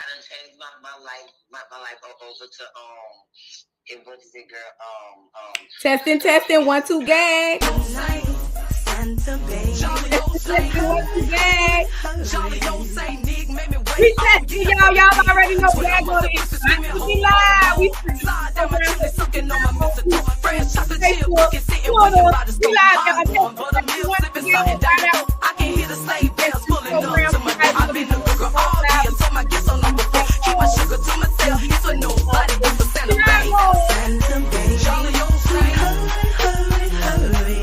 done changed my life over to what is it, girl? Testing, 1, 2, gag. Santa baby. Testing, 1, 2, gag. We testing, y'all. Y'all already know gag on it. We live. We I can hear the sleigh bells pulling up to my door. I've been the girl all year, so my gifts on number 4. Keep my sugar to myself, so nobody gets to celebrate. Santa baby, Charlie on sleigh. Hurry, hurry,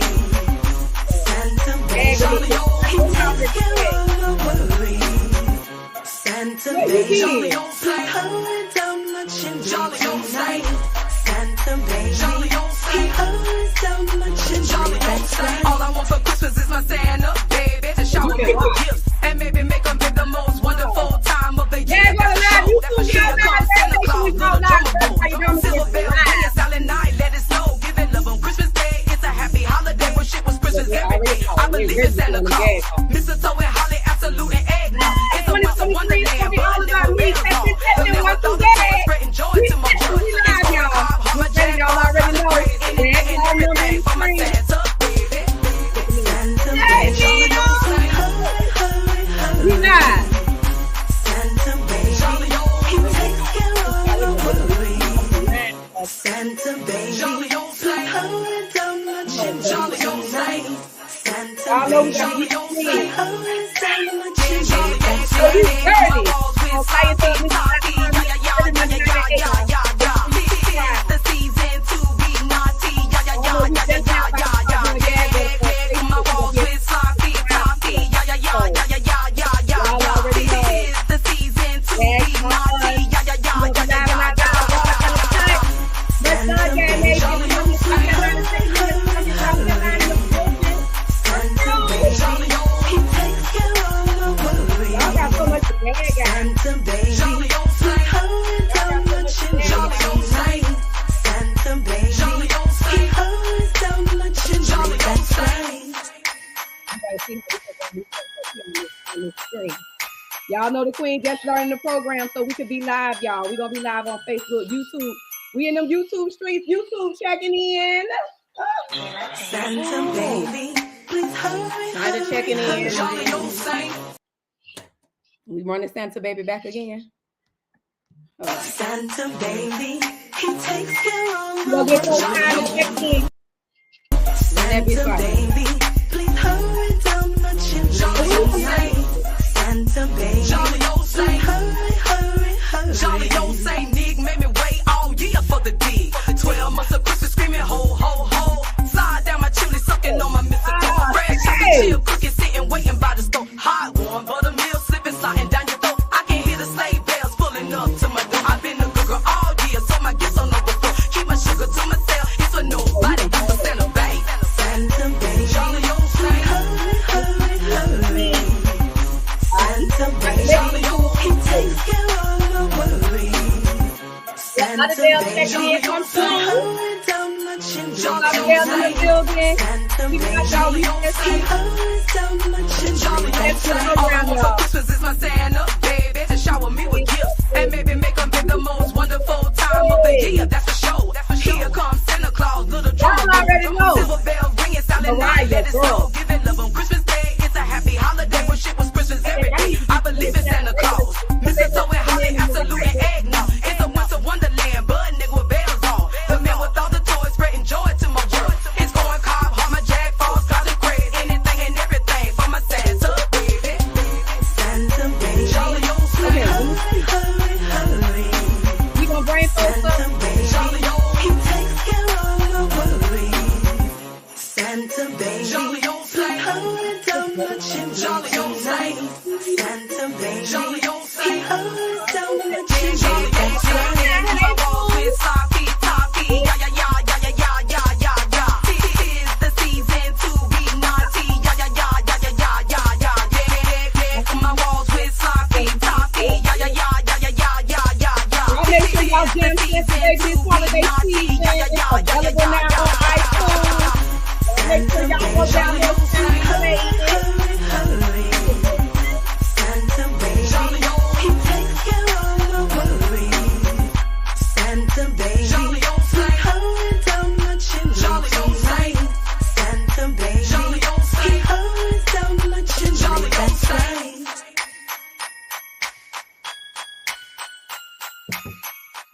Santa baby, Charlie on worry. Santa baby, Charlie on sleigh. Hurry down much in Charlie on sleigh. Santa baby, Charlie on sleigh. Hurry down much in Charlie on sleigh. All I want for Christmas is my Santa. Shower me with gifts and maybe make them pick the most wonderful time of the year. Here comes Santa Claus, little drummer boy. Silver bells ringing, silent night, let it snow. Giving love on Christmas Day. It's a happy holiday, but shit was Christmas every day. I believe in Santa Claus, mistletoe and holly, absolute and eggnog. It's a once a wonderland, but a little bit of all. The never thought the joy, spreading joy to my joy. It's going hard, my jack, anything and everything for my Santa. we live. Santa baby, he takes care of our worries. Santa baby, Charlie on sleigh. Hurry down much in Charlie on sleigh. Santa baby, Charlie on sleigh. Hurry down much in Charlie on sleigh. The season to be naughty. My walls with sloppy toppy. Y'all know the queen just starting the program, so we could be live, y'all. We're gonna be live on Facebook, YouTube. We in them YouTube streets. YouTube checking in. Santa baby, please hurry. Santa checking in. We running Santa baby back again. Santa baby, he takes care of the world. Santa baby, please hurry down much in Charlie. Santa baby, Charlie on sleigh. Hurry. Charlie on sleigh. Nig made me wait all year for the dig. 12 months of Christmas screaming ho ho ho. Slide down my chimney sucking on my mistletoe. Red chocolate chill cooking sitting waiting by the stove. Hot warm buttermilk slipping sliding down your throat. I can hear the sleigh bells pulling up to my door. I've been a good girl all year, so my gifts on number 4. Keep my sugar to myself. It's for nobody but for Santa baby. Santa baby, Charlie on sleigh. Hurry. Santa baby, he takes care of our worries. Santa baby, Charlie on sleigh. Hurry down much in Charlie on sleigh. Santa baby, Charlie on sleigh. Hurry down much in Charlie on sleigh. All I want for Christmas is my Santa baby to shower me with gifts and maybe make them pick the most wonderful time of the year. That's for sure. Here comes Santa Claus, little drummer boy. Silver bells ringing, silent night, let it snow. Giving love on Christmas Day. It's a happy holiday, but shit was Christmas every day. I believe in Santa Claus, mistletoe and holly, absolute and eggnog. It's a once a wonderland, but nigga with bells on. The man with all the toys, spreading joy to my world. It's going cob, hard my jack, falls, collard grades, anything and everything for my Santa baby. Santa baby, Charlie on sleigh. Hurry. We gonna bring folks up. Charlie on, he takes care of our worries. Santa baby, Charlie on sleigh. Hurry down much in Charlie on sleigh. Santa baby, Charlie on sleigh. Hurry down much in Charlie on sleigh. My walls with sloppy toppy. Yeah. Tis the season to be naughty. Yeah. My walls with sloppy toppy. Yeah. Make sure y'all jam this holiday season. It's available now on iTunes. Make sure y'all go down there and play it. Santa baby, he takes care of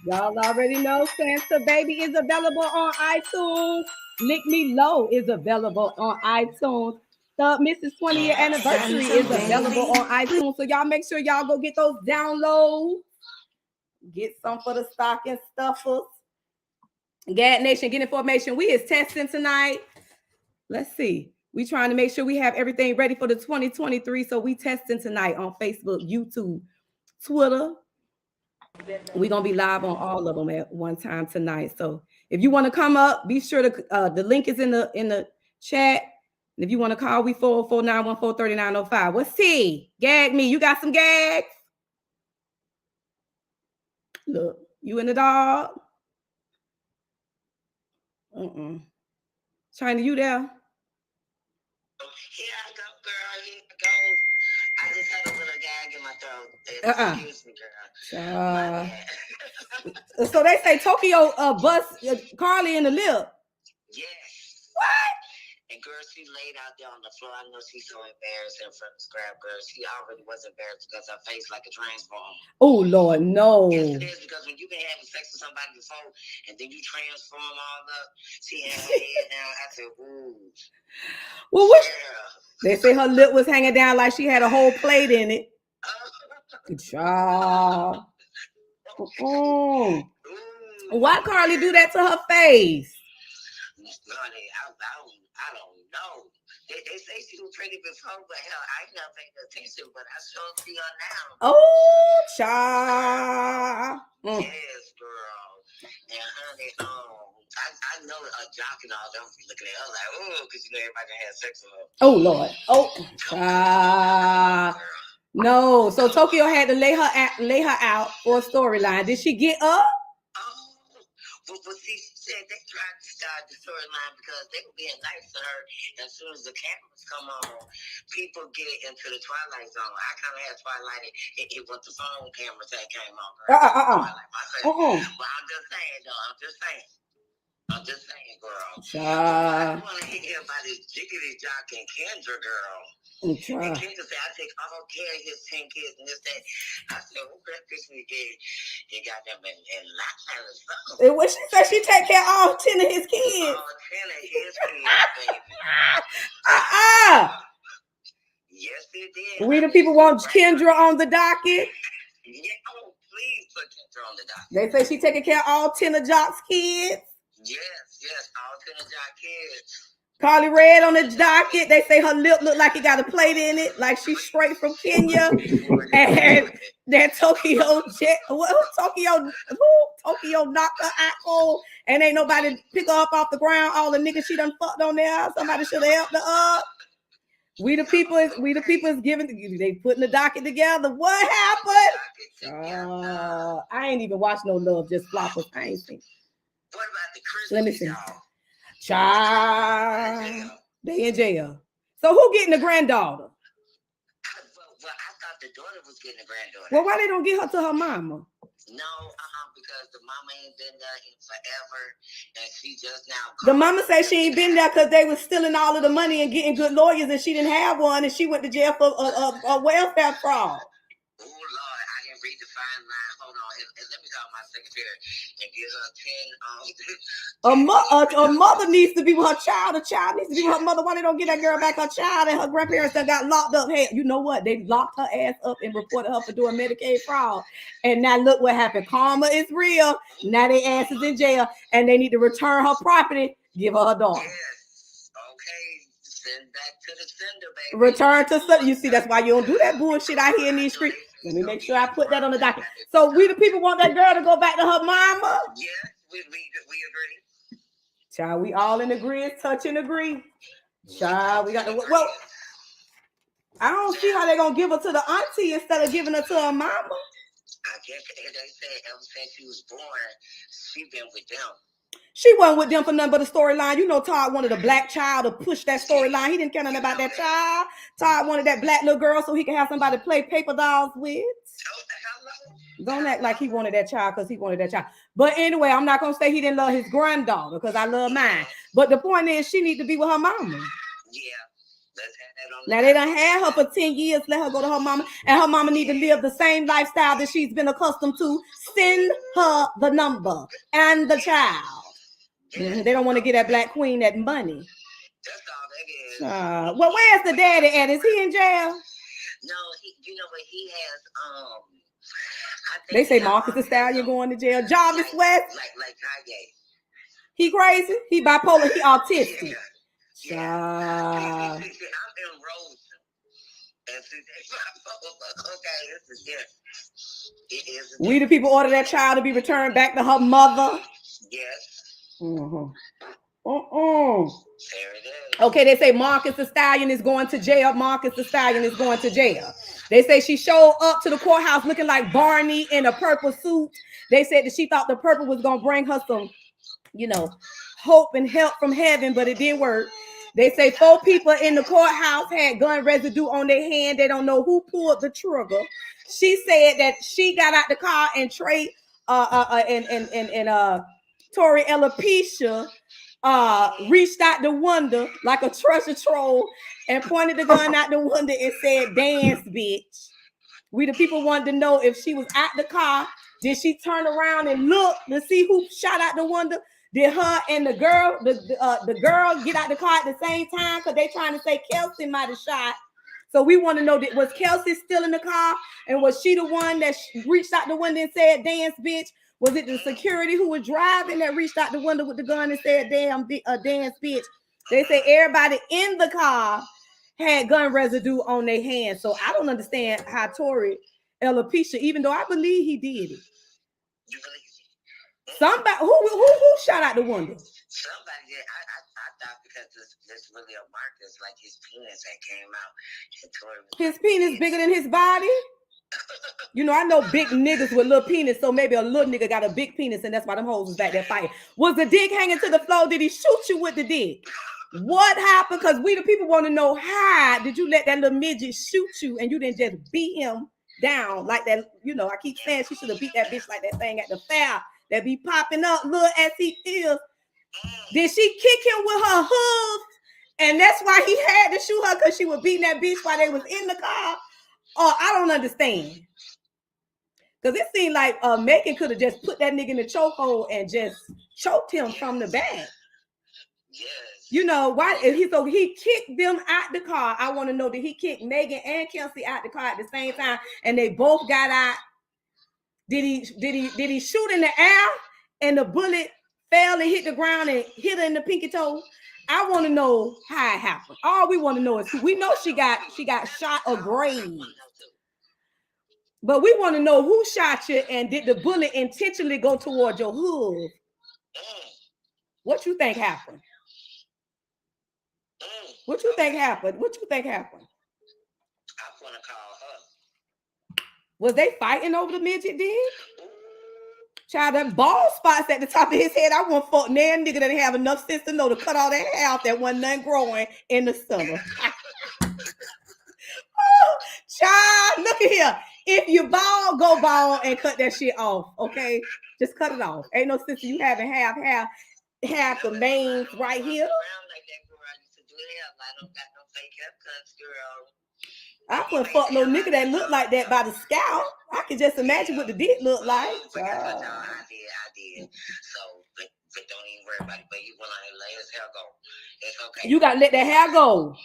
Y'all already know Santa Baby is available on iTunes. Lick Me Low is available on iTunes. The Mrs. 20th anniversary is available on iTunes. So y'all make sure y'all go get those downloads. Get some for the stocking stuffers. Gad Nation, get information. We is testing tonight. Let's see. We trying to make sure we have everything ready for the 2023. So we testing tonight on Facebook, YouTube, Twitter. We're gonna be live on all of them at one time tonight. So if you want to come up, be sure to the link is in the chat. And if you want to call, we 404-914-3905. What's T? Gag me. You got some gags? Look, you and the dog. China, you there? Here I go, girl. Here I go. I just had a little gag in my throat. Excuse me, girl. So they say Tokyo bust Carly in the lip. Yes. What? And girl, she laid out there on the floor. I know she's so embarrassed in front of the scrap girl. She already was embarrassed because her face like a transformer. Oh Lord, no. Yes, it is, because when you've been having sex with somebody before and then you transform all up, she had her head down. I said, ooh. Well, what? They say her lip was hanging down like she had a whole plate in it. Good job. Why Carly do that to her face? Honey, I don't know. They say she was pretty before, but hell, I ain't not paying attention, but I sure see her now. Oh, child. Yes, girl. And honey, I know a jock and all them looking at her like, oh, because you know everybody can have sex with her. Oh Lord. Oh, child. No. So Tokyo had to lay her out for a storyline. Did she get up? Well, see, she said they tried to start the storyline because they were being nice to her. And as soon as the cameras come on, people get into the Twilight Zone. I kind of had Twilight. It was the phone cameras that came on. Well, I'm just saying, though. I'm just saying, girl. I want to hear about this jiggity jock and Kendra, girl. And Kendra said, I take all care of his 10 kids and this, that. I said, who that bitch we get? He got them in lockdown or something. And what she said, she take care of all 10 of his kids. All 10 of his kids, baby. Yes, it did. We the people want Kendra on the docket. Yeah, please put Kendra on the docket. They say she taking care of all 10 of Jock's kids. Yes, all 10 of Jock's kids. Carly Red on the docket. They say her lip look like it got a plate in it, like she's straight from Kenya. And that Tokyo knocked her out, and ain't nobody pick her up off the ground. All the niggas she done fucked on there. Somebody should have helped her up. We the people is giving. They putting the docket together. What happened? I ain't even watched no Love Just Floppers. I ain't seen. What about the Christmas? Let me see. Child, they in jail. So who getting the granddaughter? Well, I thought the daughter was getting the granddaughter. Well, why they don't get her to her mama? No, because the mama ain't been there in forever, and she just now. The mama said she ain't been there because they was stealing all of the money and getting good lawyers, and she didn't have one, and she went to jail for a welfare fraud. Oh Lord, I didn't read the fine line. Hold on, and let me call my secretary and give her 10. A mother needs to be with her child. A child needs to be with her mother. Why they don't get that girl back her child? And her grandparents that got locked up. Hey, you know what? They locked her ass up and reported her for doing Medicaid fraud. And now look what happened. Karma is real. Now they ass is in jail, and they need to return her property. Give her daughter. Yes. Okay. Send back to the sender, baby. Return to sender. You see, that's why you don't do that bullshit out here in these streets. Let me make sure I put that on the docket. So we the people want that girl to go back to her mama. Yes, we agree. Child, we all in agreement, touch and agree. Child, we got to. Well, I don't see how they're gonna give her to the auntie instead of giving her to her mama. I guess they said ever since she was born, she been with them. She wasn't with them for nothing but a storyline. You know, Todd wanted a black child to push that storyline. He didn't care nothing about that child. Todd wanted that black little girl so he could have somebody to play paper dolls with. Don't act like he wanted that child because he wanted that child. But anyway, I'm not going to say he didn't love his granddaughter because I love mine. But the point is she needs to be with her mama. Yeah, Now they done had her for 10 years. Let her go to her mama, and her mama need to live the same lifestyle that she's been accustomed to. Send her the number and the child. They don't want to get that black queen that money. That's all that is. Well, where's the daddy at? Is he in jail? No, you know what he has. I think They say Marcus the Stallion going to jail. Jarvis West. Like Kanye. He crazy. He bipolar. He autistic. I'm in Rose. And okay, this is yes. It is. We the people order that child to be returned back to her mother. Yes. Mm-hmm. There it is. Okay, they say Marcus the Stallion is going to jail. Marcus the Stallion is going to jail. They say she showed up to the courthouse looking like Barney in a purple suit. They said that she thought the purple was going to bring her some, hope and help from heaven, but it didn't work. They say 4 people in the courthouse had gun residue on their hand. They don't know who pulled the trigger. She said that she got out the car and Trey Tory Alopecia reached out the window like a treasure troll and pointed the gun out the window and said, "Dance, bitch." We the people wanted to know if she was at the car. Did she turn around and look to see who shot out the window? Did her and the girl, the girl get out the car at the same time? Because they trying to say Kelsey might have shot. So we want to know, that was Kelsey still in the car? And was she the one that reached out the window and said, "Dance, bitch"? Was it the security who was driving that reached out the window with the gun and said, "Dance, bitch"? They say everybody in the car had gun residue on their hands. So I don't understand how Tory Alopecia, even though I believe he did it. You believe it? Somebody who shot out the window? Somebody did. I thought because this really a Marcus, like his penis had came out. And Tory was His penis bigger than his body? I know big niggas with little penis, so maybe a little nigga got a big penis, and that's why them hoes was back there fighting. Was the dick hanging to the floor? Did he shoot you with the dick? What happened? Because we the people want to know, how did you let that little midget shoot you and you didn't just beat him down like that? I keep saying she should have beat that bitch like that thing at the fair that be popping up, little as he is. Did she kick him with her hooves? And that's why he had to shoot her, because she was beating that bitch while they was in the car? Oh, I don't understand. Because it seemed like Megan could have just put that nigga in the chokehold and just choked him from the back. Yes. Why? He kicked them out the car. I want to know, did he kick Megan and Kelsey out the car at the same time, and they both got out? Did he shoot in the air and the bullet fell and hit the ground and hit her in the pinky toe? I want to know how it happened. All we want to know is, we know she got shot or grazed, but we want to know who shot you, and did the bullet intentionally go toward your hood? What you think happened? What you think happened? I want to call her. Was they fighting over the midget dick? Child, them bald spots at the top of his head. I want fuck that nigga that didn't have enough sense to know to cut all that hair off that wasn't nothing growing in the summer. Oh, child, look at here. If you bald, go bald and cut that shit off, okay? Just cut it off. Ain't no sense you having half the mains right here. I couldn't fuck no nigga that looked like that by the scalp. I can just imagine what the dick looked like. I did. So, but don't even worry about it. But you want to let his hair go. It's okay. You gotta let that hair go.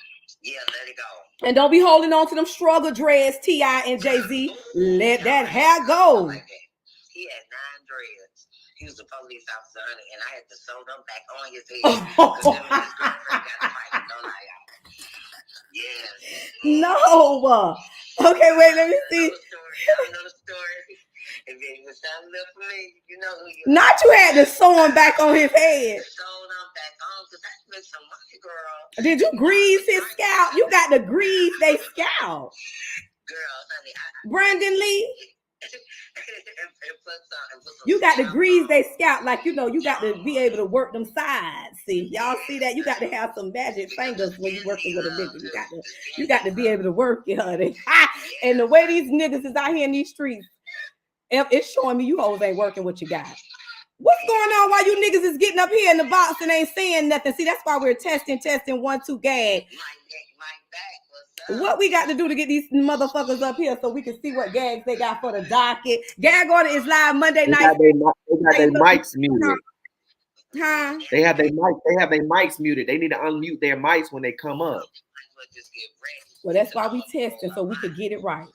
Yeah, let it go. And don't be holding on to them struggle dreads, T.I. and Jay-Z. Let that hair go. Like that. He had 9 dreads. He was a police officer, and I had to sew them back on his head. Because him and his girlfriend got to fight. Don't lie, y'all. Yeah. No. Okay, wait, let me see. I know the story. If it was something little for me, you know who you Not you had to sew them back on his head. Sew them back on, because that's been some money, girl. Did you grease his scalp? You got to grease their scalp. Girl, honey, Brandon Lee. You got to grease their scalp, like, you got to be able to work them sides. See, y'all see that? You got to have some magic fingers when you're working with a nigga. You got to be able to work it, honey. And the way these niggas is out here in these streets, it's showing me you hoes ain't working what you got. What's going on while you niggas is getting up here in the box and ain't saying nothing? See, that's why we're testing 1, 2 gag. What we got to do to get these motherfuckers up here so we can see what gags they got for the docket? Gag-R is live Monday night. They got their mics muted. Huh? They have their mics muted. They need to unmute their mics when they come up. Well, that's why we testing so we could get it right.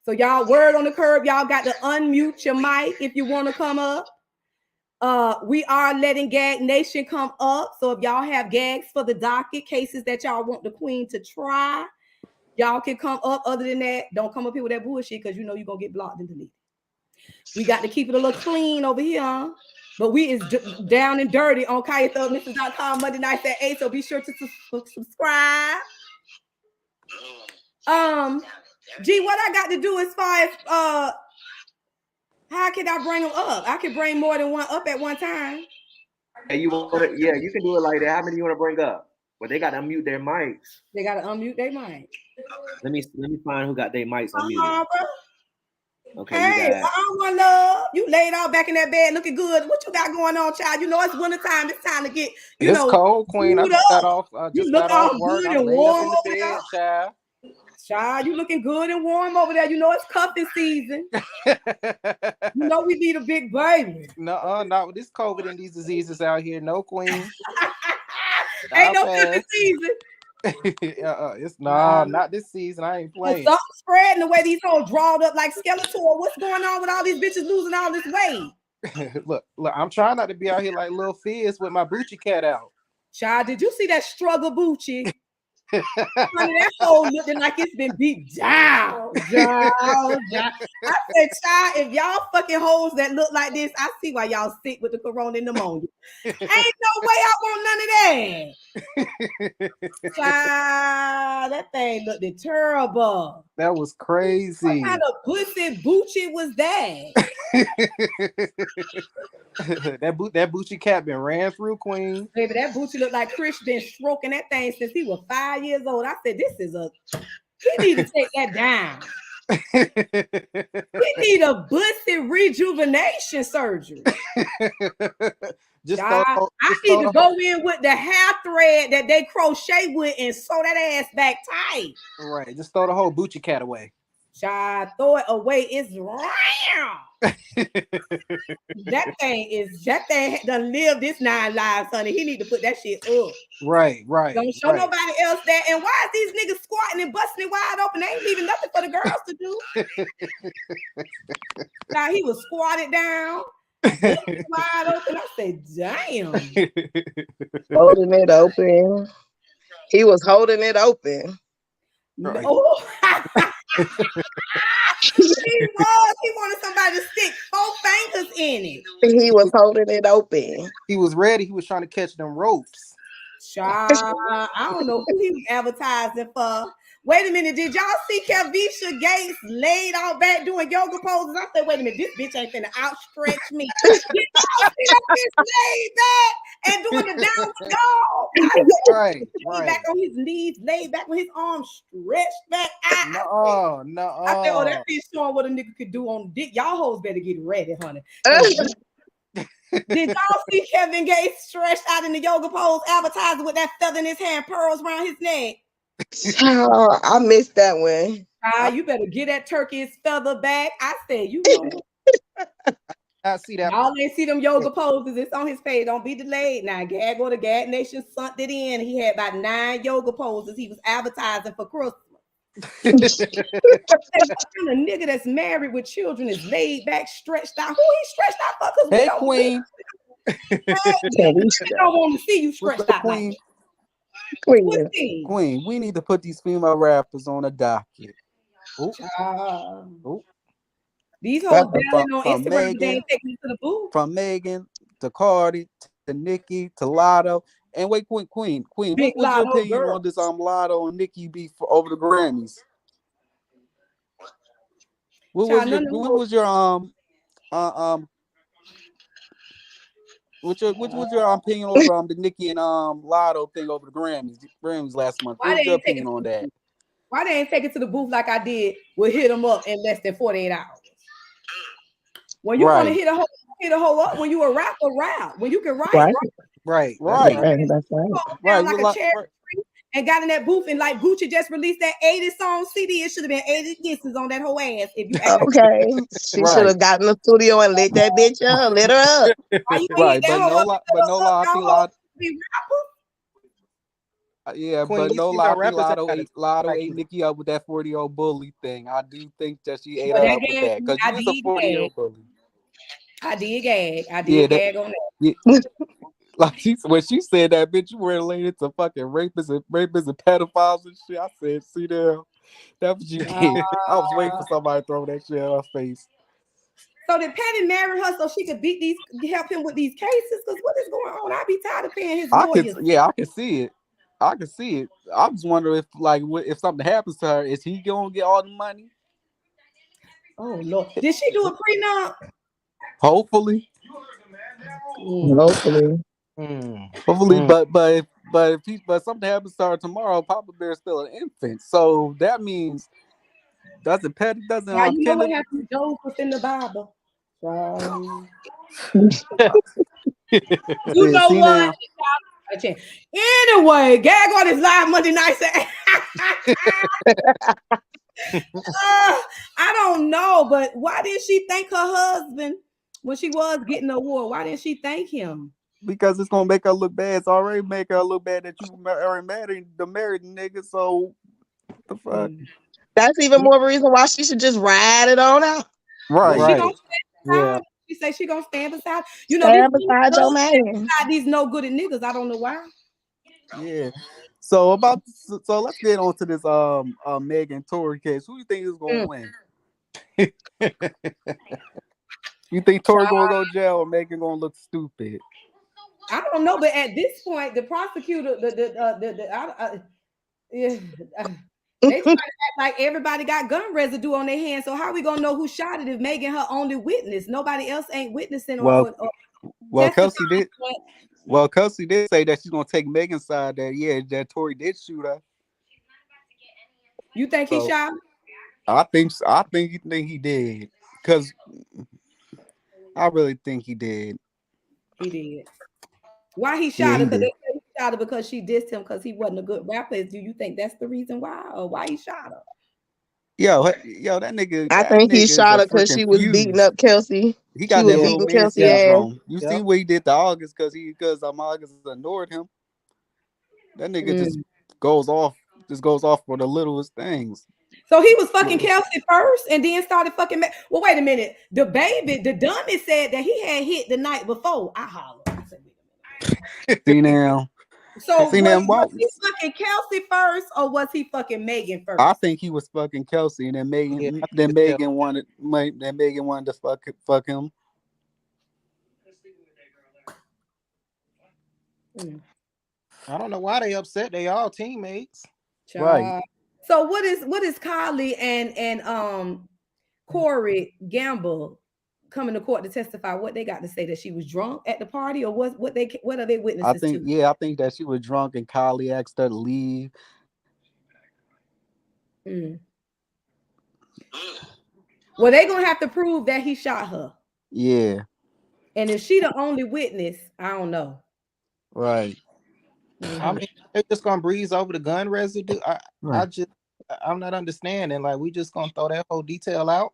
So y'all, word on the curb, y'all got to unmute your mic if you want to come up. We are letting Gag Nation come up. So if y'all have gags for the docket, cases that y'all want the queen to try, y'all can come up. Other than that, don't come up here with that bullshit because you know you're going to get blocked and deleted. We got to keep it a little clean over here. But we is down and dirty on khiathugmisses.com Monday nights at 8. So be sure to subscribe. G, what I got to do as far as how can I bring them up? I can bring more than one up at one time. Hey, you can do it like that. How many you want to bring up? But they got to unmute their mics. They got to unmute their mic. Let me find who got their mics unmuted. Okay, hey, one love. You laid out back in that bed looking good. What you got going on, child? You know it's winter time. It's time to get it's cold, queen. I just got off. You look all work. good I'm and warm in the over bed, there. child. Child, you looking good and warm over there. You know it's cuffing season. You know we need a big baby. No, not with this COVID and these diseases out here. No, queen. Ain't no cuffing season. It's not this season. I ain't playing. Something spreading the way these hoes drawed up like Skeletor. What's going on with all these bitches losing all this weight? look, I'm trying not to be out here like Lil Fizz with my Bucci cat out. Child, did you see that struggle Bucci? Honey, that hole looking like it's been beat down. I said, child, if y'all fucking hoes that look like this, I see why y'all sick with the corona and pneumonia. Ain't no way I want none of that. Child, that thing looked terrible. That was crazy. What kind of pussy Bucci was that? that Bucci cat been ran through, queen. Baby, that Bucci looked like Chris been stroking that thing since he was 5 years old. I said, he need to take that down. He need a pussy rejuvenation surgery. I need to go in with the hair thread that they crochet with and sew that ass back tight. Right, just throw the whole Bucci cat away. Child, throw it away. It's round. that thing done lived this 9 lives, honey. He need to put that shit up. Right. Don't show nobody else that. And why is these niggas squatting and busting it wide open? They ain't leaving nothing for the girls to do. Now he was squatted down, wide open. I said, damn. Holding it open. He was holding it open. Right. No. He wanted somebody to stick 4 fingers in it. He was holding it open. He was ready. He was trying to catch them ropes. Child, I don't know who he was advertising for. Wait a minute, did y'all see Kelvisha Gates laid out back doing yoga poses? I said, wait a minute, this bitch ain't finna outstretch me. Did y'all see that bitch laid back and doing the downward dog? Right. Back on his knees, laid back with his arms stretched back out. No. I said, oh, that bitch showing what a nigga could do on dick. Y'all hoes better get ready, honey. Did y'all see Kevin Gates stretched out in the yoga pose advertising with that feather in his hand, pearls around his neck? Oh, I missed that one. You better get that turkey's feather back. I said, you know. I see that. Y'all ain't see them yoga poses. It's on his page. Don't be delayed. Now, Gag-R the Gag Nation sunk it in. He had about 9 yoga poses. He was advertising for Christmas. The nigga that's married with children is laid back, stretched out. Who he stretched out for? Hey, queen. I don't want to see you stretched out. Queen. Queen, we need to put these female rappers on a docket. These hoes battling on Instagram, they ain't taking it to the booth. From Megan to Cardi to Nicki to Lotto. And wait, Queen, what was your opinion on this Lotto and Nicki beef over the Grammys? What was your opinion over the Nicki and Lotto thing over the Grammys last month? What was your opinion on that? Why they ain't take it to the booth like I did? We'll hit them up in less than 48 hours. When you want to hit a hoe up, when you a rapper, rap. When you can write, right. That's right. Like a cherry tree, and got in that booth and like Gucci just released that 80 song CD. It should have been 80 kisses on that whole ass. If you act Okay, she should have got in the studio and lit that bitch up, lit her up. why you Right, that but whole no up, lie, but no lie, I think yeah, Queen, but no you lie, I know, think rappers ain't gotta Lotto like ate you. Nicki up with that 40-year-old bully thing. I do think that she ate But her that up with gag, that because I you is a did 40-year-old gag. bully. I did gag. I Yeah, did gag on that. yeah. Like when she said that, bitch, you were related to fucking rapists and pedophiles and shit. I said, see there, that's what you did. I was waiting for somebody to throw that shit in her face. So did Patty marry her so she could help him with these cases? Because what is going on? I be tired of paying his lawyers. I can see it. I can see it. I'm just wondering if, like, if something happens to her, is he gonna get all the money? Oh Lord, did she do a prenup? Hopefully. Hopefully. Hopefully, but if something happens to her tomorrow, Papa Bear's still an infant. So that means Now you know what happened to Joseph in the Bible. You know what? Anyway, Gag on his live Monday night. I don't know, but why didn't she thank her husband when she was getting the award? Why didn't she thank him? Because it's gonna make her look bad. It's already make her look bad that you already married the nigga. So the fuck. That's even more of a reason why she should just ride it on out. Right. She gonna stand beside. She say she gonna stand beside. You know, stand beside your man. These no good at niggas. I don't know why. Yeah. So let's get on to this Megan Tory case. Who do you think is gonna win? You think Tory gonna go to jail or Megan gonna look stupid? I don't know, but at this point, the prosecutor, they trying to act like everybody got gun residue on their hands. So how are we gonna know who shot it if Megan her only witness? Nobody else ain't witnessing or Kelsey did. Well, Kelsey did say that she's gonna take Megan's side. That Tory did shoot her. You think he shot? I think he did, because I really think he did. He did. Why he shot her? Because they say he shot her because she dissed him because he wasn't a good rapper. Do you think that's the reason why, or why he shot her? Yo, that nigga. I think he shot her because she was beating up Kelsey. He got that little man syndrome. You see what he did to August because August ignored him. That nigga just goes off for the littlest things. So he was fucking Kelsey first and then started fucking. Well, wait a minute. The dummy said that he had hit the night before. I hollered. I said, see now. So was he fucking Kelsey first or was he fucking Megan first? I think he was fucking Kelsey and then Megan. Megan wanted to fuck him. I don't know why they upset. They all teammates. Right. So what is Kylie and Corey Gamble coming to court to testify? What they got to say, that she was drunk at the party, or what are they witnesses to? I think that she was drunk and Kylie asked her to leave. Well, they're gonna have to prove that he shot her. Yeah. And if she the only witness, I don't know. Right. I mean, they're just gonna breeze over the gun residue. I'm not understanding. Like, we just gonna throw that whole detail out.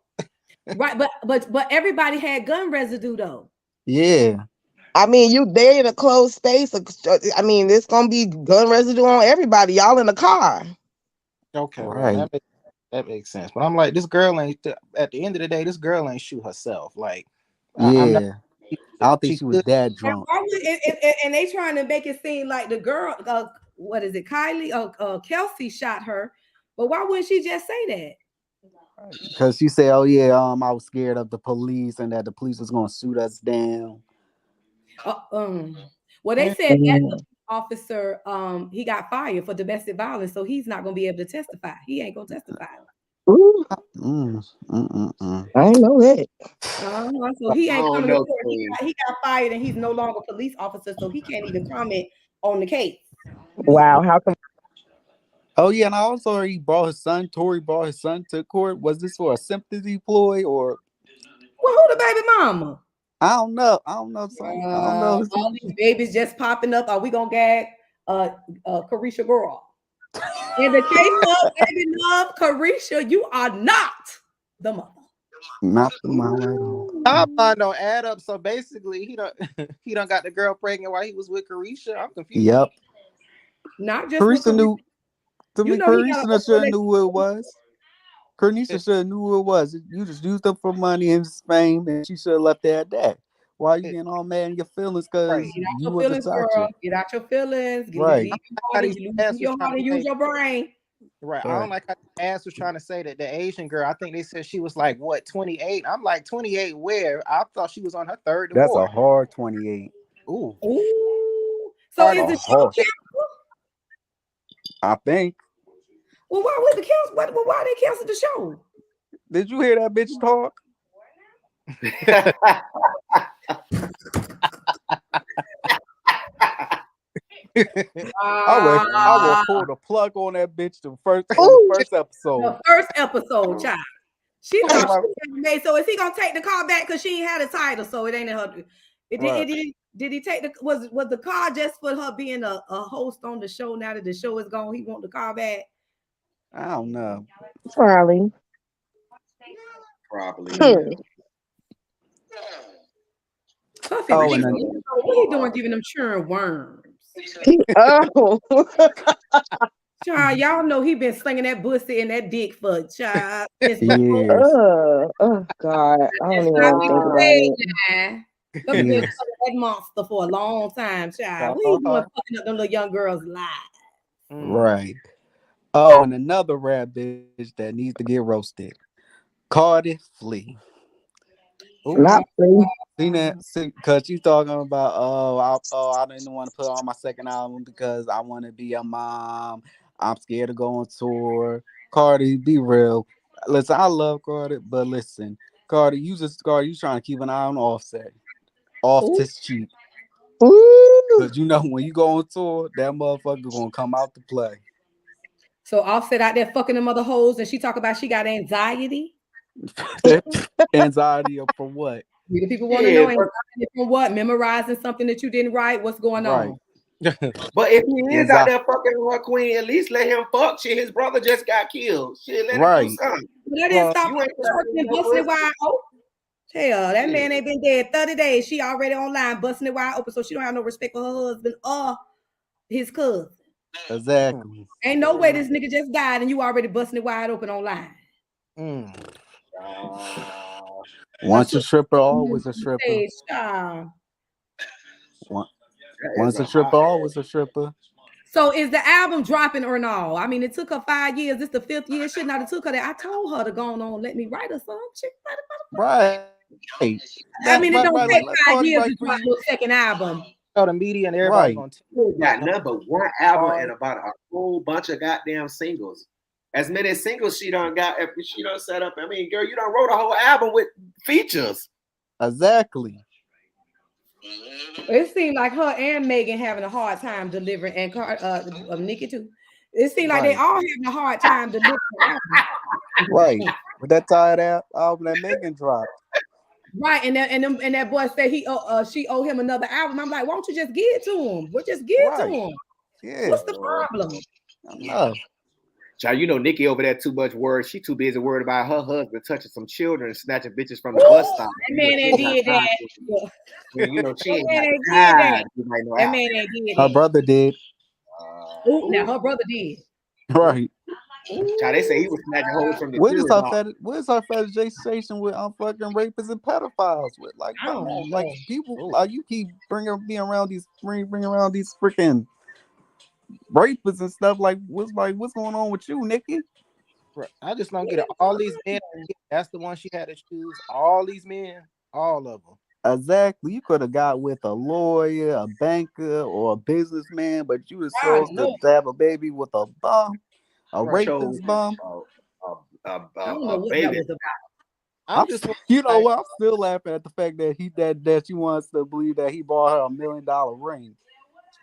Right, but everybody had gun residue though. Yeah. I mean, they're in a closed space. I mean, it's gonna be gun residue on everybody. Y'all in the car. Okay, right. Well, that makes sense. But I'm like, this girl ain't. At the end of the day, this girl ain't shoot herself. Like, I don't think she was that drunk. And they trying to make it seem like the girl, what is it, Kylie or Kelsey shot her. But why wouldn't she just say that? Because she said, "Oh yeah, I was scared of the police and that the police was gonna shoot us down." Well, they said that officer, he got fired for domestic violence, so he's not gonna be able to testify. He ain't gonna testify. I didn't know that. So he ain't coming to court. He got fired and he's no longer a police officer, so he can't even comment on the case. Wow, how come? Oh yeah, and I also heard Tory brought his son to court. Was this for a sympathy ploy or? Well, who the baby mama? I don't know. I don't know. All these babies just popping up. Are we gonna gag Carisha girl? In the case of Baby Love, Carisha, you are not the mother. Not the mom at all. Timeline don't add up. So basically, he don't he done got the girl pregnant while he was with Carisha. I'm confused. Yep. Not just with Carissa knew. To You me, know he got Carissa should have knew who it was. Carissa should have knew who it was. You just used them for money and fame, and she should have left it at that. Why you getting all mad in your feelings? Because Right. Get out you your was a feelings, side girl. chick. Get out your feelings. Right. Leave How your these heart, ass was use your trying heart and to use say, your brain. right. I Right. don't like how the ass was trying to say that the Asian girl. I think they said she was like what 28. I'm like 28. Where? I thought she was on her third That's a divorce. hard 28. Ooh. Ooh. So Hard is A the show hard. canceled? I think. Well, why would the cancel? Why they cancel the show? Did you hear that bitch talk? I will pull the plug on that bitch on the first episode. The first episode, child. She I'm thought like, she was made. So is he gonna take the car back because she ain't had a title? So it ain't in her. Right. Did he take the was the car just for her being a host on the show? Now that the show is gone, he want the car back. I don't know. Probably. Puffy, Oh, Jesus. and then, What he doing giving them churn worms? Oh. Child, y'all know he been slinging that pussy and that dick for child. Since years. Oh God. I don't That's even not want to been think about said, it. man. Puffy been Years. fucking that monster for a long time, child. What he doing fucking up them little young girls' lives? Right. Oh, and another rap bitch that needs to get roasted. Cardi Flea. Not free. Seen that? Because she's talking about, I didn't want to put on my second album because I want to be a mom. I'm scared to go on tour. Cardi, be real. Listen, I love Cardi, but listen, Cardi, you trying to keep an eye on Offset. Off this cheap. Because you know when you go on tour, that motherfucker gonna come out to play. So Offset out there fucking them other hoes, and she talk about she got anxiety. Anxiety for what? The people want to know anxiety for what? Memorizing something that you didn't write. What's going on? But if he is out there fucking her queen, at least let him fuck. Shit, his brother just got killed. Shit, let him do something. That didn't stop her from busting it wide open. Hell, that man ain't been dead 30 days. She already online busting it wide open, so she don't have no respect for her husband or his cousin. Exactly. Ain't no way this nigga just died and you already busting it wide open online. Once a stripper, always a stripper. Once a stripper, always a stripper. So is the album dropping or no? I mean, it took her 5 years. This the 5th year. Should not have took her that. I told her to go on, let me write a song. Right. I mean, it don't take 5 years to drop your second album. So the media and everybody got nothing but one album and about a whole bunch of goddamn singles. As many singles she done got, if she done set up. I mean, girl, you done wrote a whole album with features. Exactly. It seemed like her and Megan having a hard time delivering, and Nikki too. It seemed like they all having a hard time delivering. Right. With that tired album that Megan dropped. Right, and that boy said she owe him another album. I'm like, why don't you just give it to him? We'll just give it to him. Yeah. What's the problem? No. Child, you know Nikki over there too much worried. She too busy worried about her husband touching some children and snatching bitches from the bus stop. That man ain't did that. You know she ain't that that. That man ain't did Her that. brother did. Now her brother did. Right. Child, they say he was snatching hoes from the What is her fetishization with fucking rapists and pedophiles with? Like, come on, like people, like you keep bring around these freaking rapists and stuff. Like, what's going on with you, Nikki? I just don't get it. All these men, that's the one she had to choose. All these men, all of them. Exactly. You could have got with a lawyer, a banker, or a businessman, but you chose to have a baby with a bum, a rapist bum. I don't know what that was about. You know what? I'm still laughing at the fact that that she wants to believe that he bought her $1 million ring.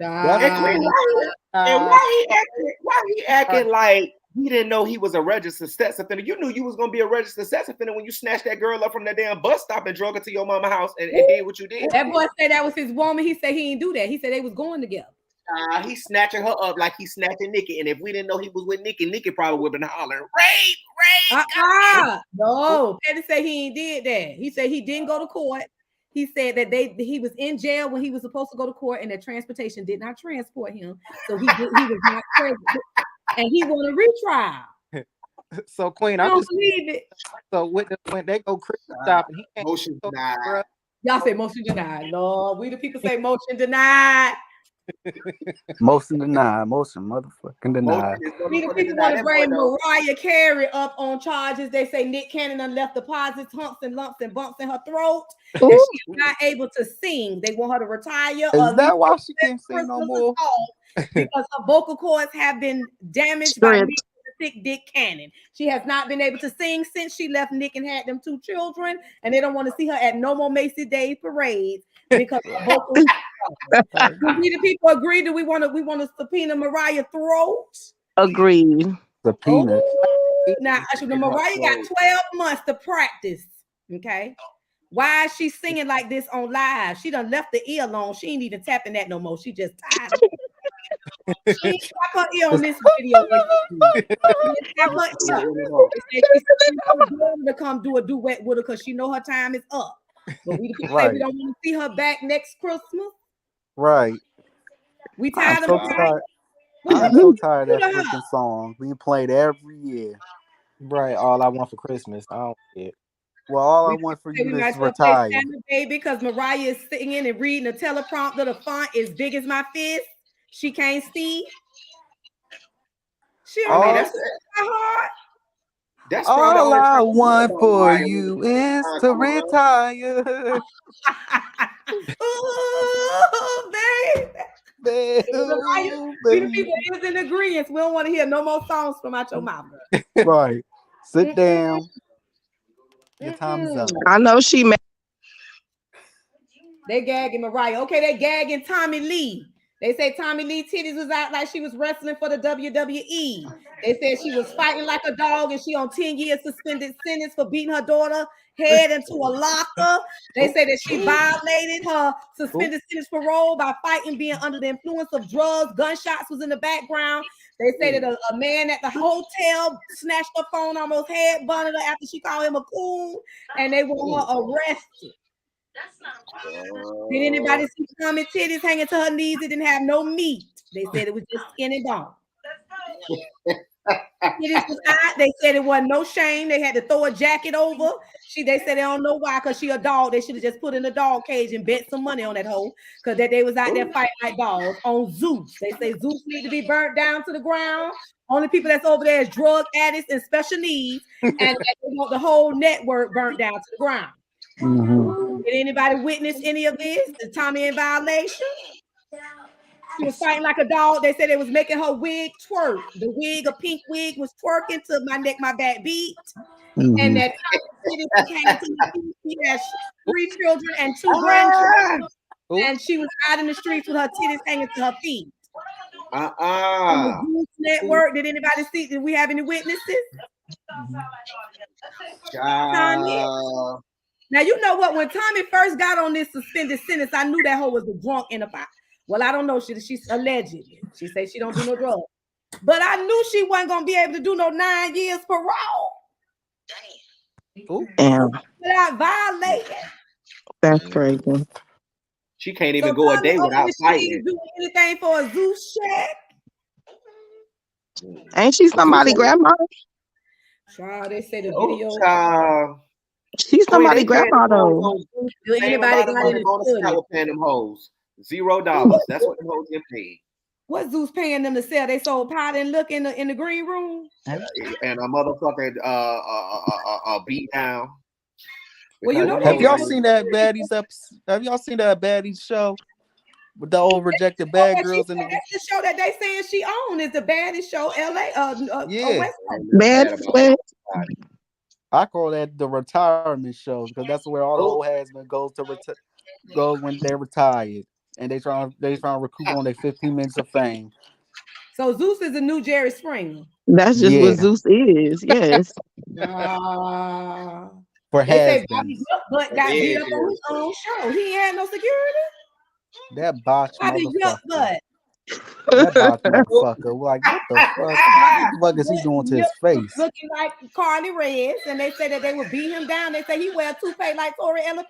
And why he acting like he didn't know he was a registered sex offender? You knew you was gonna be a registered sex offender when you snatched that girl up from that damn bus stop and drug her to your mama's house and did what you did. That boy said that was his woman. He said he didn't do that. He said they was going together. He's snatching her up like he's snatching Nikki. And if we didn't know he was with Nikki, Nikki probably would have been hollering, rape. No, Petty said he ain't did that. He said he didn't go to court. He said that he was in jail when he was supposed to go to court, and that transportation did not transport him, so he was not present, and he want a retrial. So Queen, I I'm don't just believe it. so when they go crystal shopping, he can't motion denied. Y'all say motion denied. Lord, we the people say motion denied. Motion denied. Motion motherfucking denied. We the people want to bring Mariah Carey up on charges. They say Nick Cannon done left deposits, humps and lumps and bumps in her throat. That she's not able to sing. They want her to retire. Is that why she can't sing no more? Because her vocal cords have been damaged by Nick Thick Dick Cannon. She has not been able to sing since she left Nick and had them 2 children, and they don't want to see her at no more Macy's Day parades because her vocal. Do we the people agree? Do we want to subpoena Mariah throat? Agreed. Subpoena. Now, Mariah got 12 months to practice. Okay. Why is she singing like this on live? She done left the ear alone. She ain't even tapping that no more. She just tired. She ain't tap her ear on this video. Tap her ear. To come do a duet with her because she know her time is up. But we say we don't want to see her back next Christmas. Right. We tired I'm of so tired. I'm so tired of that freaking song being played every year. Right. All I want for Christmas. I don't get. Well, all I want for you is retire. Baby, because Mariah is singing and reading the teleprompter. The font is big as my fist. She can't see. She already that's hard. That's all I want for you is to retire. Ooh, baby. We the people is in agreement. We don't want to hear no more songs from out your mouth. Right. Sit down. Your time is up. I know she mad. They gagging Mariah. Okay, they gagging Tommy Lee. They say Tommy Lee titties was out like she was wrestling for the WWE. They said she was fighting like a dog and she on 10 years suspended sentence for beating her daughter head into a locker. They say that she violated her suspended sentence parole by fighting, being under the influence of drugs. Gunshots was in the background. They say that a man at the hotel snatched her phone, almost head butted her after she called him a coon, and they want her arrested. Did anybody see Tommy titties hanging to her knees? It didn't have no meat. They said it was just skin and bone. Titties was hot. They said it wasn't no shame. They had to throw a jacket over. They said they don't know why, because she a dog. They should have just put in a dog cage and bet some money on that hoe, because that they was out there fighting like dogs on Zeus. They say Zeus need to be burnt down to the ground. Only people that's over there is drug addicts and special needs, and they want the whole network burnt down to the ground. Mm-hmm. Did anybody witness any of this? Is Tommy in violation? She was fighting like a dog. They said they was making her wig twerk. The wig, a pink wig, was twerking to my neck, my back beat. Mm-hmm. And that she has 3 children and 2 grandchildren. And she was out in the streets with her titties hanging to her feet. On the Zeus network. Did anybody see? Did we have any witnesses? Tommy? Now, you know what? When Tommy first got on this suspended sentence, I knew that hoe was a drunk in a pot. Well, I don't know. She's allegedly. She said she don't do no drugs. But I knew she wasn't going to be able to do no 9 years parole. Damn. Without violating. That's crazy. She can't even go a day without fighting. Do anything for a Zeus check? Ain't she somebody grandma? Child, they say the video. She's somebody grandma though. Do anybody got any paying them hoes $0? That's what the hoes get paid. What Zeus paying them to sell? They sold powder and look in the green room. And a motherfucker beat down. Well, you know, have y'all seen that baddies episode? Have y'all seen that baddies show with the old rejected bad girls? That's the show that they saying she own is the baddest show, LA. Yeah, Baddest. I call that the retirement show, because that's where all the old has-been goes when they're retired, and they trying to recoup on their 15 minutes of fame. So Zeus is a new Jerry Springer. That's just what Zeus is. Yes. For has-beens. But got beat up on his own show. He ain't had no security. That botch. How did Yuck Butt? That dark motherfucker. Like, what the fuck? What the fuck is he doing to his face? Looking like Carly Reds, and they say that they would beat him down. They say he wear a toupee like Tory Lanez.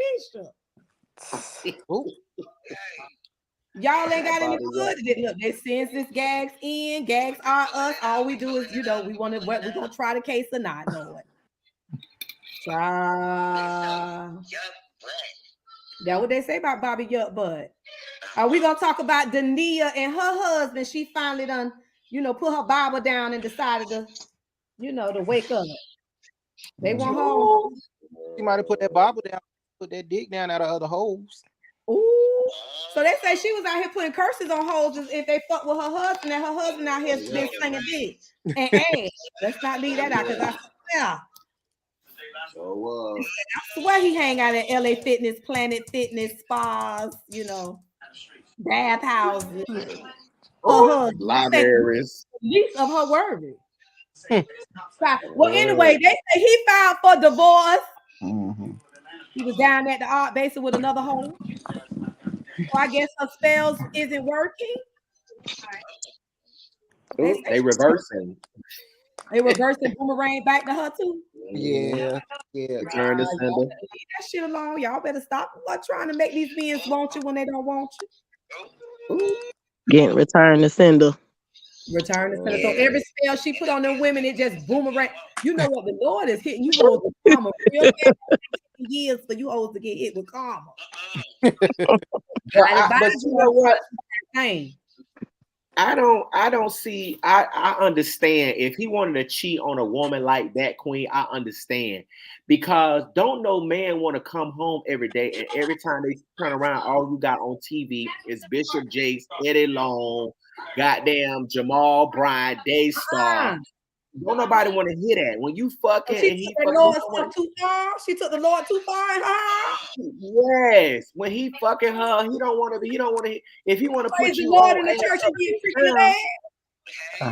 Y'all ain't got any good. Look, they sends this gags in. Gags are us. All we do is, we want to. We're gonna try the case or not, Lord. That what they say about Bobby Yuck Butt. Are we gonna talk about Dania and her husband? She finally done, put her Bible down and decided to, to wake up. They want home. She might have put that Bible down, put that dick down out of other holes. Ooh. So they say she was out here putting curses on hoes if they fuck with her husband, and her husband out here been slinging dick. And hey, let's not leave that out, because I swear he hang out at LA Fitness, Planet Fitness, spas, bath houses, libraries. Least of her worries. Well, anyway, they say he filed for divorce. Mm-hmm. He was down at the art basin with another hoe. So I guess her spells isn't working. They reversing. They reversing boomerang back to her too. Yeah. Return to sender. Leave that shit alone. Y'all better stop trying to make these men want you when they don't want you. Get return to sender. Return to sender. So every spell she put on them women, it just boomerang. You know what? The Lord is hitting you with karma real bad. Years for you hoes to get hit with karma. But you know what? I don't see. I understand if he wanted to cheat on a woman like that, Queen. I understand, because don't no man want to come home every day and every time they turn around, all you got on TV is Bishop Jakes, Eddie Long, goddamn Jamal Bryant, Daystar. Don't nobody want to hear that. When you fucking she took the Lord too far. She took the Lord too far. Yes. When he fucking her, he don't want to. He don't want to. If he want to put you Lord in the church and be freaking bad.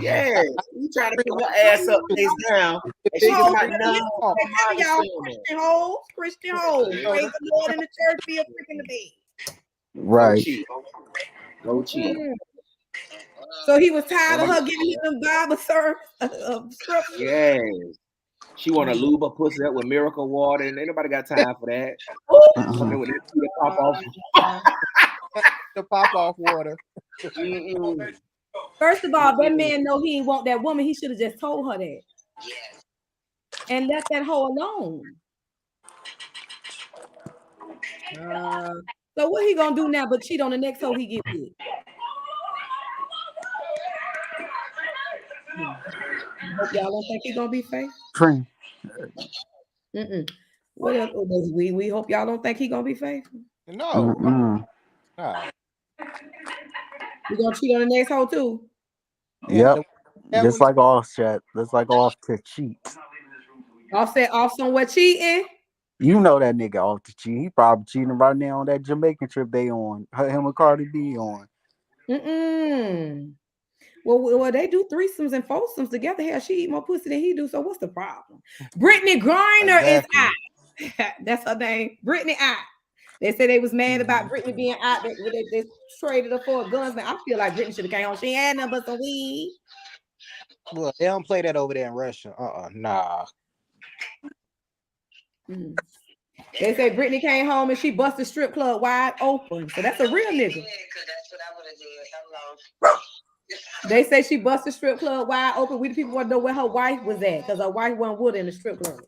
Yes, he trying to put her ass up, face down. And she just like, no, Christian hoes. Praise the Lord in the church, be a freaking bed. Right. No cheat. So he was tired of her giving him them Bible scripture. Yes. She want to lube her pussy up with miracle water, and ain't nobody got time for that. The pop off water. First of all, that man know he ain't want that woman. He should have just told her that. And left that hoe alone. So what he gonna do now but cheat on the next hoe he get with? Hope y'all don't think he's gonna be fake. What else? We hope y'all don't think he's gonna be faithful. No. You gonna cheat on the next hoe too? Yep. Just like Offset. That's like off to cheat. Offset off somewhere cheating. You know that nigga off to cheat. He probably cheating right now on that Jamaican trip they on. Him and Cardi B on. Well, they do threesomes and foursomes together. Hell, she eat more pussy than he do. So what's the problem? Brittany Griner is out. That's her name. Brittany out. They said they was mad about Brittany being out. They traded her for guns. Man, I feel like Brittany should have came home. She ain't had nothing but some weed. Well, they don't play that over there in Russia. Nah. They say Brittany came home and she busted strip club wide open. So that's a real nigga. Yeah, because that's what I would have did. Hello. They say she busted strip club wide open. We the people want to know where her wife was at, because her wife wasn't with her in the strip club.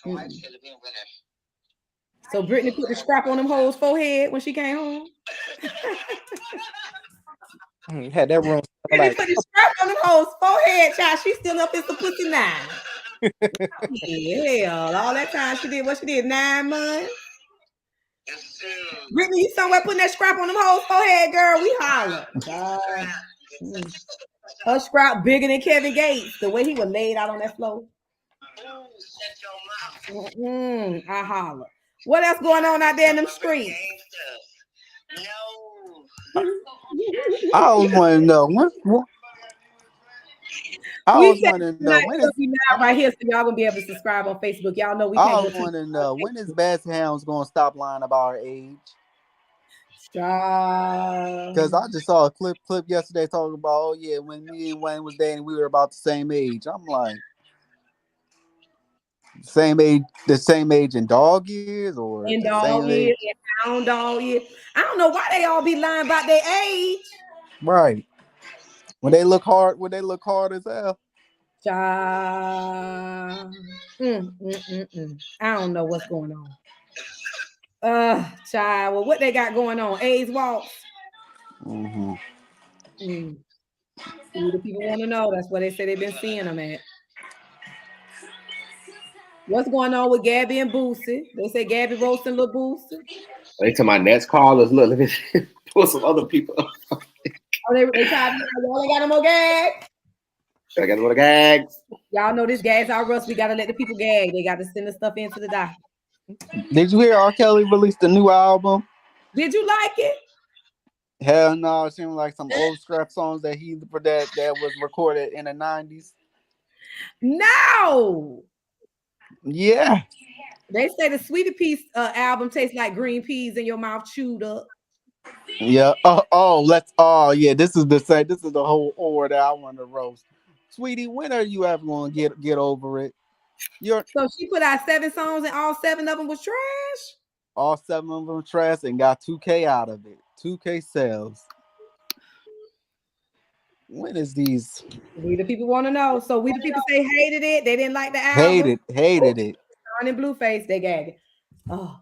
Her wife should have been with her. So Brittany put the scrap on them hoes' forehead when she came home. Had that room. Brittany put the scrap on them hoes' forehead, child. She still up in some pussy 9. Hell, all that time she did what she did, 9 months. Brittany, you somewhere putting that scrap on them hoes' forehead, girl. We holler. Her scrap bigger than Kevin Gates. The way he was laid out on that floor. I holler. What else going on out there in them streets? I always want to know when right here, so y'all gonna be able to subscribe on Facebook. Y'all know we I can't. always want to know when is Bass Hounds gonna stop lying about our age? Because I just saw a clip yesterday talking about, oh yeah, when me and Wayne was dating, we were about the same age. I'm like, the same age in dog years, or In the dog same years, age? in pound dog years. I don't know why they all be lying about their age. Right. When they look hard as hell. Child. I don't know what's going on. Child. Well, what they got going on? AIDS walks. Mm-hmm. See what the people want to know. That's what they say they've been seeing them at. What's going on with Gabby and Boosie? They say Gabby roasting little Boosie. They tell my next callers, look at put some other people up. Oh, they tried to y'all ain't got no more gags. I got more gags. Y'all know this Gags-R-Us. We gotta let the people gag. They got to send the stuff into the doctor. Did you hear R. Kelly released a new album? Did you like it? Hell no, it seemed like some old scrap songs that was recorded in the 90s. No. Yeah. They say the Sweetie Peas album tastes like green peas in your mouth chewed up. Yeah. This is the whole order that I want to roast. Sweetie, when are you ever going to get over it? So she put out 7 songs and all 7 of them was trash? All 7 of them trash and got 2K out of it. 2K sales. When is these? We the people want to know. So we the people say hated it. They didn't like the album. Hated it. Sean and Blueface, they gagged. Oh,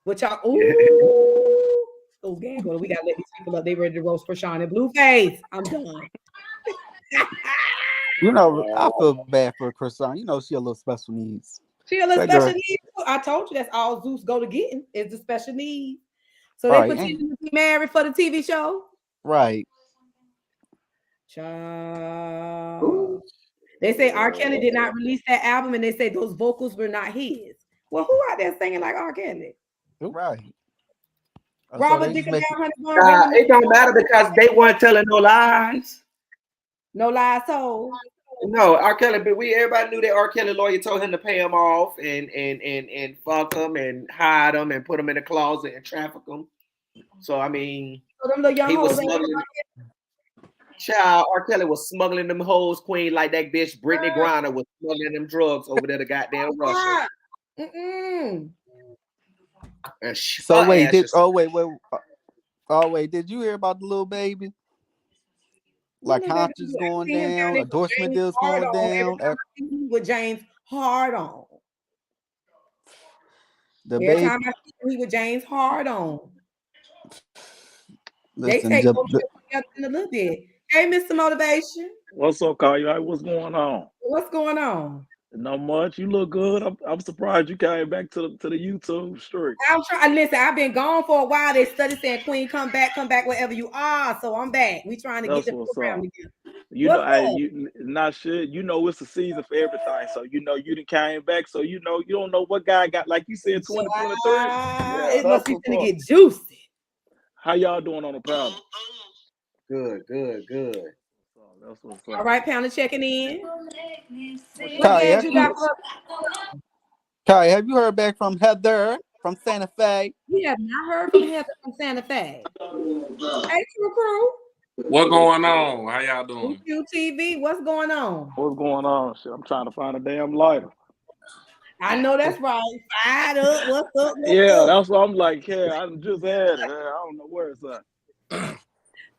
what y'all? Ooh, oh, gag. Well, we gotta let these people up. They ready to roast for Sean and Blueface. I'm done. You know, I feel bad for Krishan. You know, she a little special needs. She a little special needs. I told you that's all Zeus go to getting is the special needs. So they pretend to be married for the TV show. Right. Child. They say R. Kelly did not release that album, and they say those vocals were not his. Well, who out there singing like R. Kelly? Right. Robert so Dickinson, it don't matter because they weren't telling no lies. No lies told. No, R. Kelly, but everybody knew that R. Kelly lawyer told him to pay him off and fuck him and hide him and put him in a closet and traffic him. So I mean, he was smuggling. Child, R. Kelly was smuggling them hoes, queen, like that bitch Brittany Griner was smuggling them drugs over there to goddamn Russia. So wait, did you hear about the little baby? Like conscious going down, endorsement deals going down. With James hard on. Every time I see him, he with James hard on. Listen, they take over in a little bit. Hey, Mr. Motivation. What's up, Kanye? What's going on? What's going on? Not much. You look good. I'm surprised you came back to the YouTube streak. I'm trying. Listen, I've been gone for a while. They study saying, "Queen, come back wherever you are." So I'm back. We trying to get the program together. You know, not shit. You know, it's a season for everything. So you know, you done came back. So you know, you don't know what guy got. Like you said, 2023. It must be gonna get juicy. How y'all doing on the panel? Good. That's what's up. All right, Pounder checking in. Kai, have you heard back from Heather from Santa Fe? We have not heard from Heather from Santa Fe. Hey, crew. What going on? How y'all doing? QTV, what's going on? What's going on? Shit, I'm trying to find a damn lighter. I know that's right. Fired up. What's up? That's what I'm like. Yeah, I just had it. I don't know where it's at.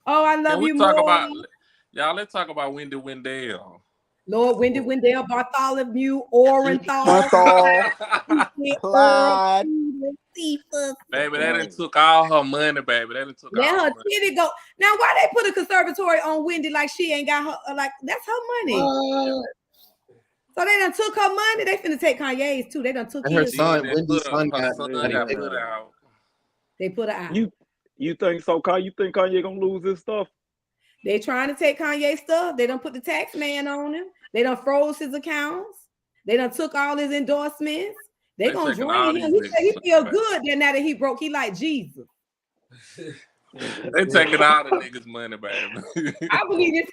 Oh, I love you more. Let's talk about Wendy Wendell. Lord, Wendy Wendell, Bartholomew, Orenthal, Clyde. Baby, that done took all her money, baby. That done took all her money. Titty go. Now, why they put a conservatory on Wendy like she ain't got her, like, that's her money. So they done took her money. They finna take Kanye's too. They done took her son, Wendy's son got put out. They put her out. You think so, Kanye? You think Kanye gonna lose his stuff? They trying to take Kanye's stuff. They done put the tax man on him. They done froze his accounts. They done took all his endorsements. They gonna drain him. He said he feel good then now that he broke. He like Jesus. They taking all the niggas' money, baby. I believe this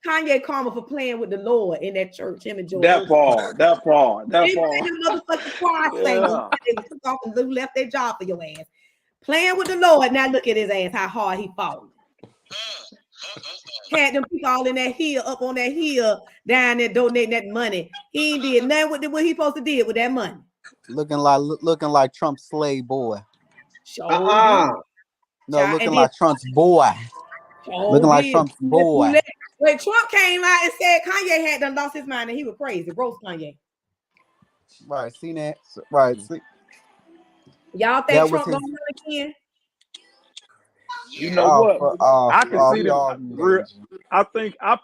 Kanye karma for playing with the Lord in that church. Him and Joe. That far. They motherfucking choir singers. They took off and left their job for your ass. Playing with the Lord. Now look at his ass, how hard he falling. Had them people all in that hill, up on that hill, down there donating that money. He ain't did nothing with what he supposed to do with that money. Looking like Trump's slave boy. No, looking like Trump's boy. Looking like Trump's boy. When Trump came out and said Kanye had done lost his mind and he was crazy, roast Kanye. Right, see that? Right. See. Y'all think Trump gonna run again? You know what? I can see them. I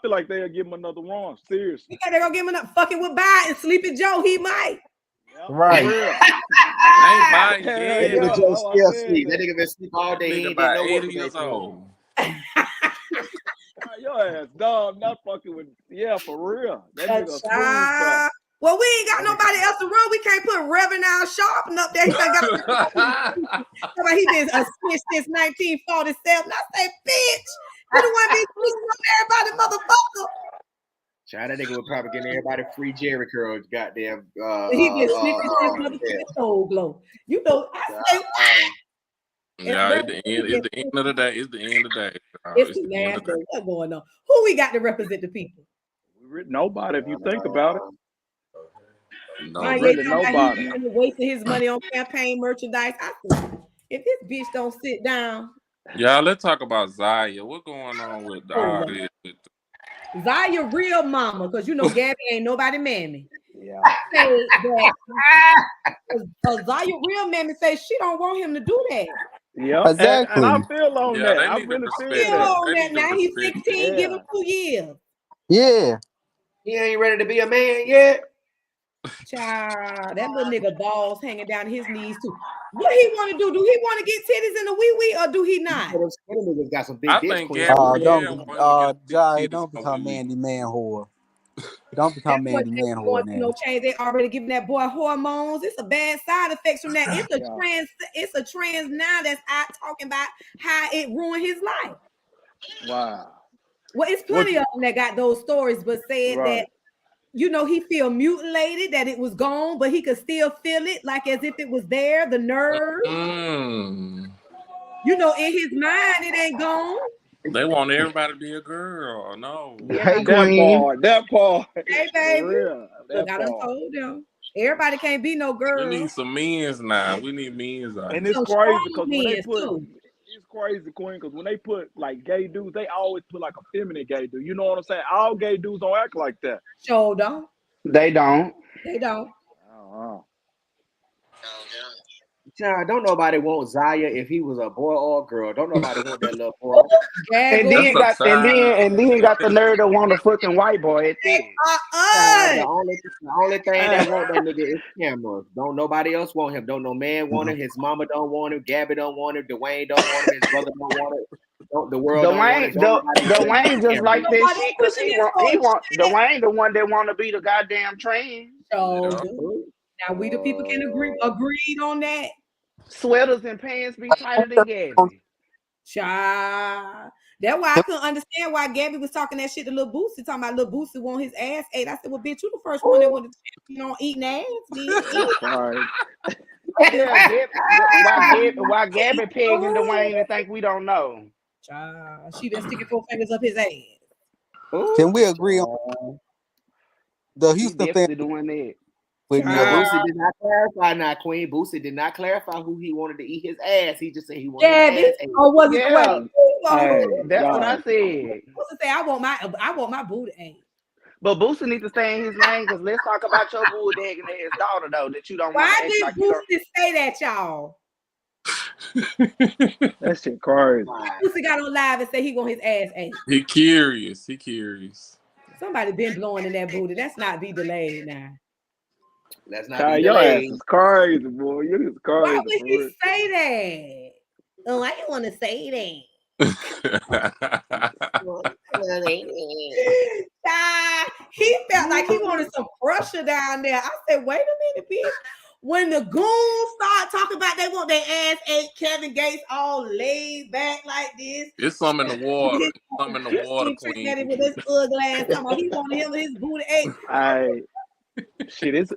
feel like they'll give him another run. Seriously. You think they're gonna give him another fucking with Biden? Sleepy Joe, he might. Yeah, right. Ain't Biden dead. That nigga Joe still sleep. That nigga been sleep all day. He ain't about no 80 years old. Your ass dumb, not fucking with. Yeah, for real. That nigga smooth. Well, we ain't got nobody else to run. We can't put Reverend Al Sharpton up there. He been a snitch since 1947. I say, bitch, you the one be snitching on everybody, motherfucker. Child, that nigga would probably get everybody free Jerry curls. Goddamn. He been snitching since motherfucking soul glow. You know, I say, yeah, it's the end of the day. It's the end of the day. It's the last day. What's going on? Who we got to represent the people? Nobody, if you think about it. No, really nobody. He's wasting his money on campaign merchandise. If this bitch don't sit down. Yeah, let's talk about Zaya. What's going on with all this? Zaya real mama, because you know Gabby ain't nobody mammy. Yeah. Zaya real mammy say she don't want him to do that. Yeah, exactly. And I feel on that. I really feel on that. Now he's 16, give him 2 years. Yeah. He ain't ready to be a man yet. Child, that little nigga balls hanging down his knees too. What he want to do? Do he want to get titties in the wee or do he not? Got some big I think don't become Mandy Man whore. Don't become Mandy Man whore now. No change. They already giving that boy hormones. It's a bad side effects from that. It's a trans now that's out talking about how it ruined his life. Wow. Well, it's plenty of them that got those stories, but said that. You know, he feel mutilated, that it was gone, but he could still feel it, like as if it was there, the nerve. You know, in his mind, it ain't gone. They want everybody to be a girl. No. Hey, that part. Hey, baby. Look, I done told them. Everybody can't be no girl. We need some men's now. We need men's. And it's crazy because when they put... It's crazy, Queen, because when they put like gay dudes, they always put like a feminine gay dude. You know what I'm saying? All gay dudes don't act like that. Sure don't. They don't. They don't. Don't nobody want Zaya if he was a boy or a girl. Don't nobody want that little boy. And then got the nerve to want a fucking white boy at this. The only thing that want that nigga is cameras. Don't nobody else want him. Don't no man want him. His mama don't want him. Gabby don't want him. Dwayne don't want him. His brother don't want him. The world don't want him. Dwayne just like this shit because he want Dwayne the one that want to be the goddamn trans. So now we the people can agreed on that. Sweaters and pants be tighter than Gabby. Child. That's why I couldn't understand why Gabby was talking that shit to Lil Boosie, talking about Lil Boosie want his ass ate. I said, well, bitch, you the first one that wanted to, eating ass. Why Gabby pegging Dwayne and think we don't know? Child, she been sticking 4 fingers up his ass. Can we agree on the Houston family doing that? Boosie did not clarify now, Queen. Boosie did not clarify who he wanted to eat his ass. He just said he wanted his ass. Or was it that's what I said. Boosie say I want my booty ate. But Boosie needs to stay in his lane because let's talk about your boo-dagging ass daughter though that you don't want. Why did Boosie say that, y'all? That shit crazy. Boosie got on live and said he want his ass ate. He curious. Somebody been blowing in that booty. That's not be delayed now. That's not your ass is crazy, boy. You is crazy. Why would he say that? Oh, I didn't want to say that. He felt like he wanted some pressure down there. I said, wait a minute, bitch. When the goons start talking about they want their ass ate, Kevin Gates all laid back like this. It's something in the water. Queen. With his ugly ass. He wanted him with his booty ate. Shit, it's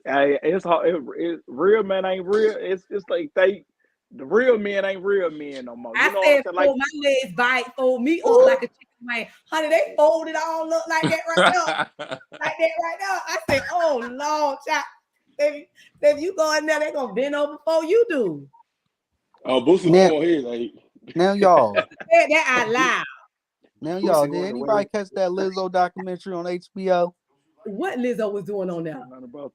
hard. Real man ain't real. It's like they The real men ain't real men no more. I You know said, what I'm saying? fold my legs bite, fold me up like a chicken wing. Honey, they folded all up like that right now. Like that right now. I said, oh, Lord, child. If you go in there, they're going to bend over before you do. Oh, Boosie Now, doing his, ain't now y'all. That out loud. Now, y'all, did anybody catch that Lizzo documentary on HBO? What Lizzo was doing on there?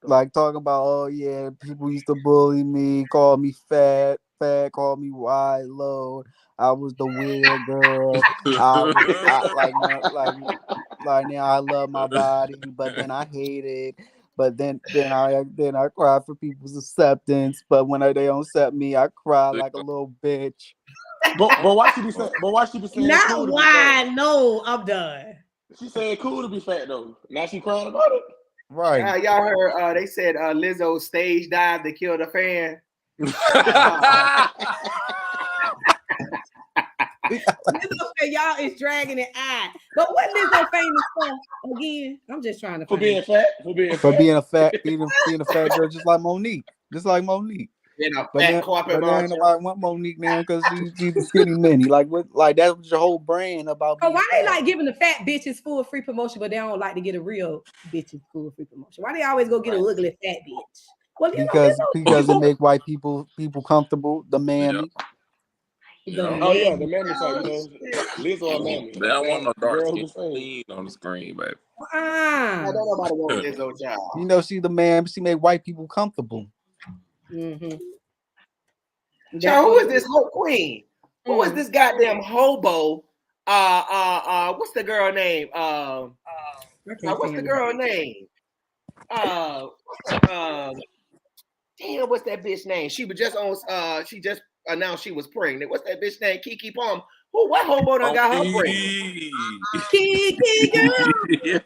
Like talking about, oh yeah, people used to bully me, call me fat, call me wide, low. I was the weird girl. Like now I love my body, but then I hate it. But then I cry for people's acceptance. But when they don't accept me, I cry like a little bitch. But why she be saying? But why she be saying? Not cool to why. Be fat? No, I'm done. She said cool to be fat though. Now she crying about it. Right. Y'all heard? They said Lizzo stage dive to kill the fan. Lizzo said y'all is dragging it out. But what Lizzo famous for again? I'm just trying to for being fat. Being a fat girl, just like Monique. But ain't nobody want Monique now because she's the skinny mini. Like what? Like that was your whole brand about. Oh, why they like giving the fat bitches full free promotion, but they don't like to get a real bitches full free promotion? Why they always go get a ugly fat bitch? Well, because it make white people comfortable. The mammy. Oh yeah, the mammy side. You know, Lizzo or mammy. They don't want no dark girl skin on the screen, baby. I don't nobody want Lizzo child. You know, she the man. She make white people comfortable. Mm-hmm. Child, who is this whole queen? Who is this goddamn hobo? What's the girl name? What's the girl name? Damn, what's that bitch name? She was just on. She just announced she was pregnant. What's that bitch name? Kiki Palm. Who? What hobo done got her pregnant? Kiki girl. Yeah.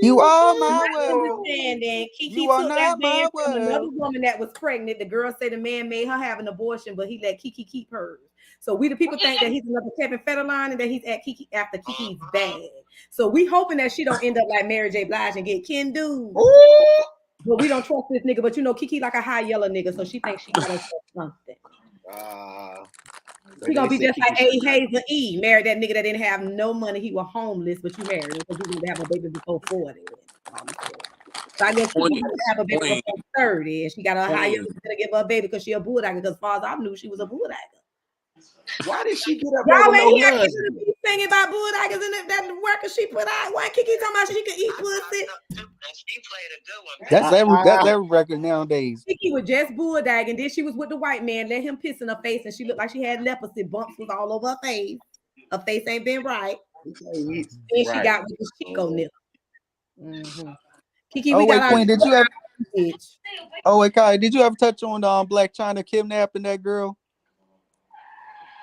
You are my world. Kiki You took are that not man my from another world. woman that was pregnant. The girl said the man made her have an abortion, but he let Kiki keep hers. So we the people think that he's another Kevin Federline and that he's at Kiki after Kiki's bad. So we hoping that she don't end up like Mary J. Blige and get Ken Dude. But we don't trust this nigga. But you know Kiki like a high yellow nigga, so she thinks she got herself something. She gonna be just like A. Hazel E. Married that nigga that didn't have no money. He was homeless, but you married him because you didn't have a baby before 40. So I guess she wanted to have a baby before 30, and she got a high yellow to give her a baby because she a bulldogger. Because as far as I knew, she was a bulldogger. Why did she get up Y'all there ain't with no hear husband? Kiki singing about bulldoggers and that worker she put out. Why Kiki talking about she could eat pussy? She played a good one. That's every record nowadays. Kiki was just bulldogging. Then she was with the white man, let him piss in her face, and she looked like she had leprosy. Bumps was all over her face. Her face ain't been right. And she got with the Chico nip. Mm-hmm. Kiki, we got Queen, did you ever? bitch. Oh wait, Kai, did you ever touch on Black China kidnapping that girl?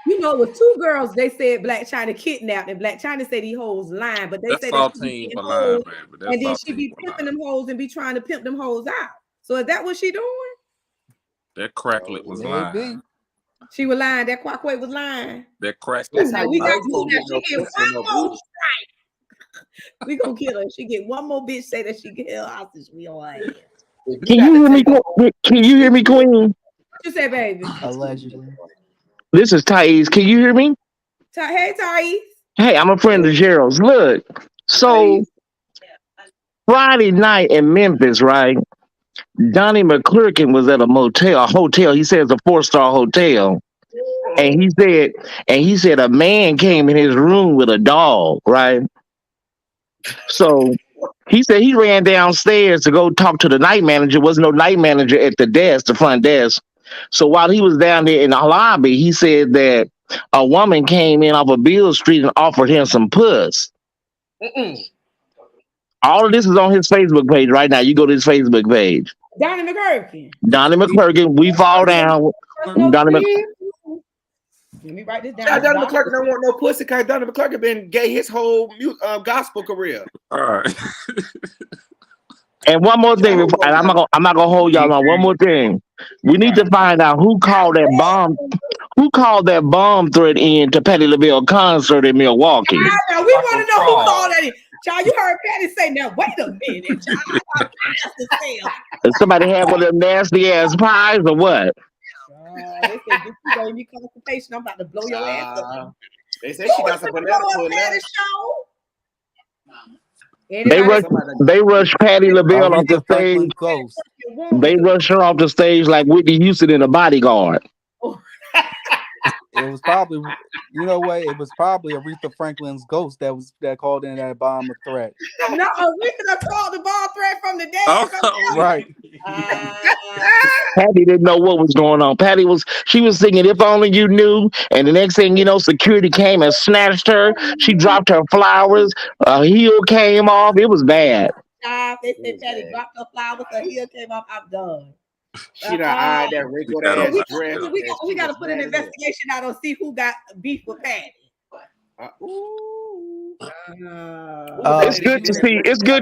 You know, it was two girls. They said Black China kidnapped, and Black China said he hoes lying, but they That's said all that she team be for getting lying, hoes, baby. and then she be pimping them hoes and be trying to pimp them hoes out. So is that what she doing? That cracklet was lying. She was lying. That Quackway was lying. That cracklet. That's how we got to now. She get one more strike. We gonna kill her. She get one more bitch say that she get her hostage. We all right. Can you hear me? Can you hear me, Queen? What you say, baby? Allegedly. This is Thais. Can you hear me? Hey, Thais. Hey, I'm a friend of Gerald's. Look, so Friday night in Memphis, right? Donnie McClurkin was at a hotel. He said it's a 4-star hotel. And he said a man came in his room with a dog, right? So he said he ran downstairs to go talk to the night manager. Wasn't no night manager at the front desk. So while he was down there in the lobby, he said that a woman came in off of Beale Street and offered him some puss. All of this is on his Facebook page right now. You go to his Facebook page. Donnie McClurkin. Donnie McClurkin, we fall down. Let me write this down. Donnie McClurkin don't want no pussy because Donnie McClurkin been gay his whole gospel career. All right. And one more thing, and I'm not gonna hold y'all on. One more thing, we need to find out who called that bomb. Who called that bomb threat in to Patti LaBelle concert in Milwaukee? We want to know who called that in. Child, you heard Patty say, now wait a minute, child. Somebody had one of them nasty ass pies or what? They said, "Get you gave me constipation. I'm about to blow your ass up." They said she got some banana pudding. They rushed Patti LaBelle off the stage. They rushed her off the stage like Whitney Houston in a Bodyguard. It was probably, you know what? It was probably Aretha Franklin's ghost that called in that bomb threat. No, Aretha called the bomb threat from the dead. Right. Patti didn't know what was going on. She was singing "If Only You Knew," and the next thing you know, security came and snatched her. She dropped her flowers. A heel came off. It was bad. They said Patti dropped her flowers. Her heel came off. I'm done. She done eyed that wrinkled ass dress. We got to put an investigation out on see who got beef with Patti. It's good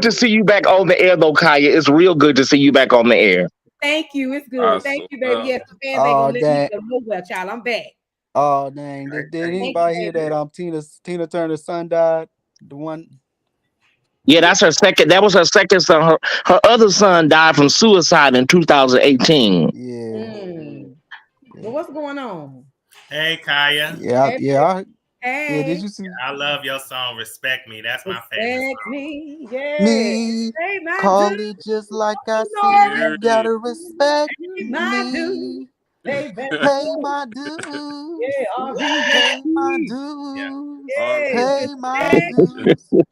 to see you back on the air, though, Kaya. It's real good to see you back on the air. Thank you. It's good. Thank you, baby. Yes, the fans ain't gonna let me go nowhere, child. I'm back. Oh dang! Did anybody hear that? Tina Turner's son died. The one. Yeah, that's her second. That was her second son. Her other son died from suicide in 2018. Yeah. Well, what's going on? Hey, Kaya. Yeah. Hey. Yeah, did you see? I love your song "Respect Me." That's my favorite. Respect me, yeah. Me, hey, call it just like I see. You gotta respect me. Hey, my dues. Yeah, pay my dues. Yeah. Pay my dues. You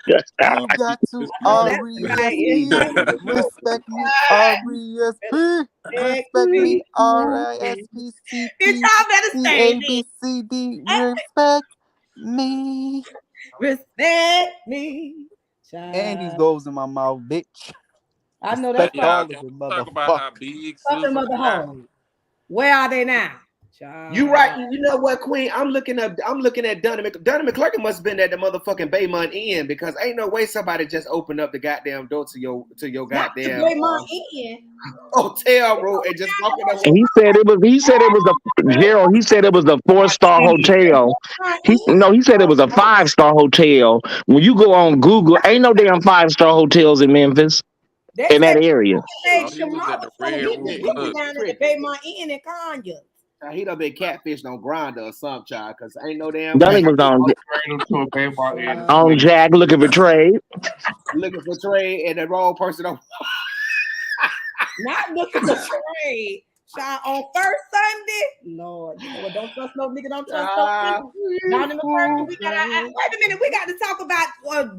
got to RESP. Respect me, RESP. Respect me, RISPCP. CABCD. Respect me. Respect me. Child. And these goes in my mouth, bitch. I know that's right. Talk about how big Susan. Where are they now? You right. You know what, Queen? I'm looking at Dunham McClurkin must have been at the motherfucking Baymont Inn because ain't no way somebody just opened up the goddamn door to your goddamn Baymont Inn hotel room and just walking up. And he said it was a Gerald. He said it was a 4-star hotel. He said it was a 5-star hotel. When you go on Google, ain't no damn 5-star hotels in Memphis. In that area. He was at the Baymont Inn in Kanye. He done been catfished on Grindr or some child because ain't no damn. Dunny was on Jack looking for trade. Looking for trade and the wrong person. Not looking for trade. Child, on first Sunday, Lord, you know what? Don't trust no nigga. Don't trust no nigga. Wait a minute. We got to talk about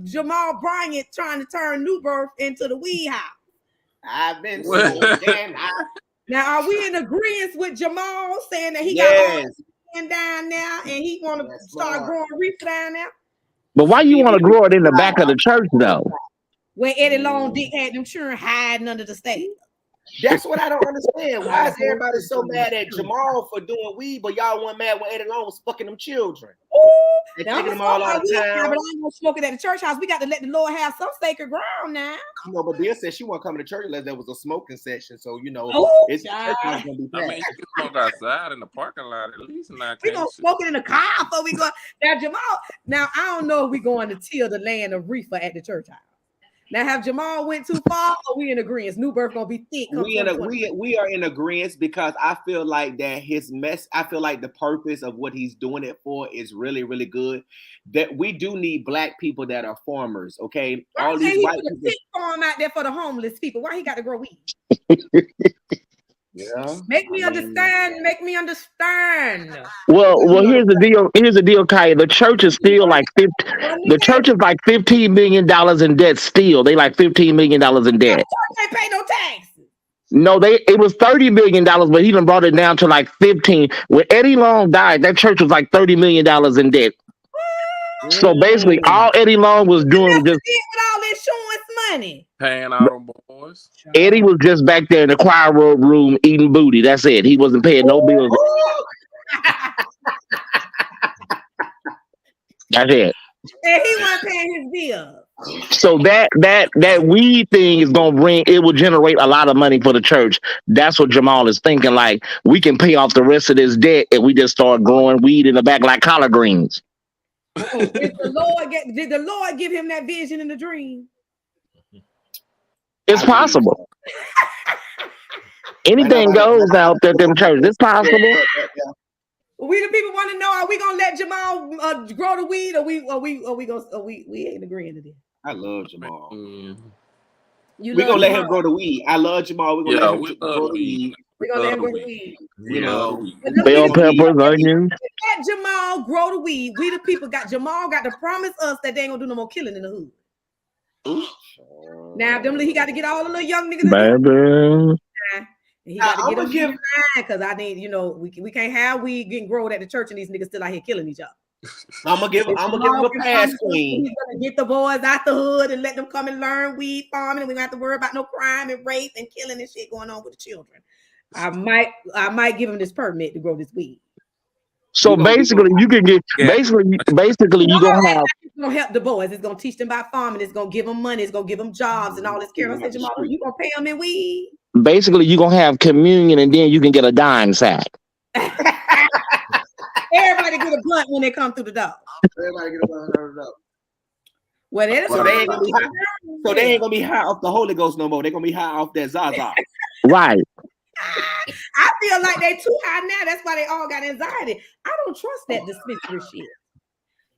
Jamal Bryant trying to turn New Birth into the weed house. I've been smoking. Now, are we in agreement with Jamal saying that he got all down now and he want to start growing reefer down there? But why you want to grow it in the back of the church though? Where Eddie Long Dick had them children hiding under the stage. That's what I don't understand. Why is everybody so mad at Jamal for doing weed, but y'all weren't mad when Eddie Long was fucking them children? They taking them all out of town. But I ain't gonna smoke it at the church house. We got to let the Lord have some sacred ground now. No, but Bill said she wasn't coming to church unless there was a smoking session. So it's gonna be packed. I mean, you can smoke outside in the parking lot at least. We gonna smoke it in the car before we go. Now Jamal. Now I don't know if we going to till the land of reefer at the church house. Now, have Jamal went too far, or we in agreement? New Birth gonna be thick. We are in agreement because I feel like that his mess. I feel like the purpose of what he's doing it for is really, really good. That we do need black people that are farmers. Okay, all these white people farm out there for the homeless people. Why he got to grow weed? Yeah. Make me understand. Well, here's the deal, Kaya. The church is still like $15 million in debt still. They like $15 million in debt. They pay no taxes. No, it was $30 million, but he done brought it down to like 15. When Eddie Long died, that church was like $30 million in debt. So basically, all Eddie Long was doing was just with all insurance money, paying all them boys. Eddie was just back there in the choir room eating booty. That's it. He wasn't paying no bills. That's it. And he wasn't paying his bills. So that weed thing is it will generate a lot of money for the church. That's what Jamal is thinking. Like, we can pay off the rest of this debt and we just start growing weed in the back like collard greens. Did the Lord give him that vision in the dream? It's possible. Anything goes out there them churches. It's possible. We the people want to know: are we gonna let Jamal grow the weed, or we ain't agreeing to this? I love Jamal. We gonna let him grow the weed. I love Jamal. We're gonna let him grow the weed. We're gonna let him grow the weed. You know, bell peppers, onions. Let Jamal grow the weed. We the people Jamal got to promise us that they ain't gonna do no more killing in the hood. Now, he got to get all the little young niggas. Baby. He got to get them in line because I need, we can't have weed getting grown at the church and these niggas still out here killing each other. I'm gonna give him a pass, queen. He's gonna get the boys out the hood and let them come and learn weed farming, and we don't have to worry about no crime and rape and killing and shit going on with the children. I might give him this permit to grow this weed. So basically, you can get basically you gonna have. It's gonna help the boys. It's gonna teach them about farming. It's gonna give them money. It's gonna give them jobs and all this care. I said, Jamal, you gonna pay them in weed? Basically, you gonna have communion, and then you can get a dime sack. Everybody get a blunt when they come through the door. Everybody get a blunt through the door. Well, so they ain't gonna be high off the Holy Ghost no more. They're gonna be high off that Zaza. Right. I feel like they too high now. That's why they all got anxiety. I don't trust that dispensary shit.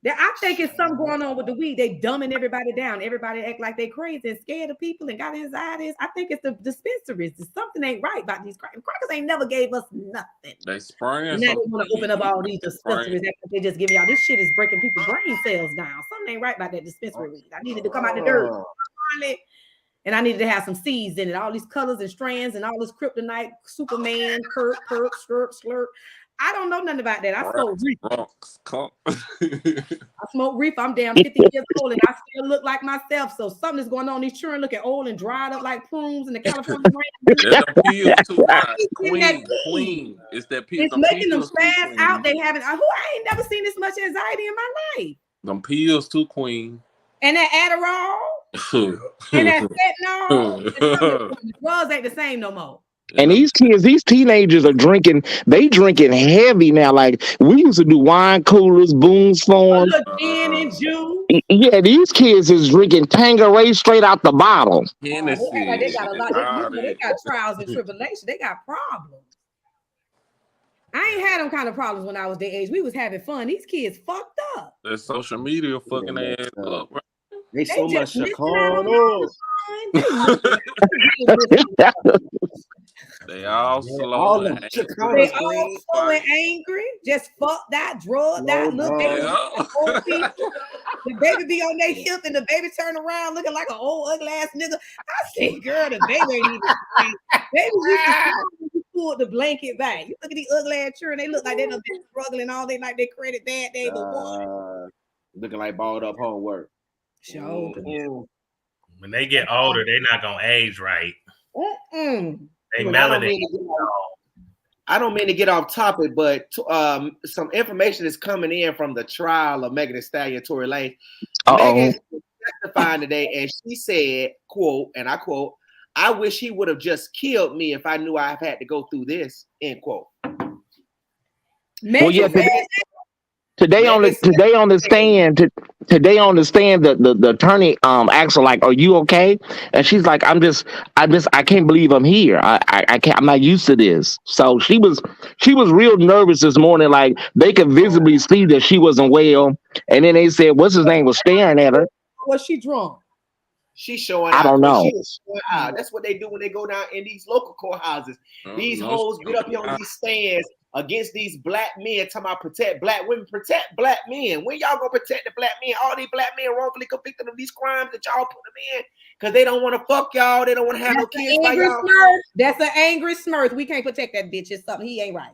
I think it's something going on with the weed. They dumbing everybody down. Everybody act like they crazy and scared of people and got anxieties. I think it's the dispensaries. Something ain't right about these crackers. Crackers ain't never gave us nothing. They spraying. Now they want to open up all these dispensaries. They just give y'all this shit is breaking people's brain cells down. Something ain't right about that dispensary weed. I needed to come out the dirt. And I needed to have some seeds in it. All these colors and strands and all this kryptonite, Superman, perk, slurp. I don't know nothing about that. I smoke reefer. I smoke reefer. I'm damn 50 years old and I still look like myself. So something is going on. These children looking old and dried up like prunes in the California rain. Queen. It's that pills. It's making them spaz out. They haven't. I ain't never seen this much anxiety in my life. Them pills too, Queen. And that Adderall. And that fentanyl. Drugs ain't the same no more. And these teenagers are drinking. They drinking heavy now. Like we used to do wine coolers, booze forms. Gin and juice. Yeah, these kids is drinking Tanqueray straight out the bottle. They got a lot. They got trials and tribulations. They got problems. I ain't had them kind of problems when I was their age. We was having fun. These kids fucked up. That social media fucking ass up. Right? They so much They all slow. All they all slow and angry. Just fuck that, drug that. Look, old people. The baby be on their hip and the baby turn around looking like an old ugly ass nigga. I said, girl, the baby ain't even. Baby used to pull the blanket back. You look at these ugly ass children. They look like they done been struggling all day, like they credit bad day but one. Looking like balled up homework. Sure. When they get older, they're not gonna age right. They melanin. I don't mean to get off topic, but some information is coming in from the trial of Megan Thee Stallion and Tory Lanez. Megan was testifying today, and she said, "quote," and I quote, "I wish he would have just killed me if I knew I had to go through this." End quote. Well, yeah, today on the stand, the attorney asked her like, "Are you okay?" And she's like, I can't believe I'm here. I can't. I'm not used to this." So she was real nervous this morning. Like they could visibly see that she wasn't well. And then they said, "What's his name?" was staring at her. Was she drunk? She's showing I don't know. She is showing out. That's what they do when they go down in these local courthouses. These hoes get up here on these stands against these black men, talking about protect black women, protect black men. When y'all gonna protect the black men? All these black men wrongfully convicted of these crimes that y'all put them in because they don't want to fuck y'all. They don't want to have no kids by y'all. That's an angry Smurf. We can't protect that bitch. It's something he ain't right.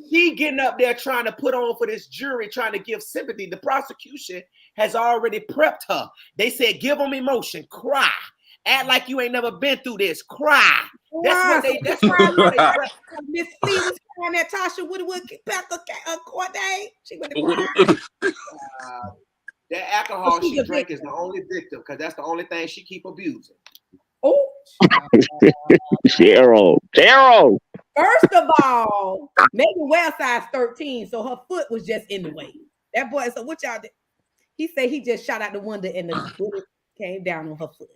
He getting up there trying to put on for this jury, trying to give sympathy. The prosecution has already prepped her. They said, give them emotion, cry, act like you ain't never been through this, cry. That's what they Miss C was crying at Tasha Woodwood court day. She went to cry. That alcohol she drank is the only victim because that's the only thing she keep abusing. Oh, Cheryl. First of all, Megan well size 13, so her foot was just in the way. That boy, so what y'all did? He said he just shot out the window and the bullet came down on her foot.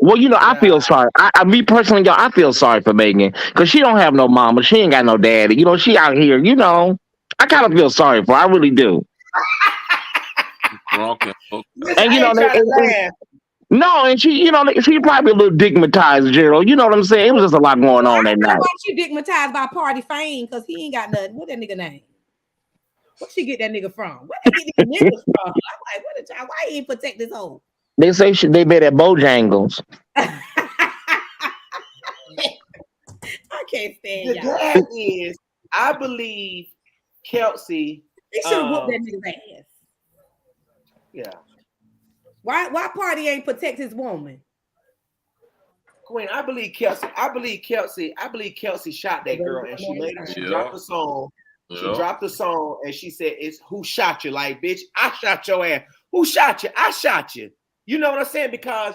Well, I feel sorry. Me personally, y'all, I feel sorry for Megan because she don't have no mama. She ain't got no daddy. She out here. I kind of feel sorry for her. I really do. Drunk and Listen, And I ain't trying to laugh. no, and she, she probably a little digmatized, Gerald. You know what I'm saying? It was just a lot going on I that don't know night. why she digmatized by Party Fame because he ain't got nothing. What that nigga name? Where she get that nigga from? Where they get these niggas from? I'm like, what a child? Why he ain't protect this hoe? They say they met at Bojangles. I can't stand The y'all. gag is, I believe Kelsey. He should have whooped that nigga's ass. Yeah. Why Party ain't protect his woman? Queen, I believe Kelsey shot that girl, and she dropped the song. She dropped the song, and she said, "It's who shot you?" Like, bitch, I shot your ass. Who shot you? I shot you. You know what I'm saying? Because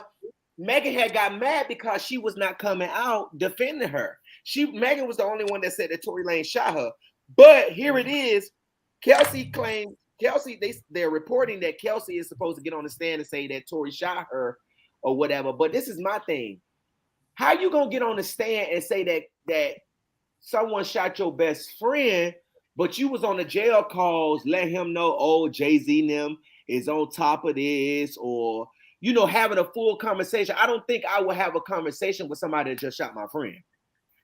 Megan had got mad because she was not coming out defending her. Megan was the only one that said that Tory Lanez shot her. But here it is. Kelsey claimed, they're reporting that Kelsey is supposed to get on the stand and say that Tory shot her or whatever. But this is my thing. How you gonna get on the stand and say that someone shot your best friend, but you was on the jail calls, let him know, oh, Jay-Z and them is on top of this, or having a full conversation. I don't think I would have a conversation with somebody that just shot my friend.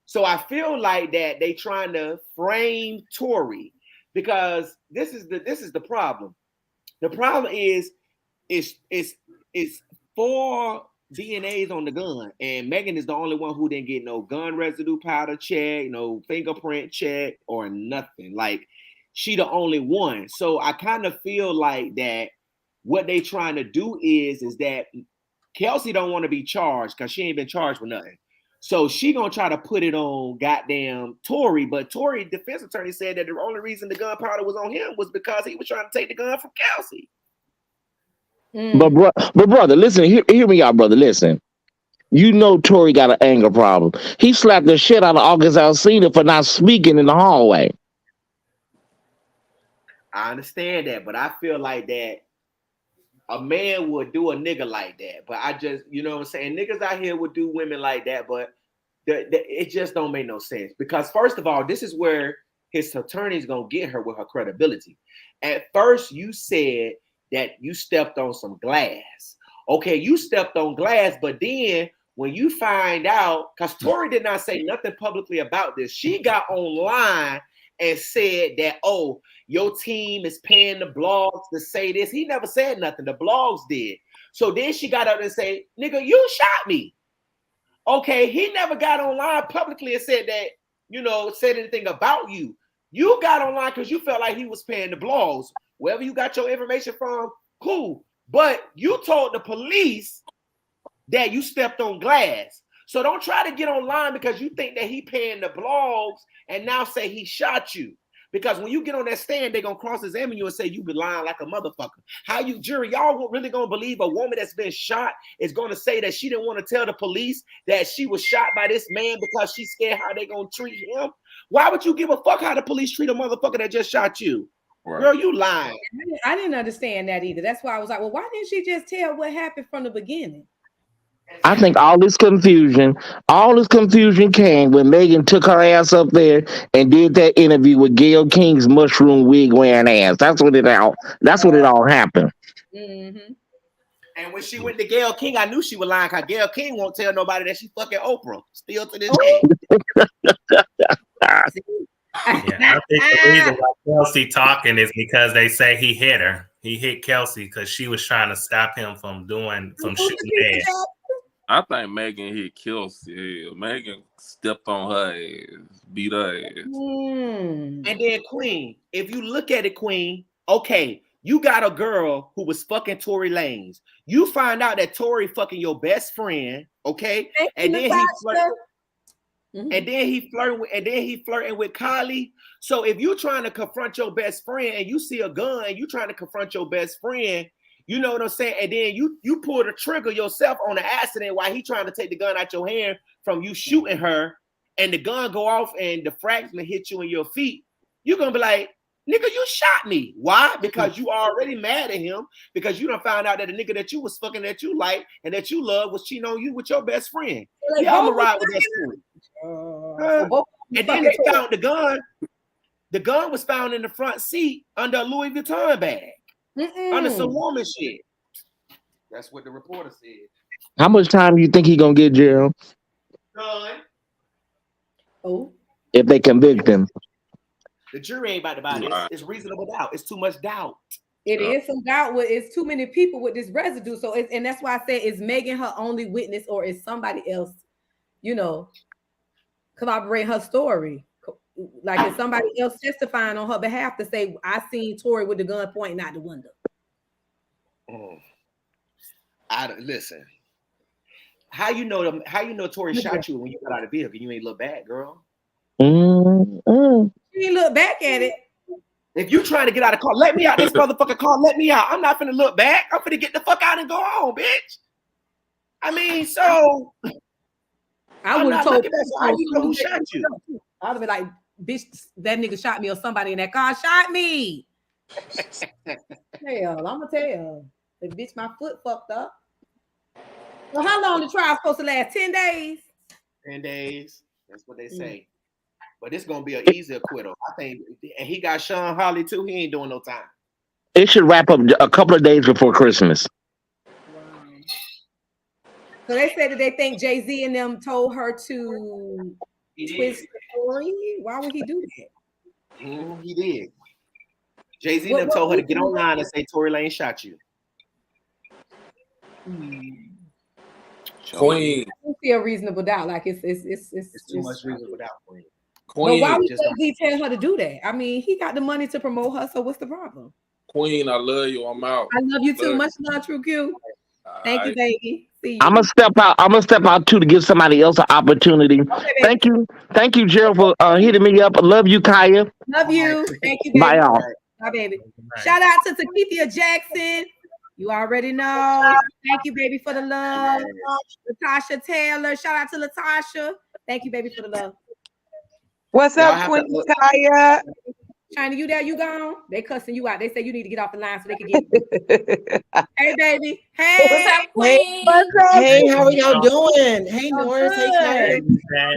So I feel like that they trying to frame Tory because this is the problem. The problem is it's 4 DNAs on the gun, and Megan is the only one who didn't get no gun residue powder check, no fingerprint check, or nothing. Like, she the only one. So I kind of feel like that what they trying to do is that Kelsey don't want to be charged because she ain't been charged with nothing. So she gonna try to put it on goddamn Tory, but Tory defense attorney said that the only reason the gunpowder was on him was because he was trying to take the gun from Kelsey. But brother, listen, hear me out, brother. Listen, Tory got an anger problem. He slapped the shit out of August Alsina for not speaking in the hallway. I understand that, but I feel like that a man would do a nigga like that. But I just, you know what I'm saying? Niggas out here would do women like that, but it just don't make no sense. Because first of all, this is where his attorney's gonna get her with her credibility. At first, you said that you stepped on some glass. Okay, you stepped on glass, but then when you find out, because Tory did not say nothing publicly about this, she got online and said that, oh, your team is paying the blogs to say this. He never said nothing. The blogs did. So then she got up and say, nigga, you shot me. Okay, he never got online publicly and said that, said anything about you. You got online because you felt like he was paying the blogs. Wherever you got your information from, cool. But you told the police that you stepped on glass. So don't try to get online because you think that he paying the blogs and now say he shot you. Because when you get on that stand, they're going to cross-examine you and say you been lying like a motherfucker. How you, jury, y'all really going to believe a woman that's been shot is going to say that she didn't want to tell the police that she was shot by this man because she's scared how they going to treat him? Why would you give a fuck how the police treat a motherfucker that just shot you? Right. Girl, you lying. I didn't understand that either. That's why I was like, well, why didn't she just tell what happened from the beginning? I think all this confusion came when Megan took her ass up there and did that interview with Gayle King's mushroom wig wearing ass. That's what it all happened. Mm-hmm. And when she went to Gayle King, I knew she was lying because Gayle King won't tell nobody that she fucking Oprah. Still to this day. Yeah, I think the reason why Kelsey talking is because they say he hit her. He hit Kelsey because she was trying to stop him from shooting ass. I think Megan hit Kelsey. Megan stepped on her ass, beat her ass. And then Queen, if you look at it, Queen, okay, you got a girl who was fucking Tory Lanez. You find out that Tory fucking your best friend, okay? And then he flirting. And then he flirting with Kylie. So if you're trying to confront your best friend and you see a gun and you trying to confront your best friend, you know what I'm saying? And then you pull the trigger yourself on the accident while he trying to take the gun out your hand from you shooting her, and the gun go off and the fragment hit you in your feet. You're gonna be like, Nigga, you shot me. Why? Because you already mad at him because you done found out that the nigga that you was fucking that you like and that you love was cheating on you with your best friend. Like, yeah, I'm gonna ride with that story. And then they found the gun. The gun was found in the front seat under a Louis Vuitton bag. Under some woman shit. That's what the reporter said. How much time you think he gonna get, Gerald? None. Oh. If they convict him. The jury ain't about to buy this. It's reasonable doubt. It's too much doubt. It is some doubt. It's too many people with this residue. So, and that's why I said, is Megan her only witness, or is somebody else, corroborate her story? Like, is somebody else testifying on her behalf to say, I seen Tory with the gun pointing out the window? Listen. How you know Tory shot you when you got out of the vehicle? You ain't look back, girl. You ain't look back at it. If you trying to get out of the car, let me out this motherfucking car. Let me out. I'm not finna look back. I'm finna get the fuck out and go home, bitch. I mean, so I would have told you. How you know who shot you? I'd have been like, bitch, that nigga shot me, or somebody in that car shot me. Hell, I'm gonna tell. The bitch, my foot fucked up. Well, how long the trial supposed to last? 10 days? 10 days. That's what they say. But it's gonna be an easy acquittal, I think. And he got Sean Holly too. He ain't doing no time. It should wrap up a couple of days before Christmas. Wow. So they said that they think Jay-Z and them told her to twist the story. Why would he do that? He did. Jay-Z and them told her to get online and say Tory Lanez shot you. Queen. I don't see a reasonable doubt. Like it's too much reasonable doubt for you. Queen, but why would Jay-Z tell her to do that? I mean, he got the money to promote her, so what's the problem? Queen, I love you. I'm out. I love you too. Much love, True Q. Thank you, baby. See you. I'm gonna step out. I'm gonna step out too to give somebody else an opportunity. Okay, thank you, Gerald, for hitting me up. I love you, Kaya. Love you. Thank you, baby. Bye, y'all. Bye, baby. Shout out to Takeoff Jackson. You already know. Thank you, baby, for the love. Latasha Taylor. Shout out to Latasha. Thank you, baby, for the love. What's up, Queen Kaya? China, you there? You gone? They cussing you out. They say you need to get off the line so they can get you. Hey, baby. Hey. What's up, Queen? Hey, how are y'all doing? Hey, Norris. Hey, Kaya.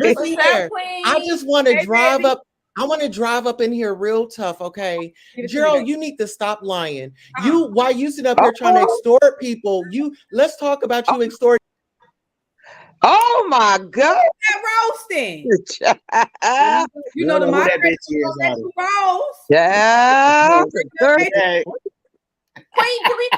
Listen here. I just want to drive up. I want to drive up in here real tough, okay? Gerald, you need to stop lying. Why you sit up here trying to extort people? Let's talk about you extorting. Oh my God! Roasting. You know the moderator roast. Yeah. Queen, can we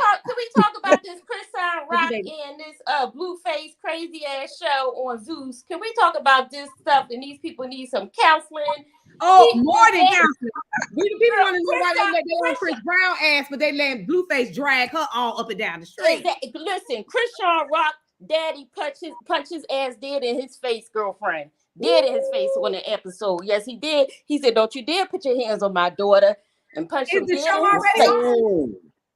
talk about this Chris Rock and this Blueface crazy ass show on Zeus? Can we talk about this stuff? And these people need some counseling. Oh, more than counseling. People want to know why they let their own Chris Brown ass, but they let Blueface drag her all up and down the street. Listen, Chris Rock daddy punched his ass dead in his face, girlfriend. Dead in his face on the episode. Yes, he did. He said, "Don't you dare put your hands on my daughter," and punch him dead in his face.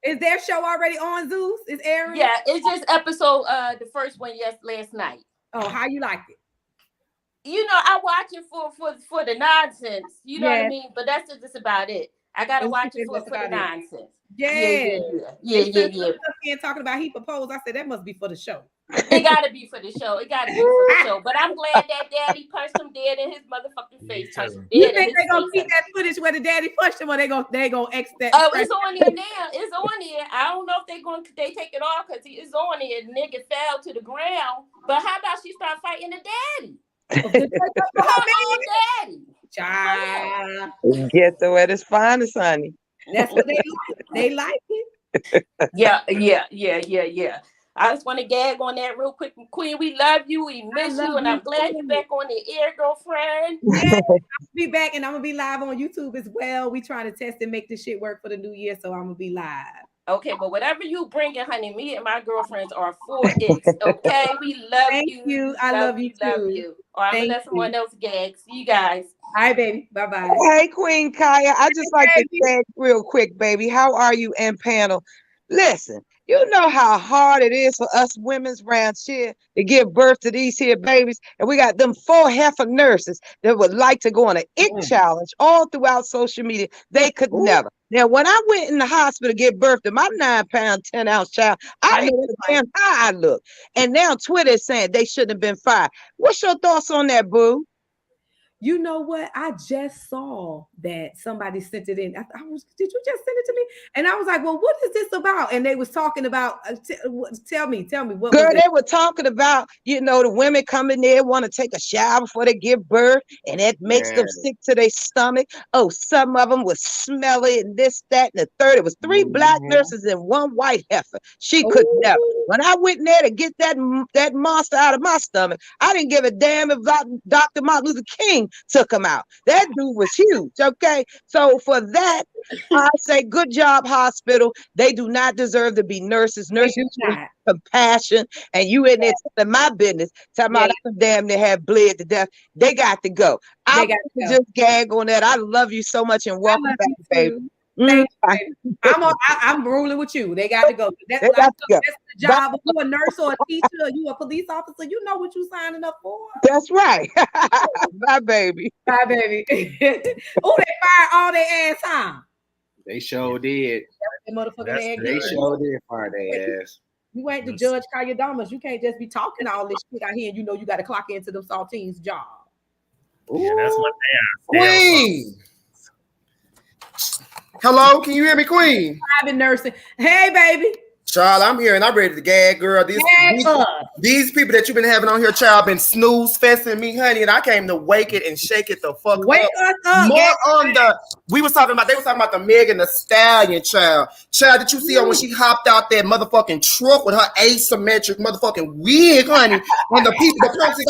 Is their show already on Zeus? Is airing? Yeah, it's just episode the first one last night. Oh, how you like it? You know, I watch it for the nonsense. You know what I mean? But that's just about it. I gotta watch it for the nonsense. Yeah. And talking about he proposed. I said that must be for the show. It gotta be for the show. It gotta be for the show. But I'm glad that daddy punched him dead in his motherfucking face. You think they're gonna keep that footage where the daddy punched him, or they gonna X that? Oh, it's on there now. It's on there. I don't know if they take it off because it's on there. The nigga fell to the ground. But how about she start fighting the daddy? Daddy. Child. Get the way it's fine, honey. That's what they like. They like it. Yeah. I just want to gag on that real quick. Queen, we love you. We miss you. And I'm glad you're back on the air, girlfriend. Yeah, I'll be back and I'm going to be live on YouTube as well. We trying to test and make this shit work for the new year. So I'm going to be live. Okay, but whatever you bring in, honey, me and my girlfriends are for it. Okay, we love you. I love you too. Love you. All right, I'm gonna let someone else gag. See you guys. All right, baby. Bye-bye. Hey, Queen Kaya. I just like to say real quick, baby. How are you and panel? Listen, You know how hard it is for us women's around here to give birth to these here babies. And we got them 4 heifer nurses that would like to go on an it challenge all throughout social media. They could never. Now, when I went in the hospital to give birth to my 9-pound, 10-ounce child, I didn't understand how I look. And now Twitter is saying they shouldn't have been fired. What's your thoughts on that, boo? You know what? I just saw that somebody sent it in. Did you just send it to me? And I was like, well, what is this about? And they was talking about, tell me what Girl, was they were talking about, the women coming there, want to take a shower before they give birth, and it makes them sick to their stomach. Oh, some of them was smelly and this, that, and the third. It was 3 black nurses and 1 white heifer. She could never. When I went in there to get that monster out of my stomach, I didn't give a damn if Dr. Martin Luther King took him out. That dude was huge, okay? So for that, I say good job, hospital. They do not deserve to be nurses. Nurses need compassion, and you in there telling my business, talking about them damn they have bled to death. They got to go. I just gag on that. I love you so much and welcome back, baby. I'm ruling with you. They got to go. That's the job. If you a nurse or a teacher, or you a police officer, you know what you signing up for. That's right. Bye, baby. Bye, baby. Oh, they fired all their ass, huh? They sure did. They sure did fire their ass. You ain't the judge, khiathugmisses. You can't just be talking all this shit out here. And you know you got to clock into them saltines job. Yeah, that's what they are. Queen. Hello, can you hear me, Queen? I've been nursing. Hey, baby. Child, I'm here and I'm ready to gag, girl. These people that you've been having on here, child, been snooze festing me, honey, and I came to wake it and shake it the fuck up. Us up. More on they was talking about the Meg and the Stallion, child. Child, did you see her when she hopped out that motherfucking truck with her asymmetric motherfucking wig, honey? And the police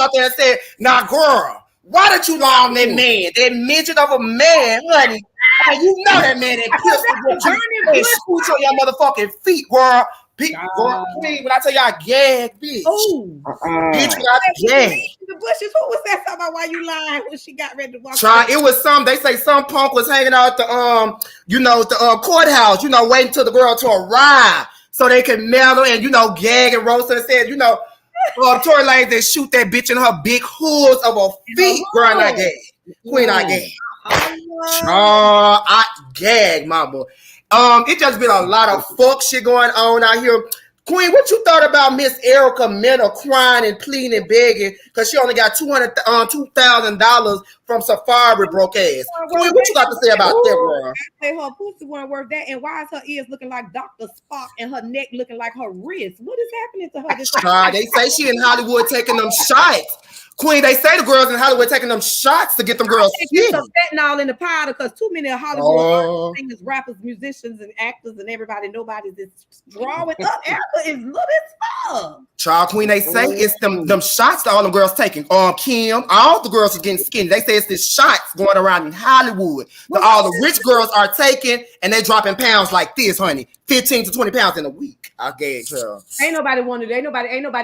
out there and said, nah, girl, why did you lie on that man? That midget of a man, honey. Hey, you know that man that pistol and scooch on your motherfucking feet, girl. Girl, when I tell y'all gag, bitch. Oh, bitch, when I gag. The bushes. Who was that talking about? Why you lying when she got ready to walk? It was they say some punk was hanging out at the courthouse, waiting till the girl to arrive so they can mail her and gag and roast her and said, Tory Lanez they shoot that bitch in her big hoods of her feet, girl. I gag. Queen, I gag. I gag, my boy. It just been a lot of fuck shit going on out here. Queen, what you thought about Miss Erica Mena crying and pleading and begging because she only got $2,000 from Safari broke ass? Queen, what you got to say about that, bro? I say her pussy wasn't worth that, and why is her ears looking like Dr. Spock and her neck looking like her wrist? What is happening to her? They say she in Hollywood taking them shots. Queen, they say the girls in Hollywood taking them shots to get them girls get some fentanyl in the powder because too many of Hollywood singers, rappers, musicians, and actors and everybody, nobody's is drawing up. Erica is little as fuck. Child, Queen, they say it's them shots that all them girls taking. Kim, all the girls are getting skinny. They say it's this shots going around in Hollywood that all the rich girls are taking and they dropping pounds like this, honey. 15 to 20 pounds in a week. I gag, child. Ain't nobody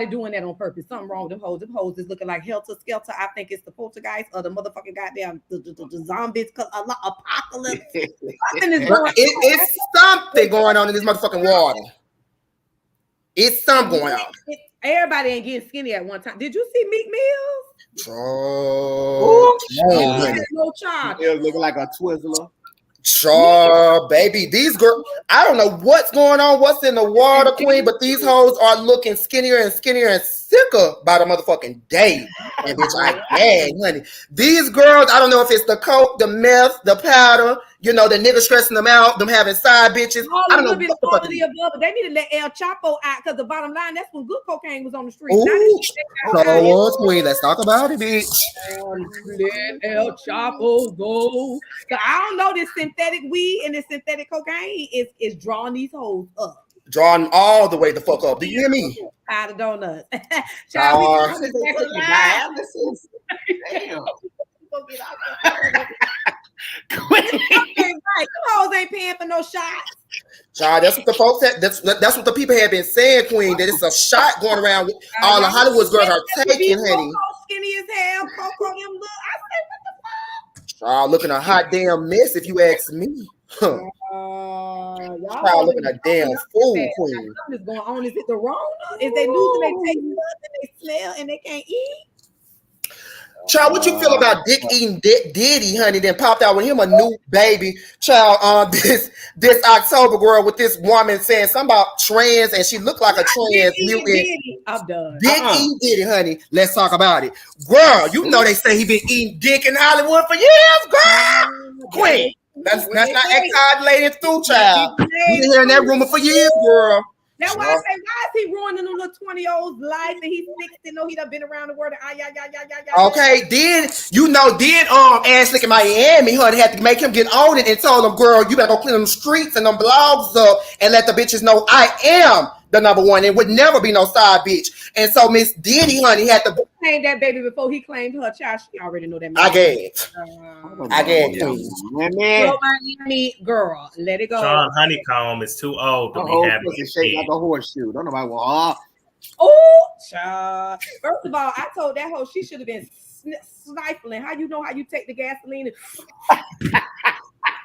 doing that on purpose. Something wrong with them hoes. Them hoes is looking like helter skelter. I think it's the poltergeist or the motherfucking goddamn the zombies apocalypse. It's something going on in this motherfucking water. It's something going on. Everybody ain't getting skinny at one time. Did you see Meek Mills? No child. Looking like a Twizzler. Baby, these girls, I don't know what's going on, what's in the water, Queen, but these hoes are looking skinnier and skinnier and sicker by the motherfucking day. And bitch, I gag, honey. These girls, I don't know if it's the coke, the meth, the powder, the niggas stressing them out, them having side bitches. I don't know what the fuck. But they need to let El Chapo out because the bottom line, that's when good cocaine was on the street. Queen, let's talk about it, bitch. Let El Chapo go. So I don't know, this synthetic weed and this synthetic cocaine is drawing these hoes up. Drawing all the way the fuck up. Do you hear me? Out of donuts. Damn. Hoes ain't paying for no shots. Child, that's what the folks said. That's what the people have been saying, Queen. That it's a shot going around. All the Hollywood girls are taking, honey. Skinny as hell, Coco them look. I said, what the fuck? Child, looking a hot damn mess, if you ask me. Huh. Child looking a damn fool, queen. Something is going on. Is it the Rona? Is they losing their taste buds and they smell and they can't eat? Child, what you feel about Dick eating Diddy, honey? Then popped out with him a new baby. Child, this October, girl, with this woman saying something about trans, and she looked like a trans mutant. I'm done. Dick eating Diddy, honey. Let's talk about it, girl. You know they say he been eating dick in Hollywood for years, girl. Queen, that's not excited through, child. You been hearing that rumor for years, girl. That's why I say, why is he ruining a little 20-year-old's life and he's 60? Know he done been around the world. Okay, then Ash Slick in Miami, honey, had to make him get on it and told him, girl, you better go clean them streets and them blogs up and let the bitches know I am the number one. It would never be no side bitch. And so Miss Diddy, honey, had to claim that baby before he claimed her child. She already know that. I guess. Miami girl, let it go. Sean Honeycomb is too old to be having it shaped like a horseshoe. Don't nobody want. Oh, child. First of all, I told that hoe she should have been stifling. How you know how you take the gasoline?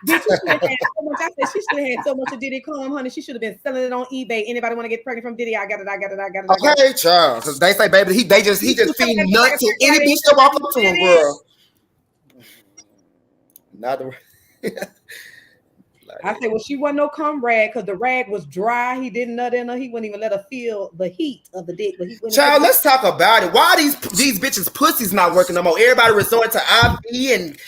Bitch, she should have had so much. I said she should have had so much of Diddy come, honey. She should have been selling it on eBay. Anybody want to get pregnant from Diddy? I got it. Okay, child. Because they say, baby, he just feed nuts to any bitch that walk up to him, girl. Not the. I said, well, she wasn't no cum rag because the rag was dry. He didn't nut in her. He wouldn't even let her feel the heat of the dick. But child, let's talk about it. Why these bitches' pussies not working no more? Everybody resorting to IV and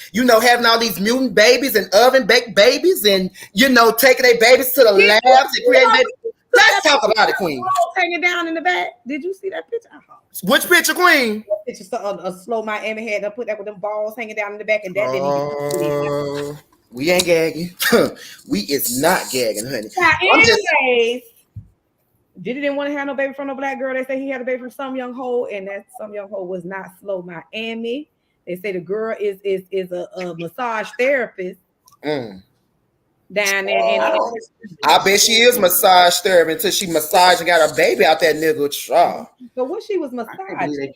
having all these mutant babies and oven baked babies and taking their babies to the labs and creating babies. Let's talk about it, queen. Hanging down in the back. Did you see that picture? Which picture, queen? Picture a slow Miami had to put that with them balls hanging down in the back, and that didn't. We ain't gagging. We is not gagging, honey. Anyways, Diddy didn't want to have no baby from no black girl. They say he had a baby from some young hoe, and that some young hoe was not slow Miami. They say the girl is a massage therapist down there. I bet she is massage therapy until she massaged and got a baby out that nigga. So what she was massaging?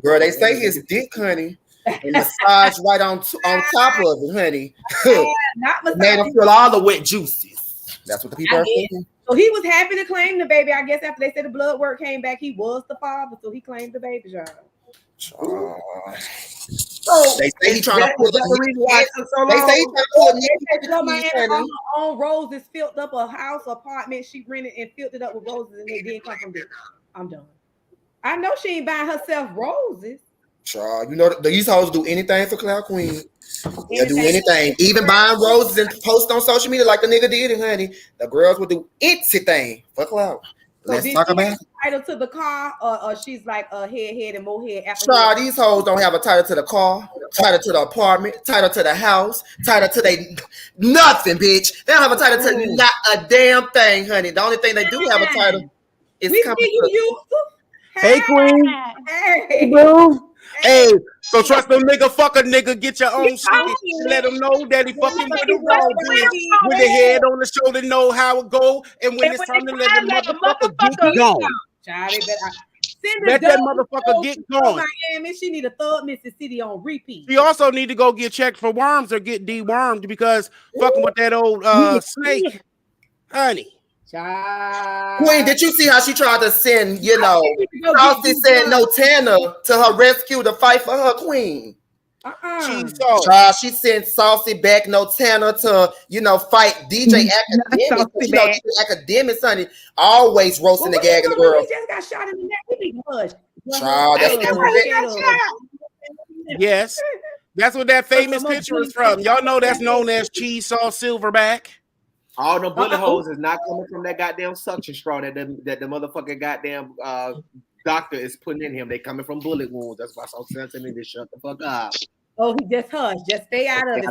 Girl, they say his dick, honey. And massage right on top of it, honey. Made him feel all the wet juices. That's what the people are saying. So he was happy to claim the baby. I guess after they said the blood work came back, he was the father, so he claimed the baby, y'all. So they say he's trying to pull her own roses filled up a house apartment she rented and filled it up with roses, and they didn't come from there. I'm done. I know she ain't buying herself roses. Child, these hoes do anything for clout, queen. They'll do anything, even buying roses and post on social media like the nigga did it, honey. The girls will do anything for clout. Let's talk about it. Title to the car, or she's like a head and more head. Child, these hoes don't have a title to the car, title to the apartment, title to the house, title to nothing, bitch. They don't have a title to not a damn thing, honey. The only thing they do have a title is coming to. Hey, queen. Hey, boo. Hey, so trust them nigga, fuck a nigga, get your own shit. Let them know that he fucking with the wrong bitch. With the head on the shoulder, know how it go. And when it's time to let the motherfucker get gone. Let that motherfucker get going. Miami, she need a thug Mississippi on repeat. She also need to go get checked for worms or get dewormed because fucking with that old snake, honey. Queen, did you see how she tried to send, Saucy said no Tanner to her rescue to fight for her queen? She sent Saucy back, no Tanner to, fight DJ Academics. Academics, honey, always roasting the gag in the world. He just got shot in the neck. We need to hush. Child, yes, that's what that famous picture is from. Y'all know that's known as cheese sauce silverback. All the bullet holes is not coming from that goddamn suction straw that the motherfucking goddamn doctor is putting in him. They coming from bullet wounds. That's why so sensitive to shut the fuck up. Oh, he just hush. Just stay out of it.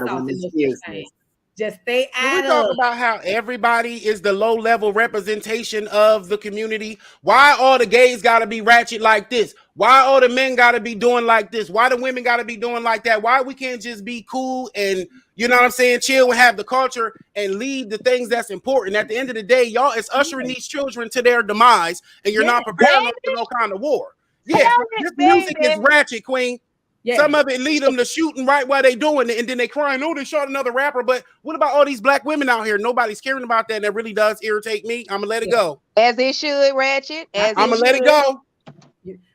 Just stay out of it. We talk about how everybody is the low-level representation of the community. Why all the gays got to be ratchet like this? Why all the men got to be doing like this? Why the women got to be doing like that? Why we can't just be cool and, chill and have the culture and leave the things that's important? At the end of the day, y'all is ushering these children to their demise, and you're not preparing them for no kind of war. Yeah, this music is ratchet, queen. Yeah. Some of it lead them to shooting right while they doing it, and then they crying, oh, they shot another rapper. But what about all these black women out here? Nobody's caring about that, and that really does irritate me. I'm gonna let it go. As it should, Ratchet. As I'm gonna let it go.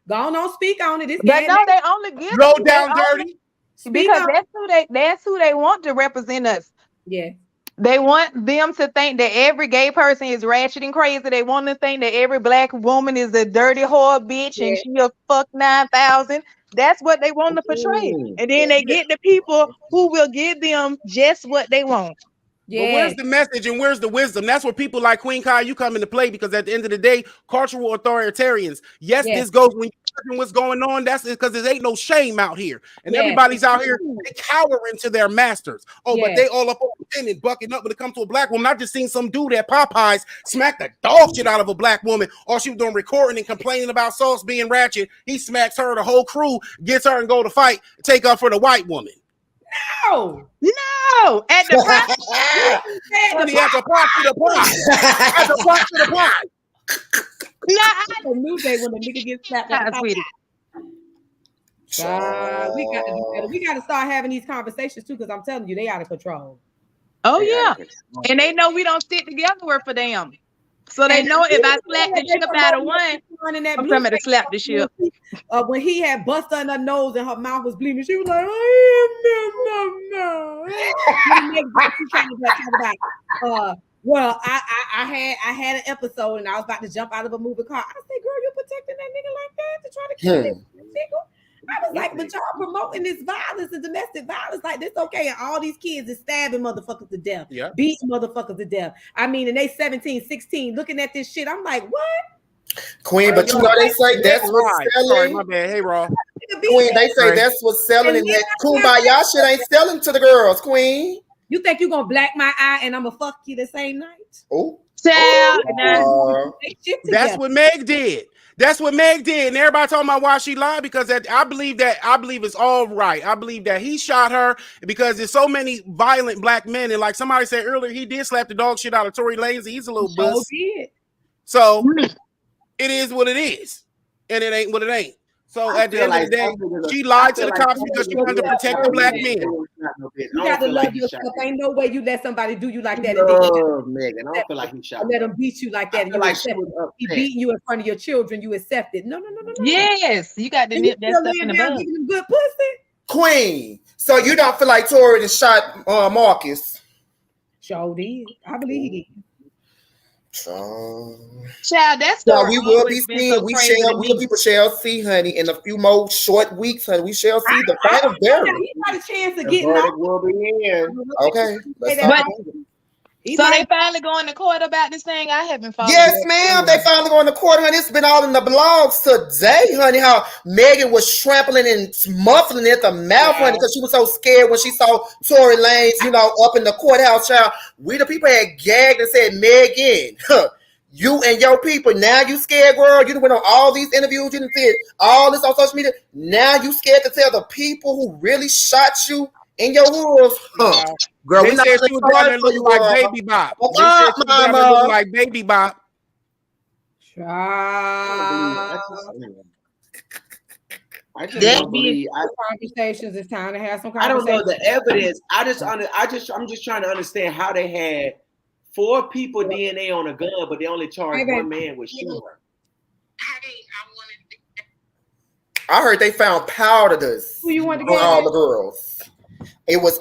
Go on, speak on it. This but no, they only give low down dirty. Because that's who they want to represent us. Yeah. They want them to think that every gay person is ratchet and crazy. They want to think that every black woman is a dirty whore bitch and she'll fuck 9,000. That's what they want to portray. And then they get the people who will give them just what they want. Yeah. But where's the message and where's the wisdom? That's where people like Queen Kai, you come into play, because at the end of the day, cultural authoritarians. Yes, this goes when you're what's going on. That's because there ain't no shame out here. And everybody's out here, they cowering to their masters. Oh, but they all up on the and bucking up when it comes to a black woman. I just seen some dude at Popeyes smack the dog shit out of a black woman. All she was doing recording and complaining about Sauce being ratchet. He smacks her, the whole crew gets her and go to fight, take her for the white woman. No. At the party. At the party. I knew they when the nigga gets slapped out with it. We got to start having these conversations too, because I'm telling you, they out of control. Oh yeah, and they know we don't stick together for them. So they know if I slap the shit out of one, I'm coming to slap the shit. When he had bust on her nose and her mouth was bleeding, she was like, well, I had an episode and I was about to jump out of a moving car. I said, girl, you protecting that nigga like that to try to kill him? I was like, but y'all promoting this violence and domestic violence like this, okay? And all these kids is stabbing motherfuckers to death, beating motherfuckers to death. I mean, and they 17, 16, looking at this shit. I'm like, what? Queen, but you know they say that's what's selling. Sorry, my bad. Hey, Raw. Queen, they say that's what's selling, and that kumbaya shit ain't selling to the girls, Queen. You think you gonna black my eye and I'm gonna fuck you the same night? Oh. That's what Meg did. That's what Meg did, and everybody talking about why she lied, because I believe it's all right. I believe that he shot her because there's so many violent black men, and like somebody said earlier, he did slap the dog shit out of Tory Lanez. He's a little buzz. So it is what it is, and it ain't what it ain't. So at the end of the day, she lied to the cops because she wanted to protect the black men. You got to love yourself. Ain't no way you let somebody do you like that. Megan, I don't feel like he shot. Let him beat you like that. And you accept it. He beating you in front of your children. You accept it. No. Yes, you got to nip that stuff in the bud. Good pussy. Queen. So you don't feel like Tory just shot Marcus? Sure did. I believe he did. Child, that's we will be seeing. People shall see, honey, in a few more short weeks, honey. We shall see the final verdict. He got a chance of getting off. Will be in. Okay. So they finally going to court about this thing? I haven't followed. Yes, ma'am. They finally going to court, honey. It's been all in the blogs today, honey. How Megan was trampling and muffling at the mouth, honey, because she was so scared when she saw Tory Lanez, up in the courthouse. Child, we the people had gagged and said, Megan, you and your people, now you scared, girl. You went on all these interviews. You didn't see all this on social media. Now you scared to tell the people who really shot you in your hooves, girl. They said she was down there looking like Baby Bop. They said she was down there looking like Baby Bop. I just don't believe. Conversations. It's time to have some conversations. I don't know the evidence. I'm just trying to understand how they had 4 people DNA on a gun, but they only charged 1 man with shooting her. I heard they found powder dust on all the girls. It was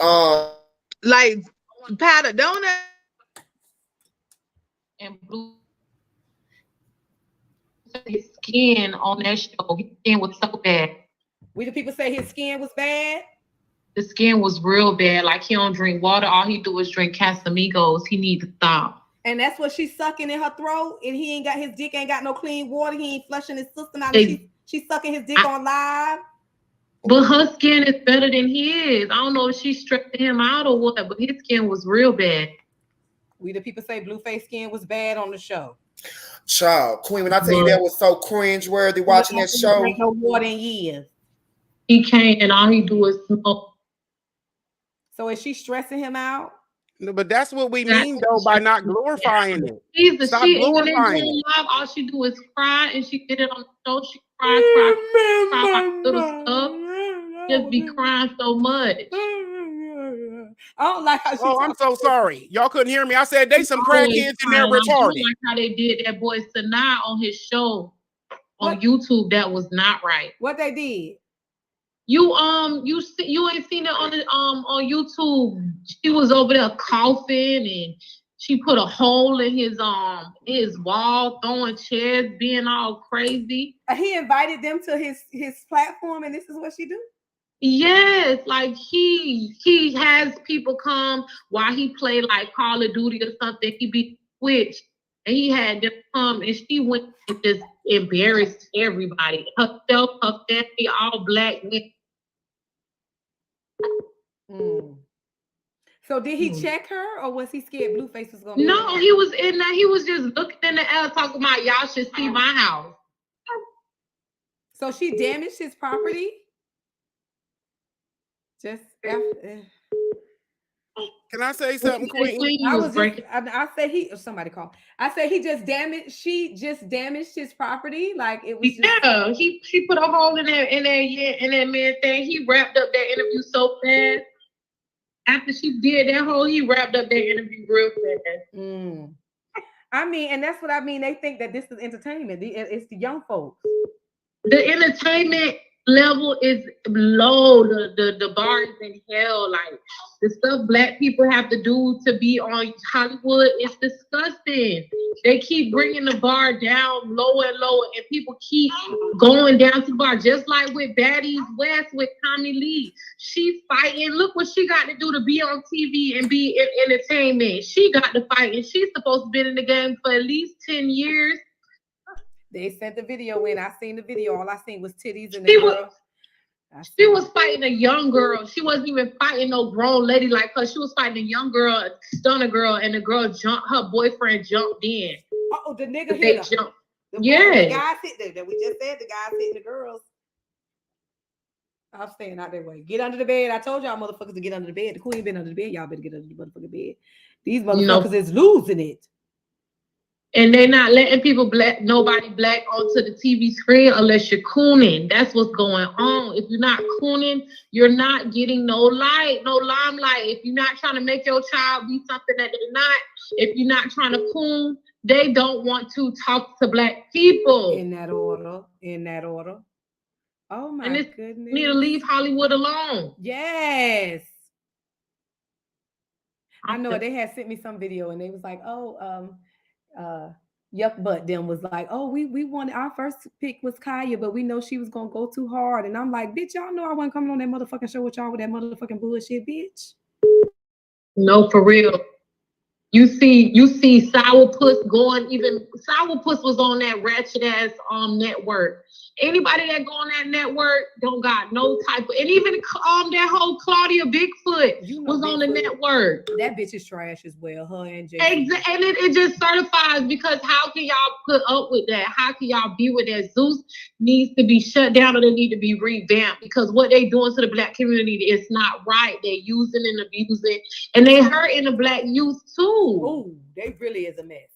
like powder donut and blue. His skin on that show, his skin was so bad. We the people say his skin was bad. The skin was real bad. Like he don't drink water. All he do is drink Casamigos. He need to stop. And that's what she's sucking in her throat. And he ain't got his dick, ain't got no clean water. He ain't flushing his system out. She's sucking his dick on live. But her skin is better than his. I don't know if she stressed him out or what, but his skin was real bad. We the people say Blueface skin was bad on the show. Child, Queen, when I tell you that was so cringe-worthy watching that show. Ain't no water in years. He can't, and all he do is smoke. So is she stressing him out? No, but that's what we mean though by not glorifying it. Stop glorifying it. Live, all she do is cry, and she did it on the show. She cry like little stuff. just be crying so much. I don't like how she. Oh, I'm so sorry. Y'all couldn't hear me. I said they some crackheads and they're retarded. Like how they did that boy Sanaa on his show on YouTube. That was not right. What they did? You ain't seen it on YouTube. She was over there coughing and she put a hole in his wall, throwing chairs, being all crazy. He invited them to his platform, and this is what she do? Yes, like he has people come while he play like Call of Duty or something. He be Twitch, and he had them come, and she went and just embarrassed everybody. Herself, her family, all black men. So did he check her, or was he scared Blueface was gonna? No, he was in there. He was just looking in the air, talking about y'all should see my house. So she damaged his property. Just after. Can I say something, Queen? I say somebody called. I say she just damaged his property. Like it was just, she put a hole in that man thing. He wrapped up that interview so fast. After she did that hole, he wrapped up that interview real fast. I mean, and that's what I mean. They think that this is entertainment. It's the young folks. The entertainment level is low. The bar is in hell. Like the stuff black people have to do to be on Hollywood is disgusting. They keep bringing the bar down lower and lower, and people keep going down to the bar. Just like with Baddies West with Tommy Lee, she's fighting. Look what she got to do to be on TV and be in entertainment. She got to fight, and she's supposed to be in the game for at least 10 years. They sent the video in. I seen the video. All I seen was titties and the girl. She was fighting a young girl. She wasn't even fighting no grown lady like her. She was fighting a young girl, a stunner girl, and the girl jumped. Her boyfriend jumped in. Oh, the nigga hit her. Yeah. The guys hit that we just said. The guys hitting the girls. I'm staying out that way. Get under the bed. I told y'all motherfuckers to get under the bed. The queen been under the bed. Y'all better get under the motherfucking bed. These motherfuckers is losing it. And they're not letting nobody black onto the TV screen unless you're cooning. That's what's going on. If you're not cooning, you're not getting no light, no limelight. If you're not trying to make your child be something that they're not, if you're not trying to coon, they don't want to talk to black people. In that order. Oh my goodness. You need to leave Hollywood alone. Yes. I know they had sent me some video and they was like, Yuck Butt them was like, oh, we wanted, our first pick was Kanye, but we know she was gonna go too hard. And I'm like, bitch, y'all know I wasn't coming on that motherfucking show with y'all with that motherfucking bullshit, bitch. No, for real. You see Sourpuss going, even Sourpuss was on that ratchet ass network. Anybody that go on that network don't got no type of, and even that whole Claudia Bigfoot was on the network. That bitch is trash as well, her and Jay. And it just certifies, because how can y'all put up with that? How can y'all be with that? Zeus needs to be shut down, or they need to be revamped, because what they doing to the black community is not right. They're using and abusing, and they hurting the black youth too. Oh, they really is a mess.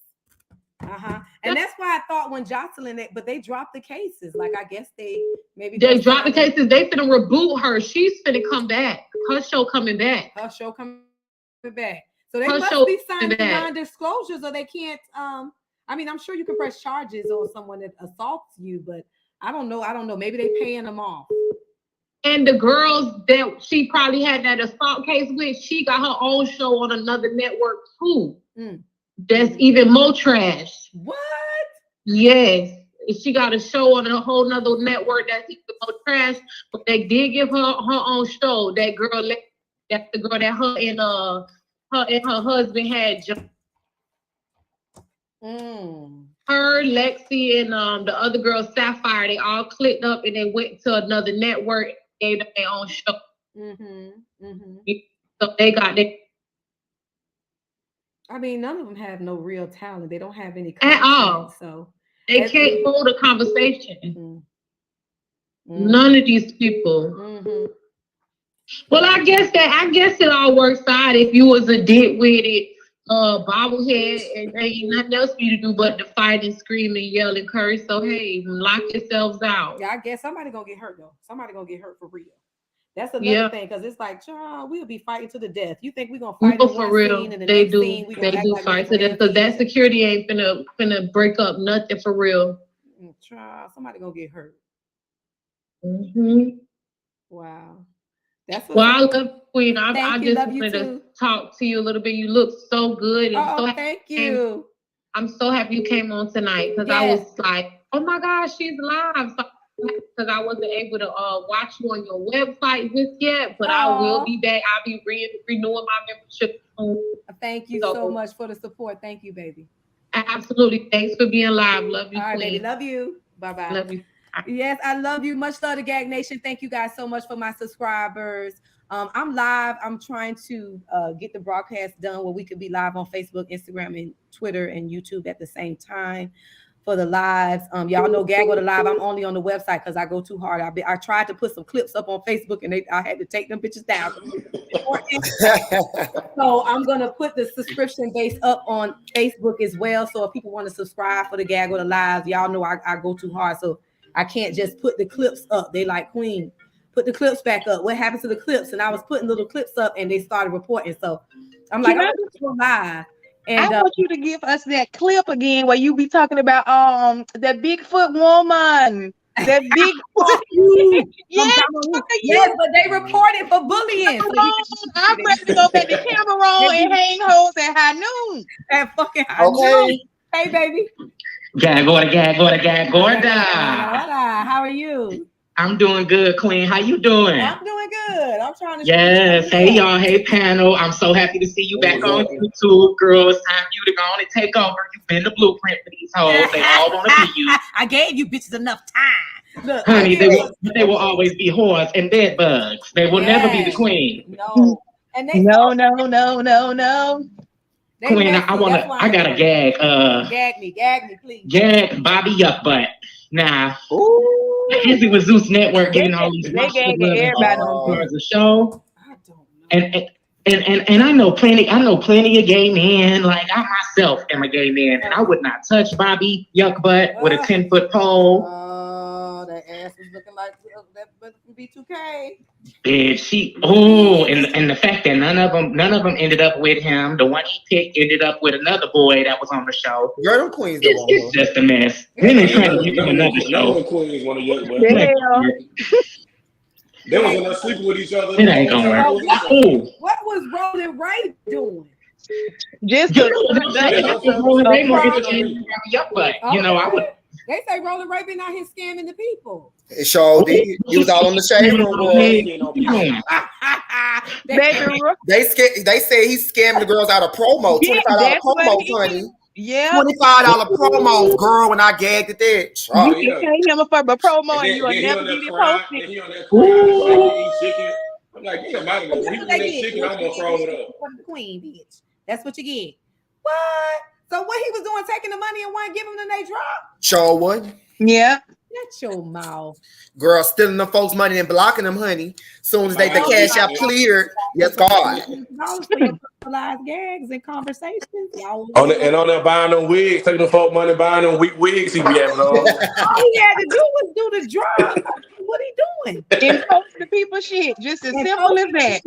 And that's why I thought when Jocelyn, but they dropped the cases. Like, I guess they dropped the cases. They finna reboot her. She's finna come back. Her show coming back. So they must be signing non-disclosures, or they can't. I mean, I'm sure you can press charges on someone that assaults you, but I don't know. Maybe they paying them off. And the girls that she probably had that assault case with, she got her own show on another network too. That's even more trash. What? Yes. She got a show on a whole nother network that's even more trash, but they did give her own show. That girl, that's the girl that her and her husband had. Her, Lexi, and the other girl, Sapphire, they all clicked up and they went to another network, gave them their own show. So they got their. I mean, none of them have no real talent. They don't have any content, at all. So they can't hold a conversation. None of these people. Well, I guess it all works out if you was a dick-witted bobblehead and ain't nothing else for you to do but to fight and scream and yell and curse. So hey, lock yourselves out. Yeah, I guess somebody gonna get hurt though. Somebody gonna get hurt for real. That's another thing, because it's like, child, we'll be fighting to the death. You think we're gonna fight in one real. scene and the They next do. scene we gonna They act do like fight to death because that security ain't finna break up nothing for real. Child, somebody gonna get hurt. Wow. That's well, I love Queen. I just love wanted to talk to you a little bit. You look so good. And so thank you. I'm so happy you came on tonight because I was like, oh my gosh, she's live. Because I wasn't able to watch you on your website just yet, but I will be back. I'll be renewing my membership soon. Thank you so much for the support. Thank you, baby. Absolutely. Thanks for being live. Love you, all right, Queen. Baby. Love you. Bye-bye. Love you. Yes, I love you. Much love to Gag Nation. Thank you guys so much for my subscribers. I'm live. I'm trying to get the broadcast done where we could be live on Facebook, Instagram, and Twitter and YouTube at the same time for the lives. Y'all know Gag with a Live. I'm only on the website because I go too hard. I tried to put some clips up on Facebook and I had to take them bitches down. So I'm gonna put the subscription base up on Facebook as well. So if people want to subscribe for the Gag with a Live, y'all know I go too hard. So I can't just put the clips up. They like, Queen, put the clips back up. What happened to the clips? And I was putting little clips up and they started reporting. So I'm like, I'm gonna go live. And I want you to give us that clip again where you be talking about that Bigfoot woman. That Bigfoot. Yes, but they reported for bullying. I'm ready to go back to Cameroon and hang hoes at high noon. At fucking high noon. Hey, baby. Gag order. How are you? I'm doing good, Queen. How you doing? I'm doing good. I'm trying to. Yes. Hey, y'all. Hey, panel. I'm so happy to see you back on YouTube, girls. Time for you to go on and take over. You've been the blueprint for these hoes. They all want to be you. I gave you bitches enough time. Look, honey, they will always be whores and bed bugs. They will never be the queen. No. And they no. Queen, I got a gag. Gag me, please. Gag Bobby Yuck Butt. Now, busy with Zeus Network getting all these the show. And I know plenty of gay men. Like I myself am a gay man, and I would not touch Bobby Yuck Butt with a 10-foot pole. Oh, that ass was looking like that B2K. Bitch, and the fact that none of them ended up with him. The one he picked ended up with another boy that was on the show. Girl, them queens it's just a mess. Then they trying to get him another show. Queens want to young, but they was in there sleeping with each other. It ain't gonna work. What was Rolling Right doing? Just you know, I would. They say Rolling Right been out here scamming the people. It sure did. He was all on the shade room, They say he's scamming the girls out of promo. $25 promo, honey. Yeah. $25 promos, girl, when I gagged at that. You can pay him for a promo and you'll never get it posted. He on that eat chicken. I'm like, yeah, my he was that chicken, I'm gonna throw it up. The queen, bitch. That's what you get. What? So what he was doing, taking the money and wasn't giving them the drop? Sure would. Yeah. Shut your mouth. Girl, stealing them folks' money and blocking them, honey. Soon as the cash out cleared, yes, God. Gags and conversations. On there buying them wigs, taking the folk money, buying them wigs he be having on. All he had to do was do the drop. What he doing? And post the people shit. Just as simple as that.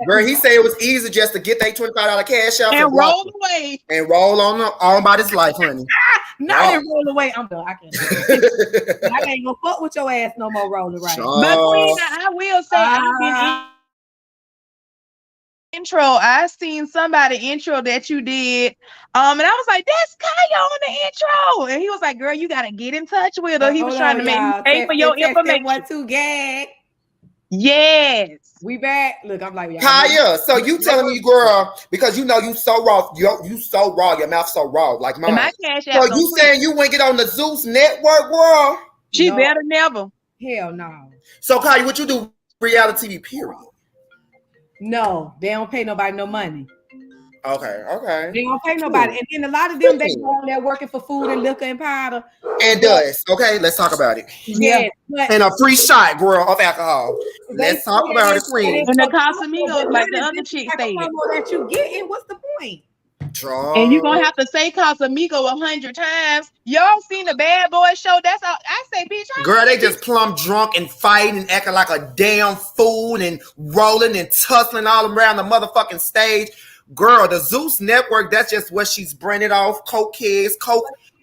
Girl, he said it was easy just to get that $25 cash out and roll away. And roll on about his life, honey. Not and roll away. I'm done. I can't. I ain't gonna fuck with your ass no more rolling right. But Queen, I will say I've been intro. I seen somebody intro that you did. And I was like, that's Kanye on the intro. And he was like, girl, you gotta get in touch with her. He was trying to make me pay for your information. What to gag? Yes. We back. Look, I'm like, Kaya, so you telling me, girl, because you know you so raw, you so raw, your mouth so raw, like mine. My cash so you saying you wouldn't get on the Zeus Network, girl? She better never. Hell no. So Kaya, what you do? Reality TV, period. No, they don't pay nobody no money. Okay. They don't pay nobody. And then a lot of them, they go on there working for food and liquor and powder. And dust. Okay, let's talk about it. Yeah. And a free shot, girl, of alcohol. Let's talk about it, Queen. And the Casamigos, like the other chicks say. That you getting, what's the point? And you're gonna have to say Casamigo 100 times. Y'all seen the Bad Boy show? That's all I say, bitch. Girl, they just plumb drunk and fighting and acting like a damn fool and rolling and tussling all around the motherfucking stage. Girl, the Zeus Network, that's just what she's bringing off. Coke kids,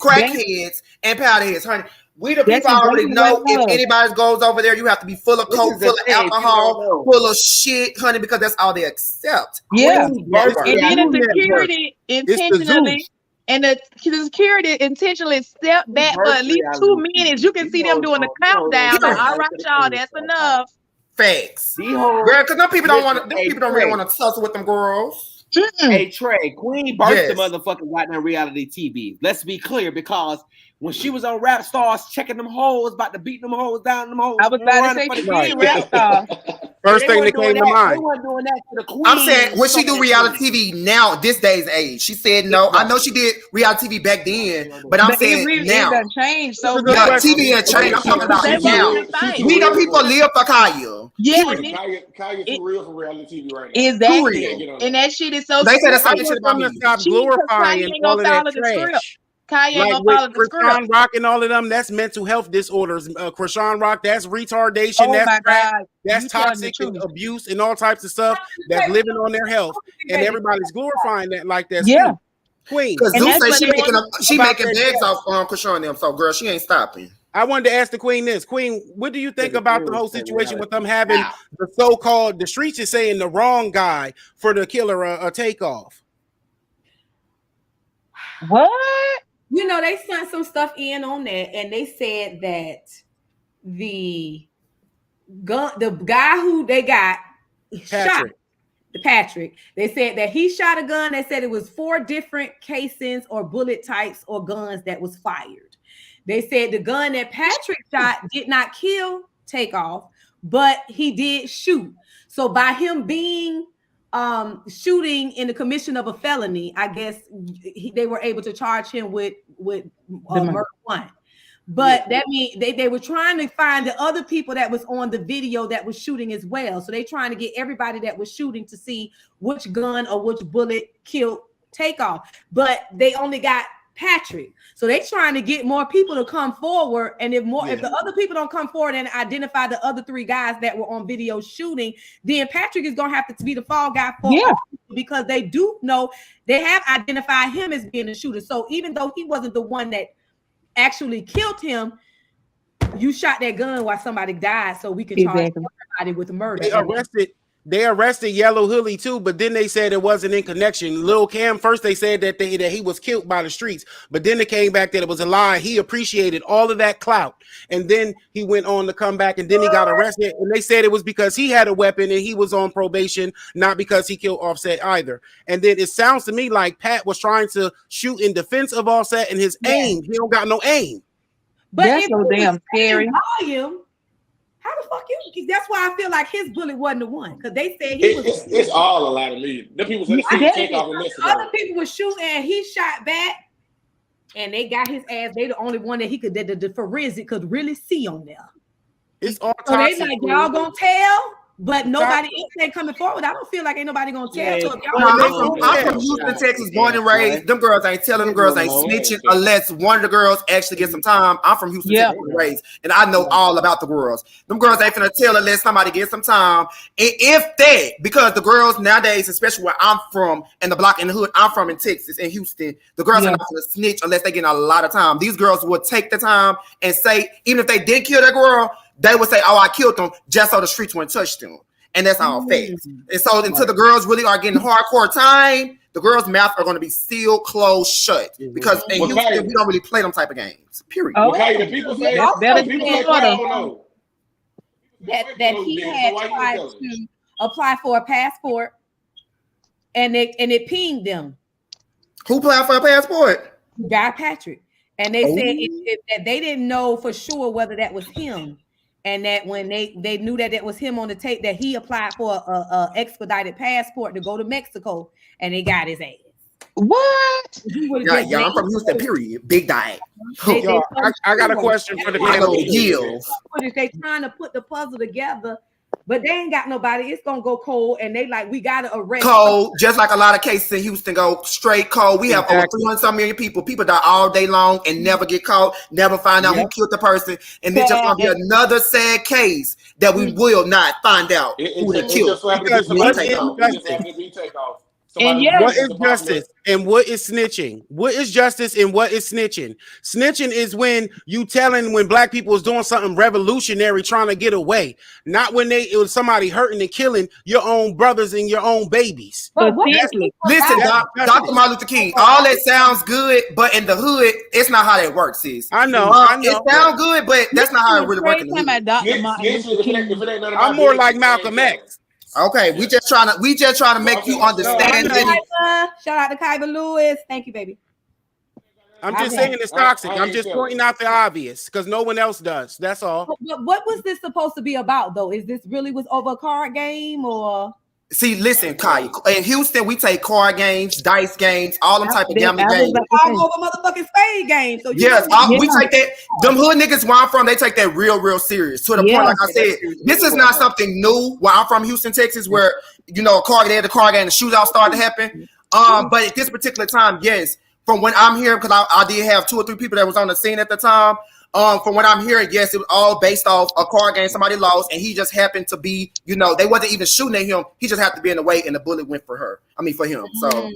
crackheads, and powderheads, honey. We the people already know if anybody goes over there, you have to be full of coke, full of alcohol, full of shit, honey, because that's all they accept. Yeah. And then the security intentionally, and the security intentionally stepped back for at least 2 minutes. You can see them doing the countdown. Like, all right, y'all, that's enough. Facts. Girl, because them people don't want to, them people don't really want to tussle with them girls. Hey, Trey, Queen birthed the motherfucking goddamn reality TV. Let's be clear, because when she was on Rap Stars checking them hoes, about to beat them hoes down, them hoes. I was about to say she did Rap Star. First thing that came to mind. They weren't doing that to the Queen. I'm saying, when she do reality TV now, this day's age, she said no. I know she did reality TV back then, but I'm saying now. It done changed so much. TV has changed. I'm talking about now. We know people live for Kanye. Yeah, Kanye for real for reality TV right now. Exactly. And that shit is so. They said the same shit about me. Stop glorifying all of that trash. Kanye like gonna follow the Krishan script. Rock and all of them, that's mental health disorders. Krishan Rock, that's retardation. Oh that's my God. That's toxic and abuse and all types of stuff that's living on their health, and everybody's glorifying that like that. Yeah, Queen. Because Zeus say she making bags off Krishan and them. So girl, she ain't stopping. I wanted to ask the Queen this. Queen, what do you think about the whole situation with them having the so-called, the streets is saying the wrong guy for the killer Takeoff? What? You know, they sent some stuff in on that, and they said that the guy who they got shot, Patrick, they said that he shot a gun. They said it was 4 different casings or bullet types or guns that was fired. They said the gun that Patrick shot did not kill Takeoff, but he did shoot. So by him being shooting in the commission of a felony, I guess they were able to charge him with murder 1. But that means they were trying to find the other people that was on the video that was shooting as well. So they trying to get everybody that was shooting to see which gun or which bullet killed Takeoff. But they only got Patrick. So they trying to get more people to come forward. And if the other people don't come forward and identify the other 3 guys that were on video shooting, then Patrick is going to have to be the fall guy for because they do know they have identified him as being a shooter. So even though he wasn't the one that actually killed him, you shot that gun while somebody died, so we can charge everybody with murder. They arrested Yellow Hoodie too, but then they said it wasn't in connection. Lil Cam first they said that he was killed by the streets, but then it came back that it was a lie. He appreciated all of that clout, and then he went on to come back, and then he got arrested, and they said it was because he had a weapon and he was on probation, not because he killed Offset either. And then it sounds to me like Pat was trying to shoot in defense of Offset, and his aim, he don't got no aim. But that's so damn scary. Volume, how the fuck you? That's why I feel like his bullet wasn't the one, because they said he was. It's all a lot of me. The people said Takeoff and other people were shooting, and he shot back, and they got his ass. They the only one that he could, the forensic could really see on there. It's all so they like, y'all gonna tell, but nobody else ain't coming forward. I don't feel like ain't nobody gonna tell. So I'm from Houston, Texas, born and raised. Them girls ain't telling. Them girls ain't snitching unless one of the girls actually get some time. I'm from Houston, Texas, born and raised, and I know all about the girls. Them girls ain't finna tell unless somebody gets some time. And if that, because the girls nowadays, especially where I'm from and the block in the hood I'm from in Texas and Houston, the girls are not gonna snitch unless they get a lot of time. These girls will take the time and say, even if they did kill that girl, they would say, "Oh, I killed them," just so the streets wouldn't touch them. And that's all facts. And so until the girls really are getting hardcore time, the girls' mouth are going to be sealed, closed, shut. Because in Houston, we don't really play them type of games. Period. Okay, the people say that he had tried to apply for a passport, and it pinged them. Who applied for a passport? Guy Patrick. And they said that they didn't know for sure whether that was him. And that when they knew that it was him on the tape, that he applied for a expedited passport to go to Mexico, and they got his ass. What? Yeah, I'm from Houston, period. Big diet. I got a question for the panel. They trying to put the puzzle together but they ain't got nobody. It's gonna go cold, and they like, we gotta arrest cold, just like a lot of cases in Houston go straight cold. We have over 300 million people. People die all day long and never get caught, never find out who killed the person, and then just gonna be another sad case that we will not find out who they killed. And what is justice and what is snitching? What is justice and what is snitching? Snitching is when you telling when black people is doing something revolutionary trying to get away, not when it was somebody hurting and killing your own brothers and your own babies. Listen, Dr. Martin Luther King, all that sounds good, but in the hood, it's not how that works, sis. I know. It sounds good, but that's not how it really works in the hood. I'm more like Malcolm X. Okay, we just trying to make you understand. Shout out to Kyber Lewis. Thank you, baby. I'm just saying it's toxic. I'm just pointing out the obvious because no one else does. That's all. But what was this supposed to be about, though? Is this really was over a card game or? See, listen, Kai. In Houston, we take card games, dice games, all them type of gambling games. All over motherfucking spade games. So we take that. Them hood niggas where I'm from, they take that real serious. To the point, like I said, this is not something new. Where I'm from, Houston, Texas, where the card game, the shootout started to happen. But at this particular time, yes, from when I'm here, because I did have 2 or 3 people that was on the scene at the time. From what I'm hearing, yes, it was all based off a card game somebody lost, and he just happened to be, they wasn't even shooting at him. He just happened to be in the way, and the bullet went for him. So,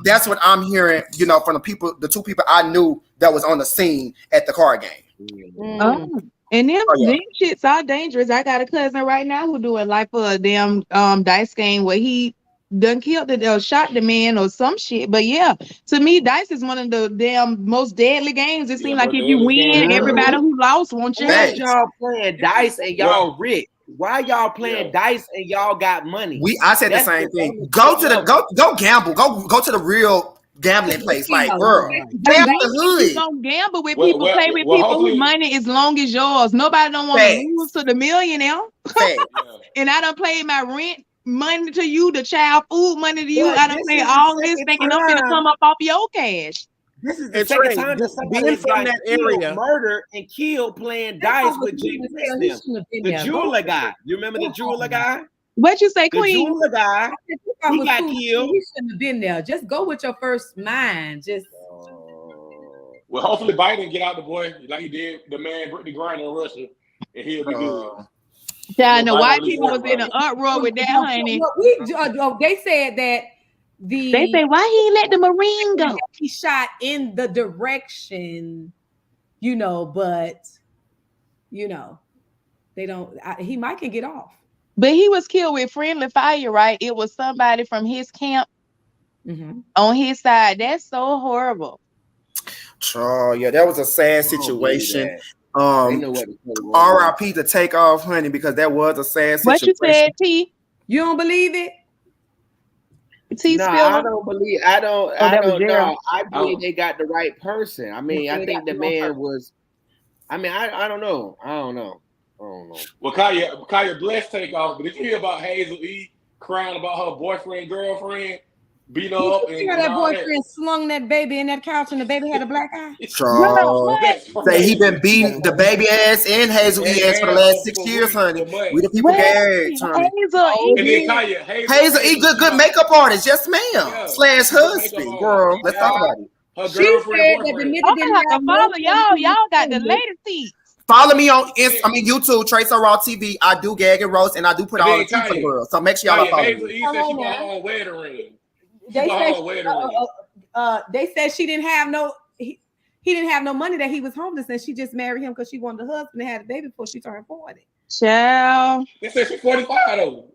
that's what I'm hearing, from the 2 people I knew that was on the scene at the card game. And them shits are dangerous. I got a cousin right now who doing like for a damn dice game where he done killed it or shot the man or some shit. But yeah, to me, dice is one of the damn most deadly games. It seems like if you win, everybody who lost won't you. Why y'all playing dice and y'all rich? Why y'all playing dice and y'all got money? I said the same thing. Go gamble. Go to the real gambling place. Like, girl, you don't gamble with people. Play with people whose money is long as yours. Nobody don't want to lose to the millionaire. And I done played my rent money to you, the child food money to you. I done pay all this thinking I'm gonna come up off your cash. This is the second time that somebody from that area murdered and killed playing dice with James. The jeweler guy. You remember the jeweler guy? What you say, Queen? The jeweler guy. He got killed. He shouldn't have been there. Just go with your first mind. Just. Well, hopefully Biden get out the boy like he did the man Brittany Griner in Russia, and he'll be good. Yeah, the white people was in an uproar with that, honey. They said that they say why he let the Marine go. He shot in the direction, but they don't. He might can get off. But he was killed with friendly fire, right? It was somebody from his camp on his side. That's so horrible. Oh yeah, that was a sad situation. RIP to Takeoff, honey, because that was a sad situation. What you said, T? You don't believe it? No, I don't believe. I don't know. I believe they got the right person. I mean, I think the man was. I mean, I don't know. I don't know. Well, Kanye blessed Takeoff, but did you hear about Hazel E crying about her boyfriend, girlfriend? Beat up. You know that boyfriend slung that baby in that couch and the baby had a black eye? Say he been beating the baby ass and Hazel E ass for the last 6 years, honey. We the people gagged, honey. Hazel E, good makeup artist, yes ma'am. / husband, girl. Let's talk about it. Her girlfriend, follow y'all. Y'all got the latest seats. Follow me on YouTube, Trace Raw TV. I do gag and roast, and I do put all the tea for the world. So make sure y'all follow me. Hazel E said she bought her own wedding ring. They said she didn't have no. He didn't have no money, that he was homeless, and she just married him because she wanted a husband and had a baby before she turned 40. Child. They said she's 45 though.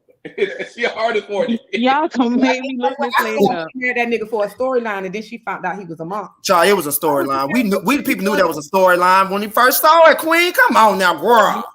She hard 40. Y'all can make me look this lady up. She married that nigga for a storyline, and then she found out he was a mom. Child, it was a storyline. We people knew that was a storyline when he first saw it. Queen, come on now, girl.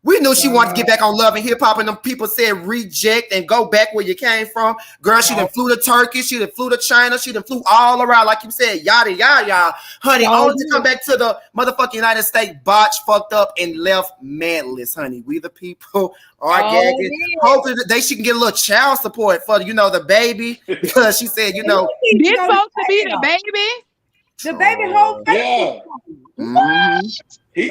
We knew she wanted to get back on Love and Hip Hop, and them people said reject and go back where you came from. Girl, she done flew to Turkey, she done flew to China, she done flew all around, like you said, yada, yada. Honey, only to come back to the motherfucking United States, botched, fucked up, and left manless, honey. We the people are gagging. Hopefully she can get a little child support for, the baby, because she said, This supposed to be the baby? The baby whole face. Yeah. What? He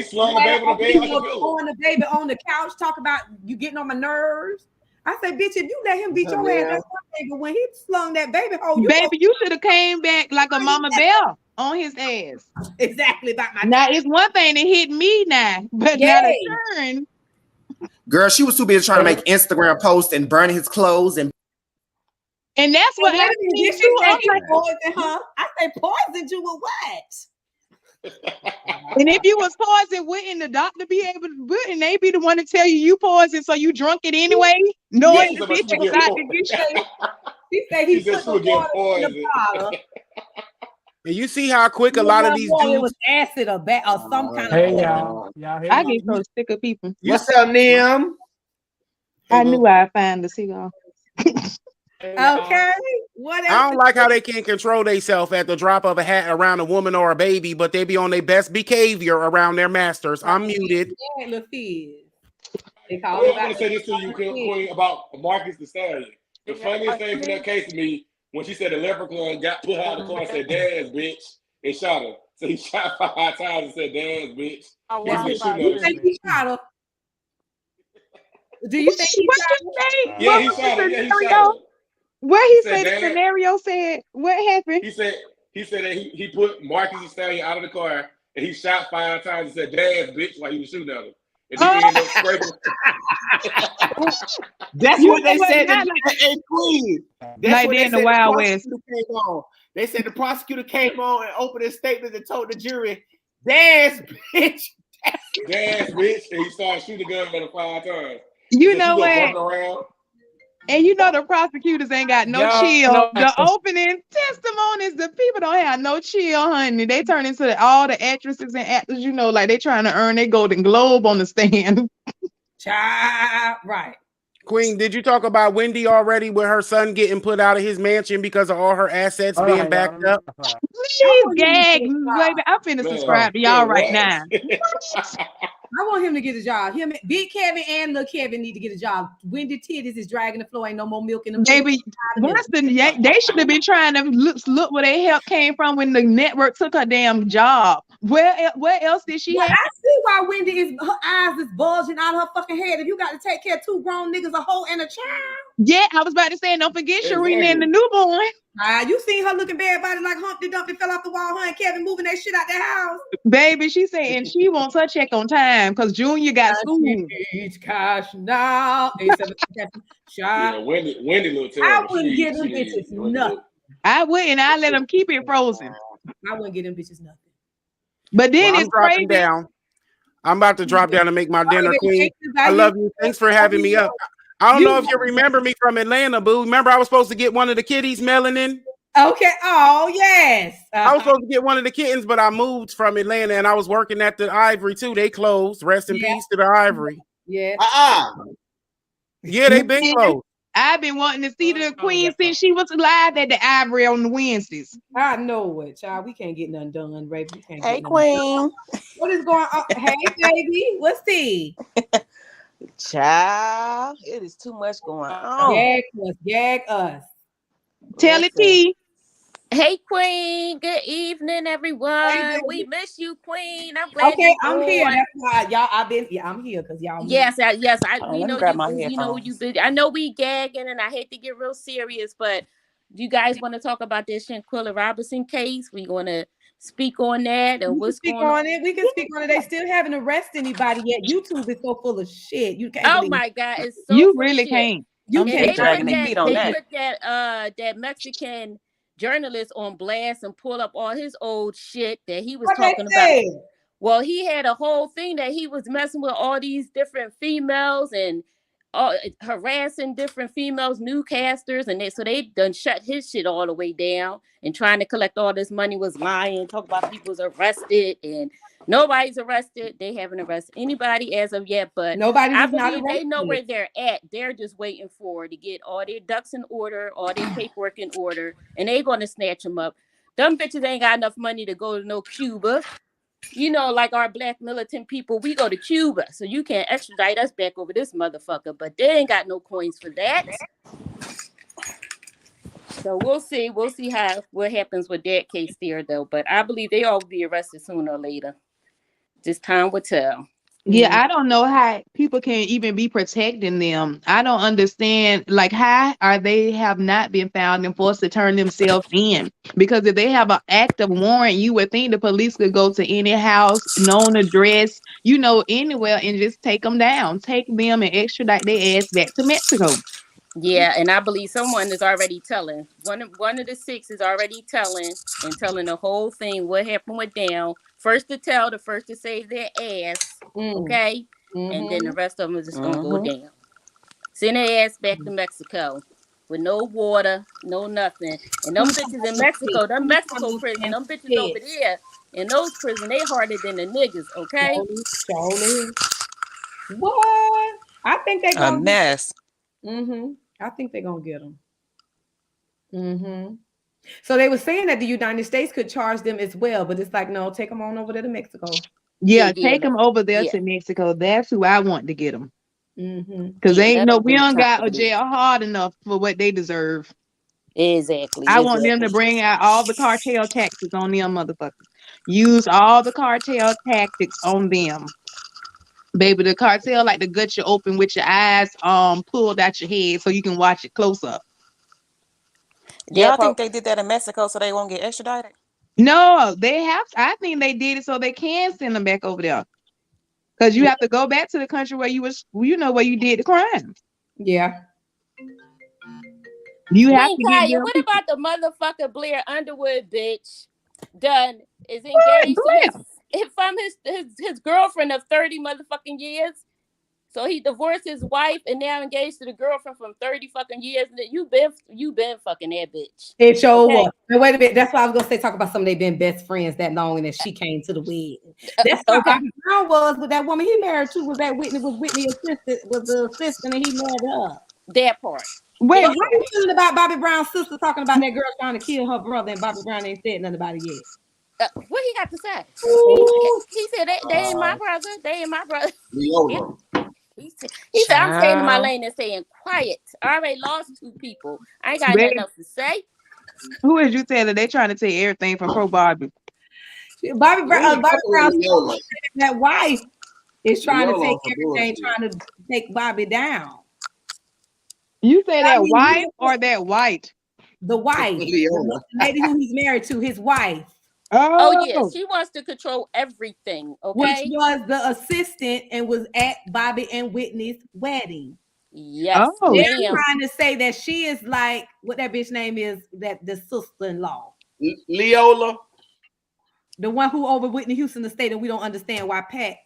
slung the baby on the bed like a pillow. Throwing the baby on the couch, talk about you getting on my nerves. I said, bitch, if you let him beat your ass, that's one thing. But when he slung that baby hole, you should have came back like a mama bear on his ass. Exactly about my now. It's one thing to hit me now, but now the turn. Girl, she was too busy trying to make Instagram posts and burning his clothes and that's what I mean too. I'm like, poison, huh? I say poisoned you with what? And if you was poisoned, wouldn't the doctor be able to? Wouldn't they be the one to tell you poisoned, so you drunk it anyway? Knowing the bitch was out to get you. He said he put the water in the bottle. And you see how quick a lot of these dudes. It was acid or some kind of. Hey y'all, I get so sick of people. What's up, Nim? I knew I'd find the cigar. Okay. Whatever. I don't like how they can't control themselves at the drop of a hat around a woman or a baby, but they be on their best behavior around their masters. I'm muted. Yeah, look, I want to say this to you, Queen, about Marcus the Stallion. The funniest thing from that case to me, when she said the leprechaun put her out of the car and said, "Dance, bitch," and shot her. So he shot 5 times and said, "Dance, bitch." You think he shot her? Do you think he shot her? Yeah, he shot her. Yeah, he shot her. Where he said the scenario said what happened? He said that he put Marcus the Stallion out of the car and he shot 5 times and said, "Dance, bitch," while he was shooting at him. And he ended up scraping. That's what they said. Hey, Queen. That's like what they in the Wild West. They said the prosecutor came on and opened his statement and told the jury, "Dance, bitch." Dance, bitch. And he started shooting the gun at her 5 times. You know what? And you know the prosecutors ain't got no chill. The opening testimonies, the people don't have no chill, honey. They turn into all the actresses and actors, you know, like they trying to earn their Golden Globe on the stand. Child, right. Queen, did you talk about Wendy already with her son getting put out of his mansion because of all her assets being backed up? Please, gag, baby. I'm finna subscribe to y'all right now. I want him to get a job. Him, Big Kevin and Little Kevin need to get a job. Wendy titties is dragging the floor. Ain't no more milk in them. Baby, they should have been trying to look where their help came from when the network took her damn job. Where else did she have? I see why Wendy her eyes is bulging out of her fucking head. If you got to take care of 2 grown niggas, a hoe and a child. Yeah, I was about to say, don't forget Sharina and the newborn. You seen her looking bad body like Humpty Dumpty fell off the wall, her and Kevin moving that shit out the house. Baby, she said, and she wants her check on time because Junior got school. Cash now. Yeah, Wendy little terrible. I wouldn't give them bitches nothing. I wouldn't. I let them keep it frozen. I wouldn't give them bitches nothing. But then it's dropping down. I'm about to drop down and make my dinner, Queen. I love you. Thanks for having me up. I don't know if you remember me from Atlanta, boo. Remember I was supposed to get one of the kitties melanin? Okay. Oh, yes. I was supposed to get one of the kittens, but I moved from Atlanta and I was working at the Ivory too. They closed. Rest in peace to the Ivory. Yeah. Yeah, they been closed. I've been wanting to see the Queen since she was live at the Ivory on the Wednesdays. I know it, child. We can't get nothing done, baby. Hey, Queen. What is going on? Hey, baby. What's tea? Child, it is too much going on. Gag us. Tell it, T. Hey, Queen. Good evening, everyone. Hey, we miss you, Queen. I'm glad I'm here. That's why y'all. I'm here because y'all. Yes. We know you. You know you. I know we gagging, and I hate to get real serious, but do you guys want to talk about this Shanquilla Robinson case? We want to speak on that and what's going on. We can speak on it. They still haven't arrested anybody yet. YouTube is so full of shit. You can't. Oh my God, it's so you really can't. You can't dragging their feet on that. They put that Mexican journalist on blast and pull up all his old shit that he was talking about. Well, he had a whole thing that he was messing with all these different females and harassing different females, newscasters, and they done shut his shit all the way down and trying to collect all this money was lying, talk about people's arrested and nobody's arrested. They haven't arrested anybody as of yet, but I believe they know where they're at. They're just waiting to get all their ducks in order, all their paperwork in order, and they're going to snatch them up. Them bitches ain't got enough money to go to no Cuba. You know, like our black militant people, we go to Cuba, so you can't extradite us back over this motherfucker, but they ain't got no coins for that. So we'll see. We'll see what happens with that case there, though. But I believe they all will be arrested sooner or later. Just time will tell. Yeah, I don't know how people can even be protecting them. I don't understand, like, how are they have not been found and forced to turn themselves in? Because if they have an active warrant, you would think the police could go to any house, known address, anywhere, and just take them down, take them and extradite their ass back to Mexico. Yeah, and I believe someone is already telling. One of the 6 is already telling the whole thing, what happened with them. First to tell, the first to save their ass, okay? And then the rest of them is just going to go down. Send their ass back to Mexico with no water, no nothing. And them bitches in Mexico, them Mexico prison, them bitches over there in those prisons, they harder than the niggas, okay? What? I think they're a mess. I think they're going to get them. So they were saying that the United States could charge them as well, but it's like, no, take them on over there to Mexico. Yeah, take them over there to Mexico. That's who I want to get them. Because we don't got a jail hard enough for what they deserve. Exactly. I want them to bring out all the cartel tactics on them motherfuckers. Use all the cartel tactics on them. Baby, the cartel like to gut you open with your eyes pulled out your head so you can watch it close up. Y'all think they did that in Mexico so they won't get extradited? No, they have. I think they did it so they can send them back over there. Because you have to go back to the country where where you did the crime. Yeah. You have to get them. What about the motherfucker Blair Underwood bitch? Done is engaged from his girlfriend of 30 motherfucking years. So he divorced his wife and now engaged to the girlfriend from 30 fucking years. You been fucking that bitch. It sure was. Now, wait a minute. That's why I was gonna say talk about some of they been best friends that long and then she came to the wedding. That's how Bobby Brown was with that woman he married to. Was Whitney assistant was the assistant and he married her. That part. Wait, what are you feeling about Bobby Brown's sister talking about that girl trying to kill her brother and Bobby Brown ain't said nothing about it yet? What he got to say? He said they ain't my brother. They ain't my brother. He said, I'm staying in my lane and saying quiet. I already lost 2 people. I ain't got nothing else to say. Who is you telling? They trying to take everything from Pro Barbie. Bobby Brown, that wife is trying to take everything, trying to take Bobby down. You say that wife or that white? The wife, the lady who he's married to, his wife. Oh yeah, she wants to control everything. Okay, which was the assistant and was at Bobby and Whitney's wedding. Yes, they're trying to say that she is like what that bitch name is, that the sister-in-law, Leola, the one who over Whitney Houston estate, and we don't understand why Pat.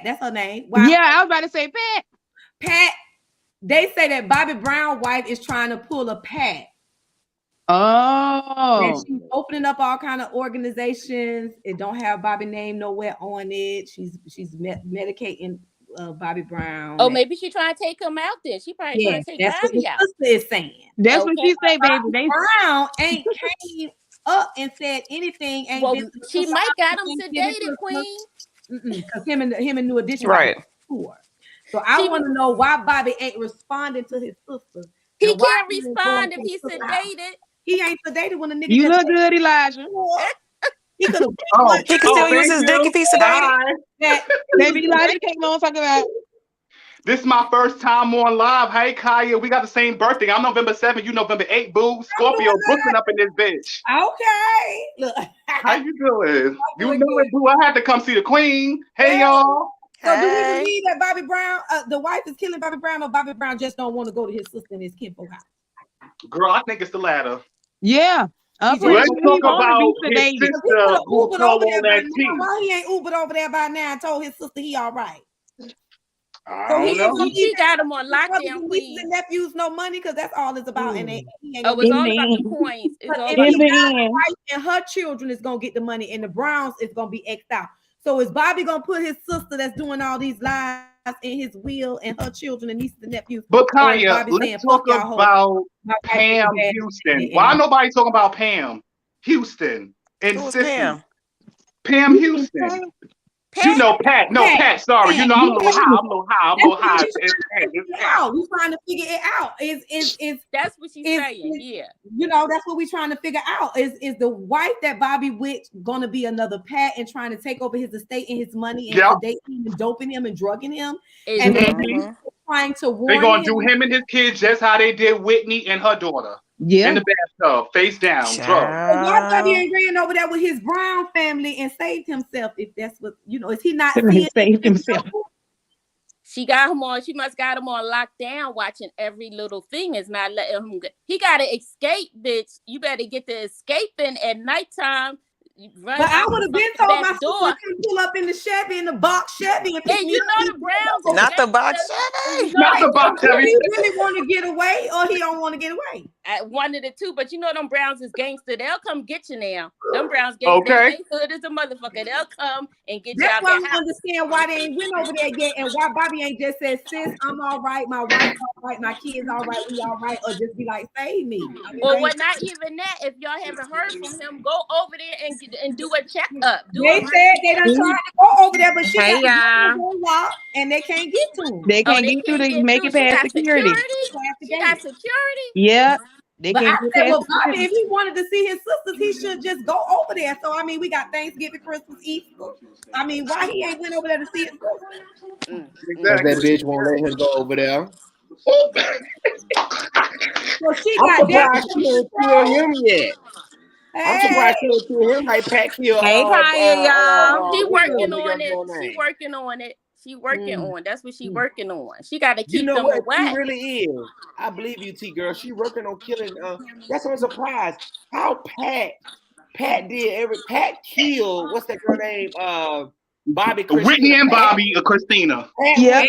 That's her name. Why? Yeah, I was about to say Pat. Pat. They say that Bobby Brown's wife is trying to pull a Pat. Oh, she's opening up all kind of organizations. It don't have Bobby name nowhere on it. She's medicating Bobby Brown. Oh, maybe she trying to take him out then. She probably trying to take Bobby out. That's what the sister is saying. That's what she say, baby. Brown ain't came up and said anything. Ain't she might got him sedated, Queen. Because him and New Edition right. So I want to know why Bobby ain't responding to his sister. He can't respond if he's sedated. He ain't sedated when the nigga. You look good, Elijah. He could he can still use his dick if he's sedated. Baby Elijah came on talking about. This is my first time on live. Hey, Kaya, we got the same birthday. I'm November 7th. You November 8th, boo. Scorpio booking up in this bitch. Okay. Look. How you doing? You know it, boo. I had to come see the queen. Hey, y'all. So do we believe that Bobby Brown, the wife is killing Bobby Brown, or Bobby Brown just don't want to go to his sister and his kinfolk house? Girl, I think it's the latter. Yeah. Let's talk about his sister who called on that team. Why he ain't Ubered over there by now and told his sister he all right? He got him on lockdown, Queen. The nephews no money because that's all it's about. And it's all about the coins. It's all about the wife and her children is gonna get the money, and the Browns is gonna be X'd out. So is Bobby gonna put his sister that's doing all these lies in his will and her children and nieces and nephews? But Kaya, let's talk about Pam Houston. Why nobody talking about Pam Houston? Who's Pam? Pam Houston. You know, Pat. No, Pat. Sorry. You know, I'm a little high. I'm a little high. We're trying to figure it out. That's what she's saying. Yeah. You know, that's what we're trying to figure out. Is the wife that Bobby Witch gonna be another Pat and trying to take over his estate and his money and sedating him and doping him and drugging him? And trying to warn They're gonna do him and his kids just how they did Whitney and her daughter. Yeah. In the bathtub, face down, drugs. Why Bobby ain't ran over there with his Brown family and saved himself? If that's what is he not seeing saved himself? She got him on. She must got him on lockdown, watching every little thing. Is not letting him. He got to escape, bitch. You better get to escaping at nighttime. But I would have been told my sister to pull up in the Chevy, in the box Chevy, and you know the Browns. Not the box Chevy. Not the box Chevy. He really want to get away, or he don't want to get away. One of the two, but you know them Browns is gangster. They'll come get you now. Them Browns gangster. They hood as a motherfucker. They'll come and get you out. That's why I don't understand why they ain't went over there yet, and why Bobby ain't just said, "Sis, I'm all right. My wife's all right. My kids all right. We all right," or just be like, "Save me." Well, not even that. If y'all haven't heard from him, go over there and do a checkup. They said they done tried to go over there, but she got locked and they can't get to him. They can't get through to make it past security. She got security. Yeah. They But can't I said, well, Bobby, if he wanted to see his sisters, he should just go over there. So I mean, we got Thanksgiving, Christmas, Easter. I mean, why he ain't went over there to see his sisters? That bitch won't let him go over there. So she got surprised she didn't kill him yet. I'm surprised she didn't kill him like Pat killed. Hey, Kanye, y'all. She working on it. She working on it. She working on. That's what she working on. She got to keep them away. She really is. I believe you, T girl. She working on killing. That's what I'm surprised. How Pat killed. What's that girl name? Bobby Christina. Whitney and Bobby Christina. Yeah.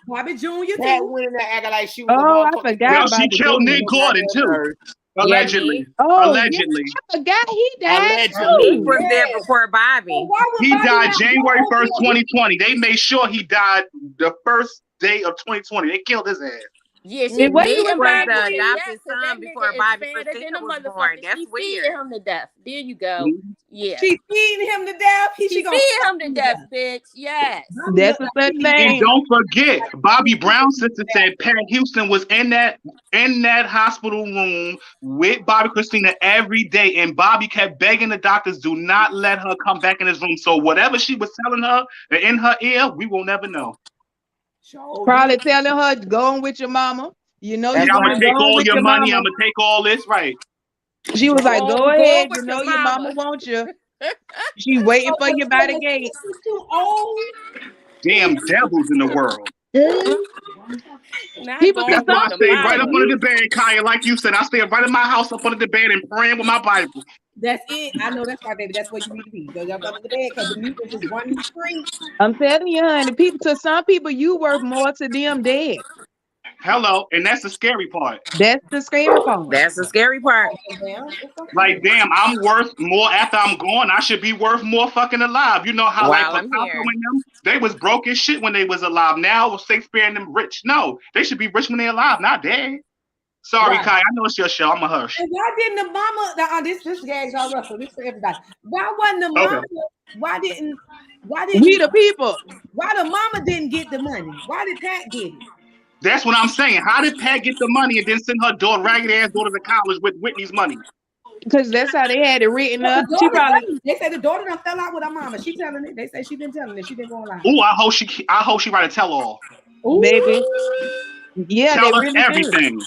Bobby Jr. Pat went in there acting like she was. Oh, I forgot. She killed Nick Gordon too. Allegedly. Allegedly. I forgot he died. He was there before Bobby. He died January 1st, 2020. They made sure he died the first day of 2020. They killed his ass. Yeah, she was the adopted son before Bobby Christina was born. That's weird. Him to death. There you go. Yeah. She feeding him to death. She feeding him to death, bitch. Yes. That's a good thing. And don't forget, Bobby Brown's sister said Pat Houston was in that hospital room with Bobby Christina every day, and Bobby kept begging the doctors, do not let her come back in his room. So whatever she was telling her in her ear, we will never know. Probably telling her, go on with your mama. You know, I'm gonna take all your money. I'm gonna take all this, right? She was like, go ahead. You know, your mama wants you. She waiting for you by the gate. Damn devils in the world. People That's why I stay right up under the bed, Kaya. Like you said, I stay right in my house up under the bed and praying with my Bible. That's it. I know that's right, baby. That's where you need to be. Go up under the bed because the music is running the street. I'm telling you, honey. To some people, you worth more to them dead. Hello, and that's the scary part. That's the scary part. That's the scary part. Like, damn, I'm worth more after I'm gone. I should be worth more fucking alive. You know how they was broke as shit when they was alive. Now Shakespeare and them rich. No, they should be rich when they're alive, not dead. Sorry, Kai. I know it's your show. I'm a hush. And why didn't the mama? This Gags-R-Us. This for everybody. Why wasn't the mama? Why didn't we the people? Why the mama didn't get the money? Why did Pat get it? That's what I'm saying. How did Pat get the money and then send her ragged ass daughter to college with Whitney's money? Because that's how they had it written up. They say the daughter done fell out with her mama. She telling it. They say she been telling it. She been going live. Ooh, I hope she write a tell all. Baby. Yeah, tell they us really everything.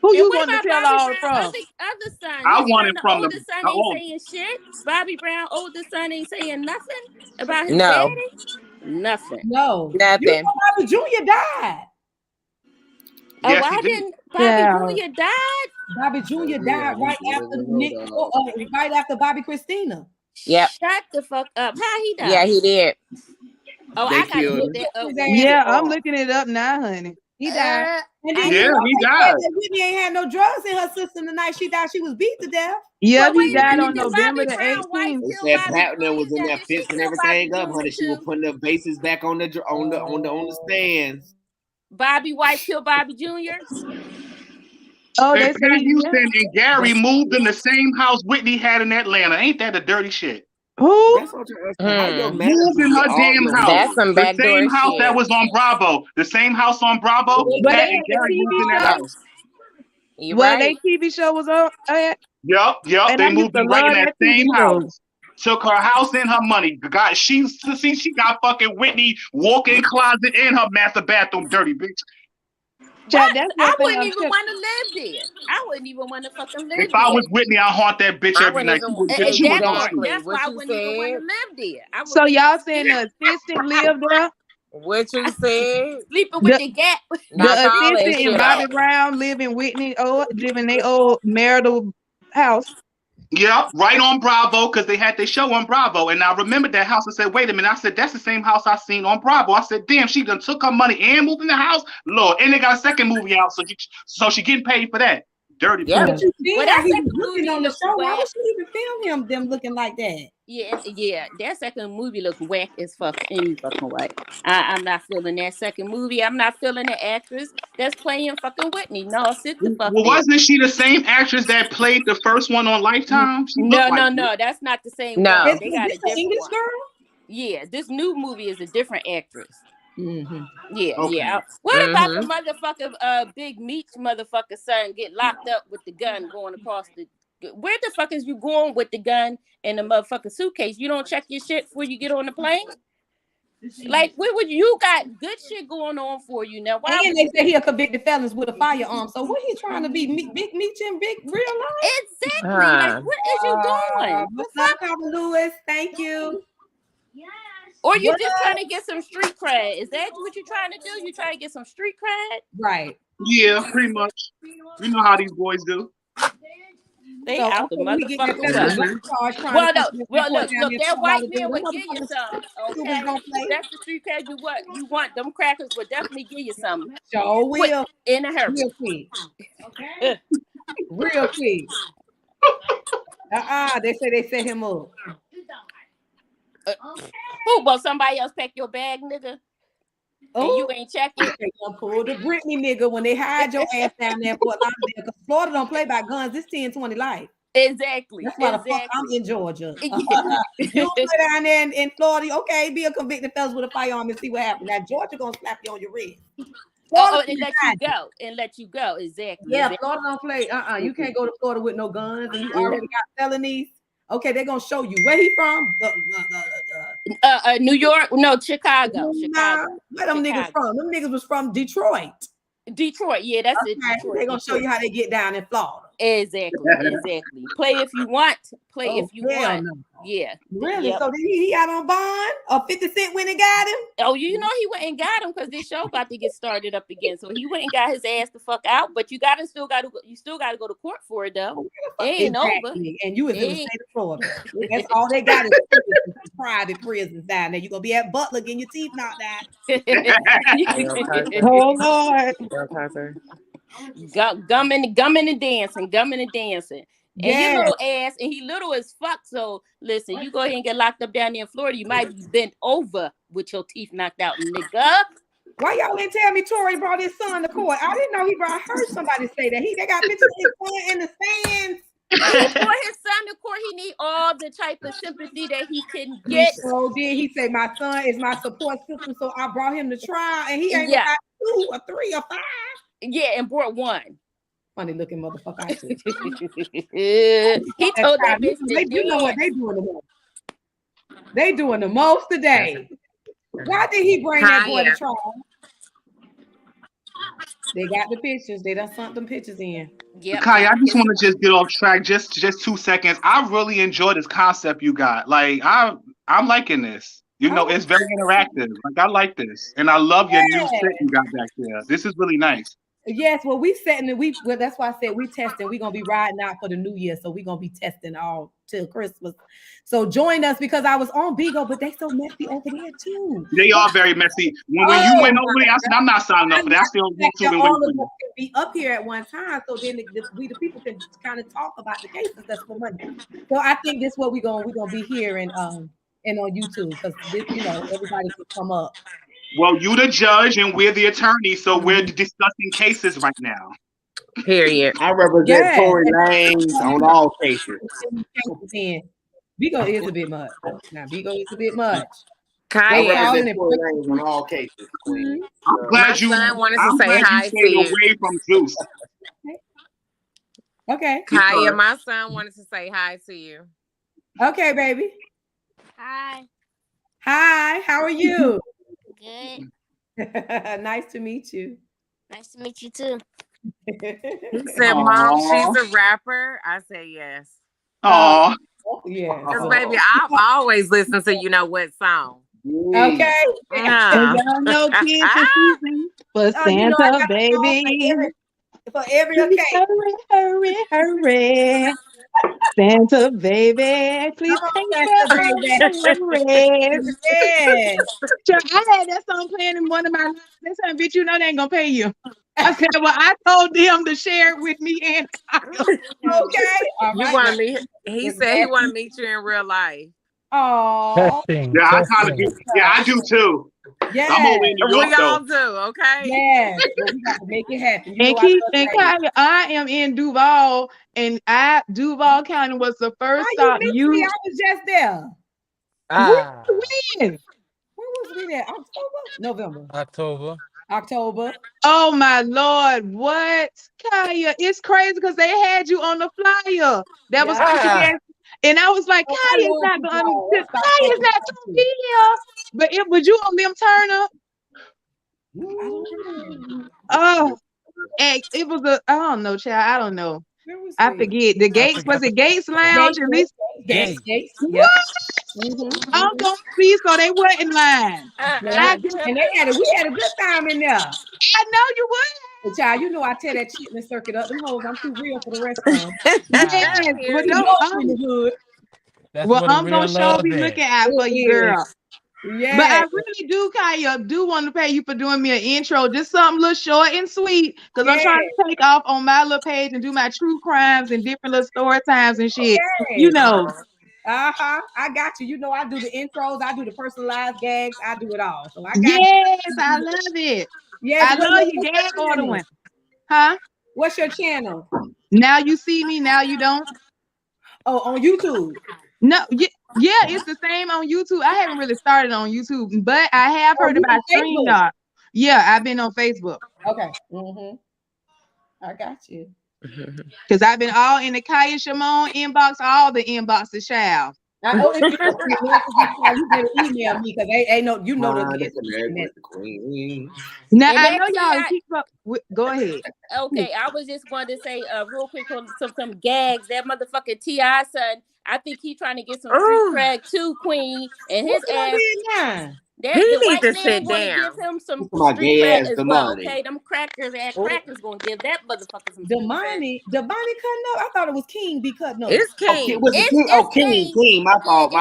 Who you want to tell all from? Other son. I want it from the son ain't saying shit. Bobby Brown, older son ain't saying nothing about his No. daddy. Nothing. No. Nothing. You know Bobby Jr. died. Yes, why he did. didn't Bobby Jr. died? Bobby Jr. died right after Nick, right after Bobby Christina. Yep. Shut the fuck up. How he died? Yeah, he did. Oh, I gotta look that up. Yeah, I'm looking it up now, honey. He died. And then he died. Whitney ain't had no drugs in her system the night she died. She was beat to death. Yeah, he died on November the 18th. That Patton was in there fixing everything up, honey. She was putting the bases back on the stands. Bobby White killed Bobby Jr. Oh, and Pat Houston and Gary moved in the same house Whitney had in Atlanta. Ain't that a dirty shit? Who? That's what I'm asking. How your Moved manager in get her all damn your house. money? That's some The backdoor same house that shit. was on Bravo. The same house on Bravo. But Pat they and had a Gary TV moved in that show. house. You Well, right. they TV show was on. Yup. And I They used moved to in right in love that that TV same show. house. Took her house and her money. She got fucking Whitney walk-in closet and her master bathroom dirty, bitch. Chad, that's I one thing wouldn't I'm even sure. want to live there. I wouldn't even want to fucking live If there. I was Whitney, I'd haunt that bitch I every wouldn't night. even. She would go to sleep. That's Exactly. why What I you wouldn't even want to said. live there. I So would y'all saying the assistant lived there? What you said. sleeping with the gap. Knock The all that assistant and shit Bobby off. Brown live in Whitney, live in their old marital house. Yep, right on Bravo, because they had their show on Bravo. And I remembered that house and said, wait a minute. I said, that's the same house I seen on Bravo. I said, damn, she done took her money and moved in the house. Lord, and they got a second movie out, so she getting paid for that. Dirty. Yeah, but you see Well, how that he was second looking movie on the looked show. Why whack. would she even film him them looking like that? Yeah, that second movie looked whack as fuck any fucking way. I'm not feeling that second movie. I'm not feeling the actress that's playing fucking Whitney. No, sit the fuck Well, there. wasn't she the same actress that played the first one on Lifetime? She No, looked like no, that's not the same No. one. Is They got a this an different English one. girl? Yeah, this new movie is a different actress. Mm-hmm. Yeah, Okay. yeah. What about the motherfucker, Big Meech motherfucker son get locked up with the gun going across the? Where the fuck is you going with the gun and the motherfucking suitcase? You don't check your shit before you get on the plane. Like, where would you got good shit going on for you now? Why And they say he a convicted felon with a firearm. So what he trying to be, Big Meech in big real life? Exactly. Like, what is you doing? What's up, Papa Lewis? Thank you. Or you What just up? trying to get some street cred? Is that what you're trying to do? You trying to get some street cred? Right. Yeah, pretty much. You know how these boys do. They So, out the we get that motherfucking way. Well, Well, look, that white man would give you some. Okay, that's the street cred you want. Them crackers would definitely give you some. Sure will. In a hurry. Real quick. Okay. Real quick. They say they set him up. Who? Well, somebody else pack your bag, nigga. And you ain't check it. They gonna pull the Britney nigga when they hide your ass down there in Fort Lauderdale. Because Florida don't play by guns. It's 10-20 life. Exactly. That's why the fuck I'm in Georgia. You play down there in Florida, okay, be a convicted fellas with a firearm and see what happens. Now Georgia gonna slap you on your wrist. And let you go. Exactly. Yeah, exactly. Florida don't play. You can't go to Florida with no guns and you already got felonies. Okay, they're gonna show you where he from. New York? No, Chicago. Chicago. Where them niggas from? Them niggas was from Detroit. Detroit, yeah, that's it. Detroit. They're gonna show you how they get down in Florida. Exactly. Play if you want. If you want. No. Yeah. Really? Yep. So he out on bond? Or 50 Cent went and got him? Oh, you know he went and got him because this show about to get started up again. So he went and got his ass the fuck out. But you still gotta go to court for it though. It ain't over. And you was in the state of Florida. That's all they got is private prisons down there. You're gonna be at Butler getting your teeth knocked out. Oh Lord. Gumming and dancing. And your little ass, and he little as fuck. So listen, you go ahead and get locked up down there in Florida. You might be bent over with your teeth knocked out, nigga. Why y'all didn't tell me Tory brought his son to court? I didn't know I heard somebody say that. They got pictures of his son in the stands. For his son to court, he need all the type of sympathy that he can get. So did he say my son is my support system? So I brought him to trial, and he ain't got 2 or 3 or 5. Yeah, and brought 1. Funny looking motherfucker. He told that bitch you know what they doing the most. They doing the most today. Why did he bring that boy to trial? They got the pictures. They done sent them pictures in. Yep. Kai, I just want to just get off track just 2 seconds. I really enjoy this concept you got. Like I'm liking this. You know, it's very interactive. Like I like this, and I love your new set you got back there. This is really nice. Yes, well, that's why I said we testing. We're gonna be riding out for the new year, so we're gonna be testing all till Christmas. So join us because I was on Bigo, but they so messy over there too. They are very messy. When you went over there, I said I'm not signing up for that. I still YouTube all of us can be up here at one time, so then we the people can kind of talk about the cases that's for Monday. So I think this is what we're gonna be hearing and on YouTube because everybody can come up. Well, you the judge and we're the attorney, so we're discussing cases right now. Period. I represent Tory Lanez on all cases. Bigo is a bit much. Now Bigo is a bit much. I represent Kanye. Tory Lanez in all cases, Queen. I'm glad you stayed away from Juice. Okay. Kaya, my son wanted to say hi to you. Okay, baby. Hi. Hi, how are you? Good. Nice to meet you. Nice to meet you too. He said, Mom, she's a rapper. I said yes. Aw. Yeah. Because baby, I've always listened to you know what song. Okay. Y'all know kids are season for Santa, baby. For every occasion. Hurry, hurry. Santa, baby. Please take care of the Yeah. I had that song playing in one of my lives. They said, bitch, you know they ain't gonna pay you. I said, well, I told them to share it with me and okay. You want to meet? He said he want to meet you in real life. Oh. Yeah, I kind of do. Yeah, I do too. Yeah. I'm over in New York, We all though. do, okay? Yes. Well, we got to make it happen. You and know keep I and love Kaya, I am in Duval, and Duval County was the first stop you missed me. I was just there. When? When was we there? October? November. October. Oh my Lord, what? Kaya, it's crazy because they had you on the flyer. That was and I was like, Kaya's not gonna be here. But it was you on them Turner. Oh, and it was I don't know, child. I don't know. I forget. The Gates, was it Gates Lounge? At least Gates. What? I'm gonna see, so they wasn't lying. And we had a good time in there. I know you would. Child, you know I tear that shit in the circuit up. Them hoes, I'm too real for the rest of them. Yes, but in the hood. Well, I'm gonna show be looking out for you, girl. Yeah. But I really do, Kaya, do want to pay you for doing me an intro, just something a little short and sweet, because I'm trying to take off on my little page and do my true crimes and different little story times and shit. Okay. You know. I got you. You know I do the intros, I do the personalized gags, I do it all. So I got I love it. Yes, I love you gag ordering. Huh? What's your channel? Now you see me, now you don't. Oh, on YouTube. No, yeah, it's the same on YouTube. I haven't really started on YouTube, but I have heard about StreamYard. Yeah, I've been on Facebook. Okay. I got you. Because I've been all in the Kaya Shimon inbox, all the inboxes, child. You better email me because ain't no, you know the Queen. Now And I know that y'all T.I. keep up. Go ahead. Okay, I was just going to say real quick on some gags. That motherfucking T.I. son, I think he trying to get some street cred too, Queen, and his ass. That He the need white to man sit gonna down. give him some My street gay cred ass as the well. money. Okay, them crackers gonna give that motherfucker some Damani cutting up. I thought it was King be cutting up. It's King. Was it King? Oh, King. My fault.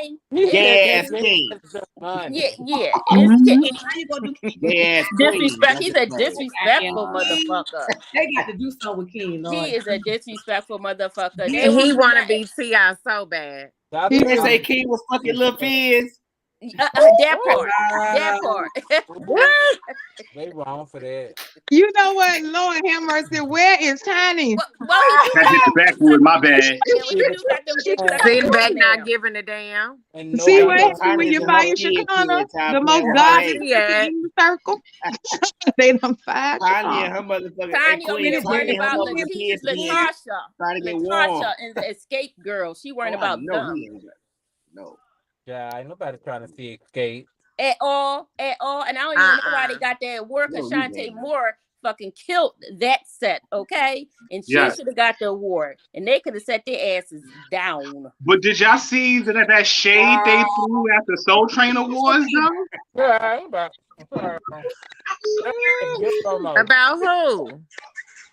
King. Gay ass King. Yeah. It's King. Gay ass Disrespect. Queen. He's a disrespectful motherfucker. They got to do something with King, Lord. He is a disrespectful motherfucker. He want to be T.I. so bad. They say King was fucking Lil Fizz. That part. They wrong for that. You know what, Lord have mercy. Where is Tiny? Well, he do That bitch backward, my bad. he do got them dicks sucking Sitting back, boys not now. giving a damn. See what happened when you find Chicago, the most godly in the circle. They done fired Tiny and her motherfucker. Tiny over there worrying about Latasha Latasha and the escape girl. She worrying about them. No. Yeah, ain't nobody trying to see Escape. At all. And I don't even know why they got that award because Shantae Moore fucking killed that set, okay? And she should have got the award. And they could have set their asses down. But did y'all see that shade they threw at the Soul Train Awards, though? Yeah, about who?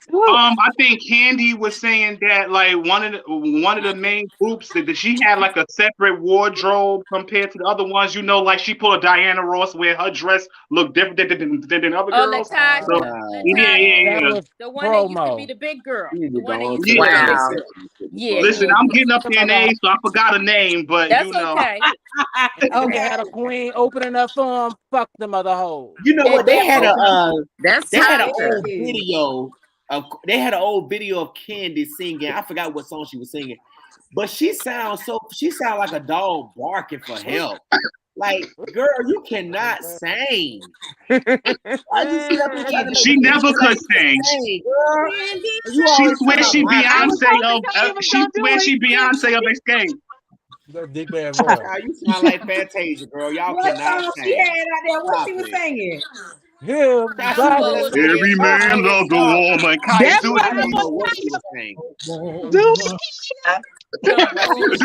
I think Candy was saying that like one of the main groups that she had like a separate wardrobe compared to the other ones. You know, like she pulled a Diana Ross where her dress looked different than other girls. Latasha, So, yeah. The one that used to be the big girl. The one that used to be Wow. the big girl. Yeah. Listen, I'm getting up there in age, so I forgot a name, but that's you know. Okay. They had a queen opening up for him. Fuck them other hoes. You know what? They had an old video of Candy singing. I forgot what song she was singing, but she sounds like a dog barking for help. Like, girl, you cannot sing. She never could sing. Girl. She swears she Beyonce of Escape. You sound like Fantasia, girl. Y'all cannot sing. She had out there. What she was singing? Every man loves a woman. That's Do what it. I What she was saying. Do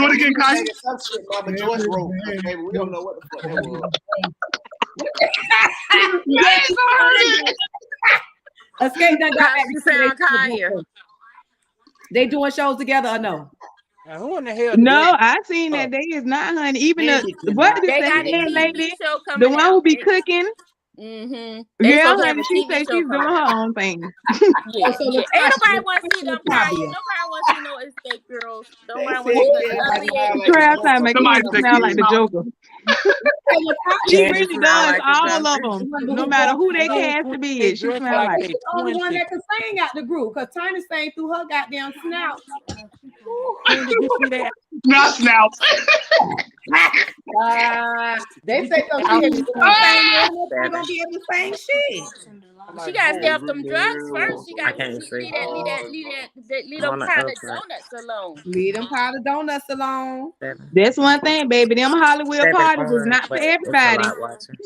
it again, Kai. Some shit Mama Joyce wrote, baby. We don't know what the fuck that was. Escape done got back She sound Kanye. They doing shows together or no? Who in the hell? No, I seen that they is not, honey. Even what did They the got a head TV lady, show coming the one who out. be cooking. Mm-hmm. Yeah, honey, she say she's doing her own thing. Yeah. Ain't nobody want to see them Kanye. Nobody want to see no escape girls. Nobody want to see the ugly ass. Trial time make it sound like the Joker. She really does all of them. No matter who they cast to be, she smell like. She's the only one that can sing out the group because Tiny sang through her goddamn snout. Not snout. They say so. She gonna be able to sing shit. She gotta stay off them drugs first. She got to leave them powdered donuts alone. Leave them powdered donuts alone. That's one thing, baby. Them Hollywood parties is not for everybody.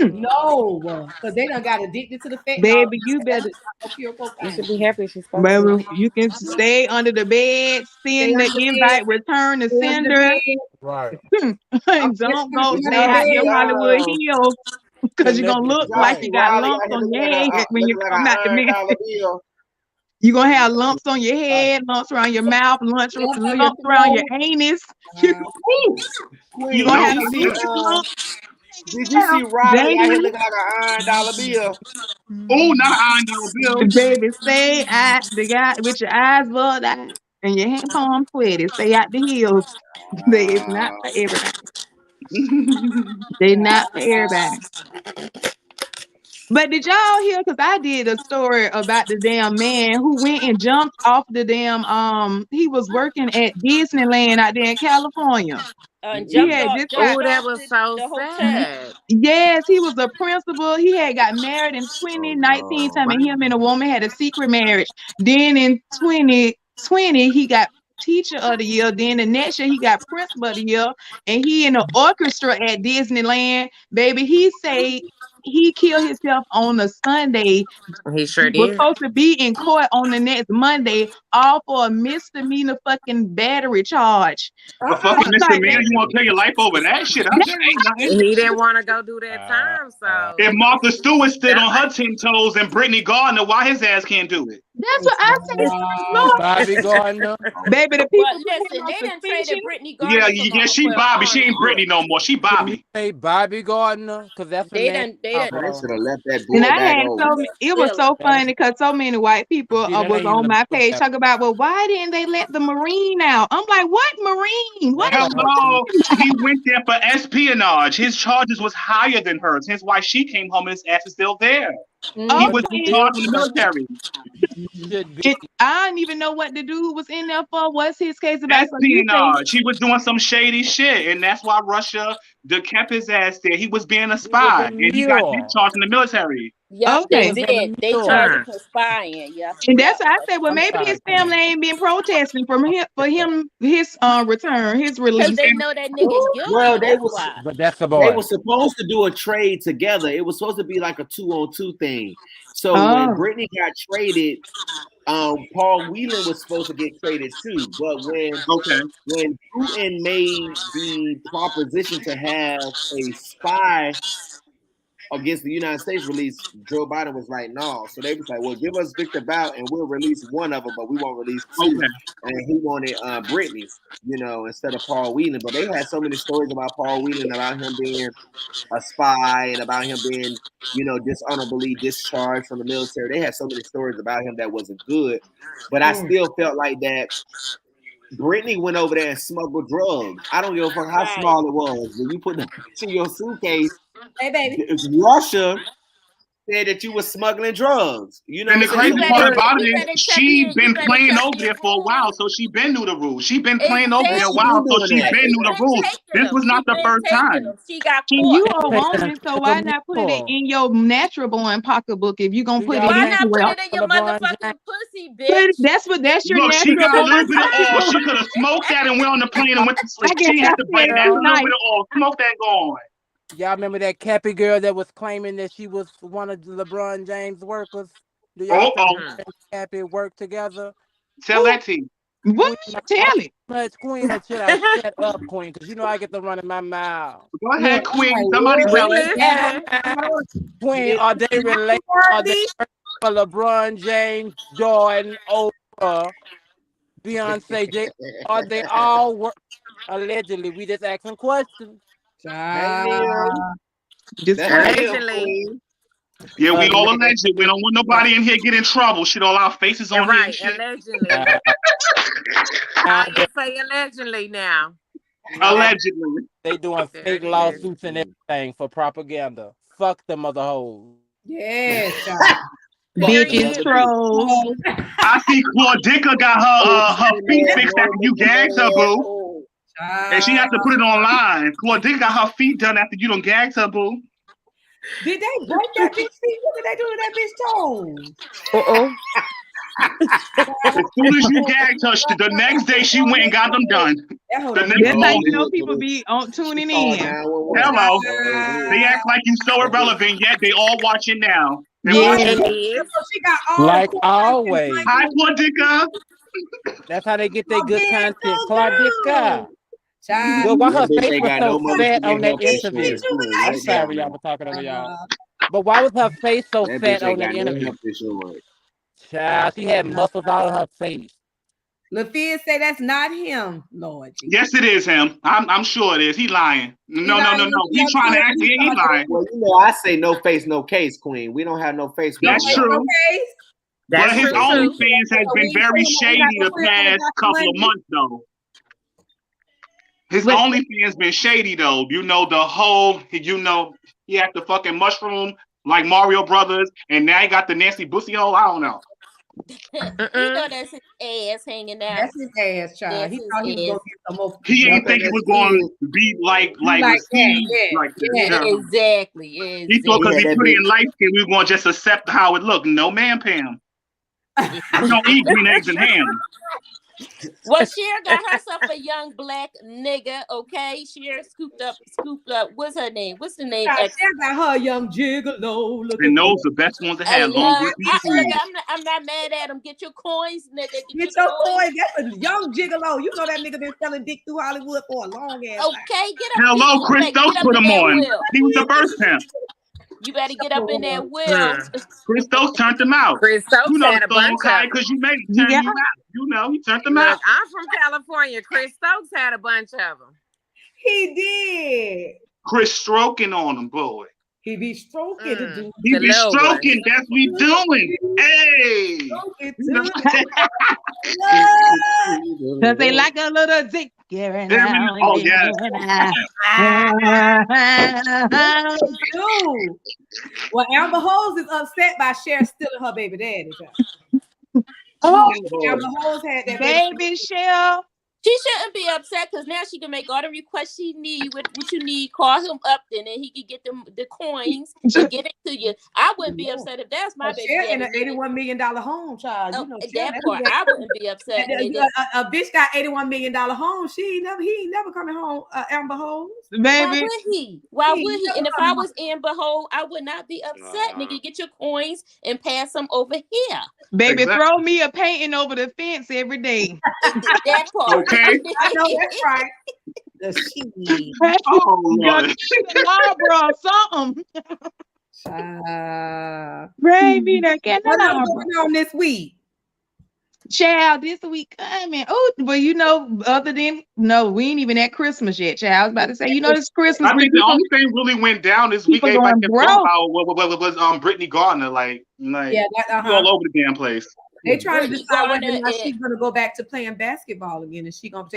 No, because they done got addicted to the fat. Baby, you better. You should be happy she's Baby, you can stay under the bed, send the invite, return the sender. Right. Don't go stay out your Hollywood Hills because you're gonna look like you got lumps on your head when you come out the bed. You're gonna have lumps on your head, lumps around your mouth, lumps around your anus. You're gonna have a big lump. Did you see Riley out here looking like an $1 bill? Oh, not an $1 bill. Baby, stay out the guy with your eyes bugged out and your hand palm sweaty. Stay out the heels. They is not for everybody. They not for everybody. But did y'all hear? Because I did a story about the damn man who went and jumped off the damn he was working at Disneyland out there in California. That was so sad. Yes, he was a principal. He had got married in 2019. Time and him and a woman had a secret marriage. Then in 2020, he got teacher of the year. Then the next year, he got principal of the year. And he in the orchestra at Disneyland. Baby, he say he killed himself on a Sunday. He sure Was did. supposed to be in court on the next Monday, all for a misdemeanor fucking battery charge. A fucking misdemeanor, you want to pay your life over that shit? That ain't nothing. He didn't want to go do that time, so. If Martha Stewart stood on her 10 toes and Brittany Gardner, why his ass can't do it? That's what I said. Bobby Gardner. Baby, the people listen, they done traded Brittany Gardner. Yeah, she Bobby. She ain't Brittany no more. She Bobby. Hey, Bobby Gardner, because that's they done. Should have left that. And I had it was so funny because so many white people was on my page talking about, well, why didn't they let the Marine out? I'm like, what Marine? What? Hello, he went there for espionage. His charges was higher than hers. Hence why she came home and his ass is still there. He was in charge of the military. I didn't even know what the dude was in there for. What's his case about? Espionage. He was doing some shady shit, and that's why Russia kept his ass there. He was being a spy, and he got discharged in the military. Yeah, okay. They did. They charged him for spying. Yeah, and that's what I said. Well, maybe his family ain't been protesting his return, his release. Because they know that nigga guilty. Well, but that's the boy. They were supposed to do a trade together. It was supposed to be like a 2-on-2 thing. So when Brittany got traded, Paul Whelan was supposed to get traded too. But when Putin made the proposition to have a spy against the United States release, Joe Biden was like, no. So they was like, well, give us Victor Bout and we'll release one of them, but we won't release two. And he wanted Brittany, instead of Paul Whelan. But they had so many stories about Paul Whelan, about him being a spy and about him being, dishonorably discharged from the military. They had so many stories about him that wasn't good. But I still felt like that Brittany went over there and smuggled drugs. I don't give a fuck how small it was. When you put that in your suitcase, hey baby, Russia said that you were smuggling drugs. You know, And the crazy part about it better is check she in. You been better playing check over your there for a while, so she been knew the rules. She been playing over there a Exactly. while, so she that. been knew the Been rules. taking This them. was not She the been first taking time. them. She got And caught. you a woman, so why not put it in your natural born pocketbook if you gonna put it Why in not put well? it in your motherfucking pussy, But bitch? that's your Look, she natural got a born little bit of oil. pocketbook. She could have smoked that and went on the plane and went to sleep. I guess She I had to bite said that little tonight. bit of oil. Smoke that gone. Y'all remember that Cappy girl that was claiming that she was one of LeBron James' workers? Do y'all think Cappy worked together? Tell that to you. What? Tell it. Queen, or should I shut up, Queen? Because you know I get to run in my mouth. Go ahead, Queen. Somebody tell it. Queen, are they related? Are they for LeBron James, Jordan, Oprah, Beyonce, J? Are they all work? Allegedly, we just asking questions. Just allegedly. Yeah, we all alleged. We don't want nobody in here get in trouble. Shit, all our faces on here and shit. Allegedly. I can say allegedly now. Allegedly. They doing fake lawsuits and everything for propaganda. Fuck them other hoes. Yes, bitches, trolls. I see Claudica got her feet fixed after you gagged her, boo. And she has to put it online. Claudica got her feet done after you done gagged her, boo. Did they break that bitch feet? What did they do to that bitch toes? As soon as you gagged her, the next day she went and got them done. The next That's how you morning. know people be on tuning in. Hello. They act like you so irrelevant, yet they all watching now. Yeah. She got all Like always. Hi, Claudica. That's how they get their good content. Claudica. But why her That bitch face ain't was got so no fat motherfucking on that health interview? insurance. I'm sorry, y'all, for talking over y'all. But why was her face so That fat bitch ain't on that got no interview? health insurance. Child, she had muscles all in her face. LaFia say that's not him, Lord. Yes, it is him. I'm sure it is. He lying. No. He trying to act. He lying. Well, you know, I say no face, no case, Queen. We don't have no face. That's true. But his OnlyFans has been very shady the past couple of months, though. His OnlyFans been shady, though. You know, the whole, he had the fucking mushroom like Mario Brothers, and now he got the nasty bussy hole. I don't know. You know that's his ass hanging out. That's his ass, child. He thought he was gonna get some more. He didn't think it was going to be like received like that. Exactly. He thought because he pretty and light skin, we were going to just accept how it looked. No, man, Pam. We don't eat green eggs and ham. Well, Cher got herself a young black nigga, okay? Cher scooped up. What's her name? What's the name? Cher got her young gigolo. And those the best ones to have. I'm not mad at him. Get your coins, nigga. Get your coins. That's a young gigolo. You know that nigga been selling dick through Hollywood for a long ass time. Okay, get up. Hello, Chris Stokes put him on. He was the first pimp. You better get up in that will. Chris Stokes turned him out. Chris Stokes you know had a bunch of because you made it turn you out. You know, he turned them out. Look, I'm from California. Chris Stokes had a bunch of them. He did. Chris stroking on him, boy. He be stroking the dude. He be stroking. That's what we doing. Hey. Cause they like a little dick. Oh, yes. Dude. Well, Amber Hose is upset by Cher stealing her baby daddy. Amber Hose had that baby Cher. She shouldn't be upset because now she can make all the requests she need. What you need, call him up, then he can get the coins and get it to you. I wouldn't be upset if that's my baby. Cher in an $81 million home, child. You know, that part I wouldn't be upset. A bitch got $81 million home. He ain't never coming home. Amber Hose, baby. Why would he? And if I was Amber Hose, I would not be upset. Nigga, get your coins and pass them over here. Baby, throw me a painting over the fence every day. That part. Okay. I know that's right. The shit. Oh, Lord. Barbara, something. Baby, what's going on this week? Child, this week coming. Oh, well, other than we ain't even at Christmas yet, child. I was about to say, this Christmas. I think the only thing really went down this week. Everybody kept talking about was Brittany Gardner, all over the damn place. They trying to decide whether or not she's gonna go back to playing basketball again. They